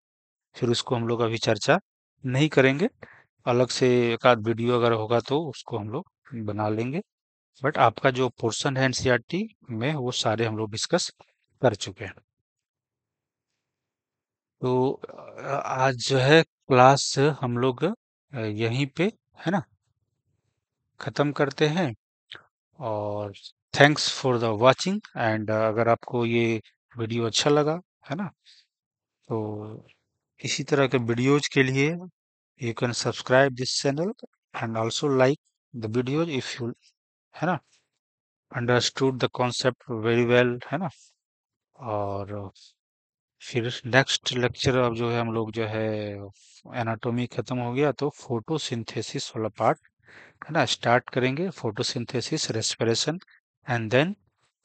Speaker 1: फिर उसको हम लोग अभी चर्चा नहीं करेंगे। अलग से एक आध वीडियो अगर होगा तो उसको हम लोग बना लेंगे। बट आपका जो पोर्शन है एनसीईआरटी में वो सारे हम लोग डिस्कस कर चुके हैं। तो आज जो है क्लास हम लोग यहीं पे है ना खत्म करते हैं। और thanks for the watching and अगर आपको ये वीडियो अच्छा लगा है ना तो इसी तरह के वीडियोज के लिए you can subscribe this channel and also like the videos if you है ना understood the concept very well है ना। और फिर नेक्स्ट लेक्चर अब जो है हम लोग जो है एनाटॉमी खत्म हो गया तो फोटोसिंथेसिस वाला पार्ट है ना स्टार्ट करेंगे। Photosynthesis respiration and then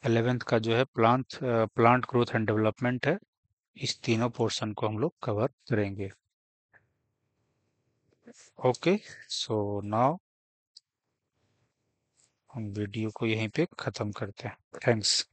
Speaker 1: 11th का जो है प्लांट ग्रोथ एंड डेवलपमेंट है। इस तीनों पोर्शन को हम लोग कवर करेंगे। ओके, सो नाउ हम वीडियो को यहीं पे खत्म करते हैं। थैंक्स।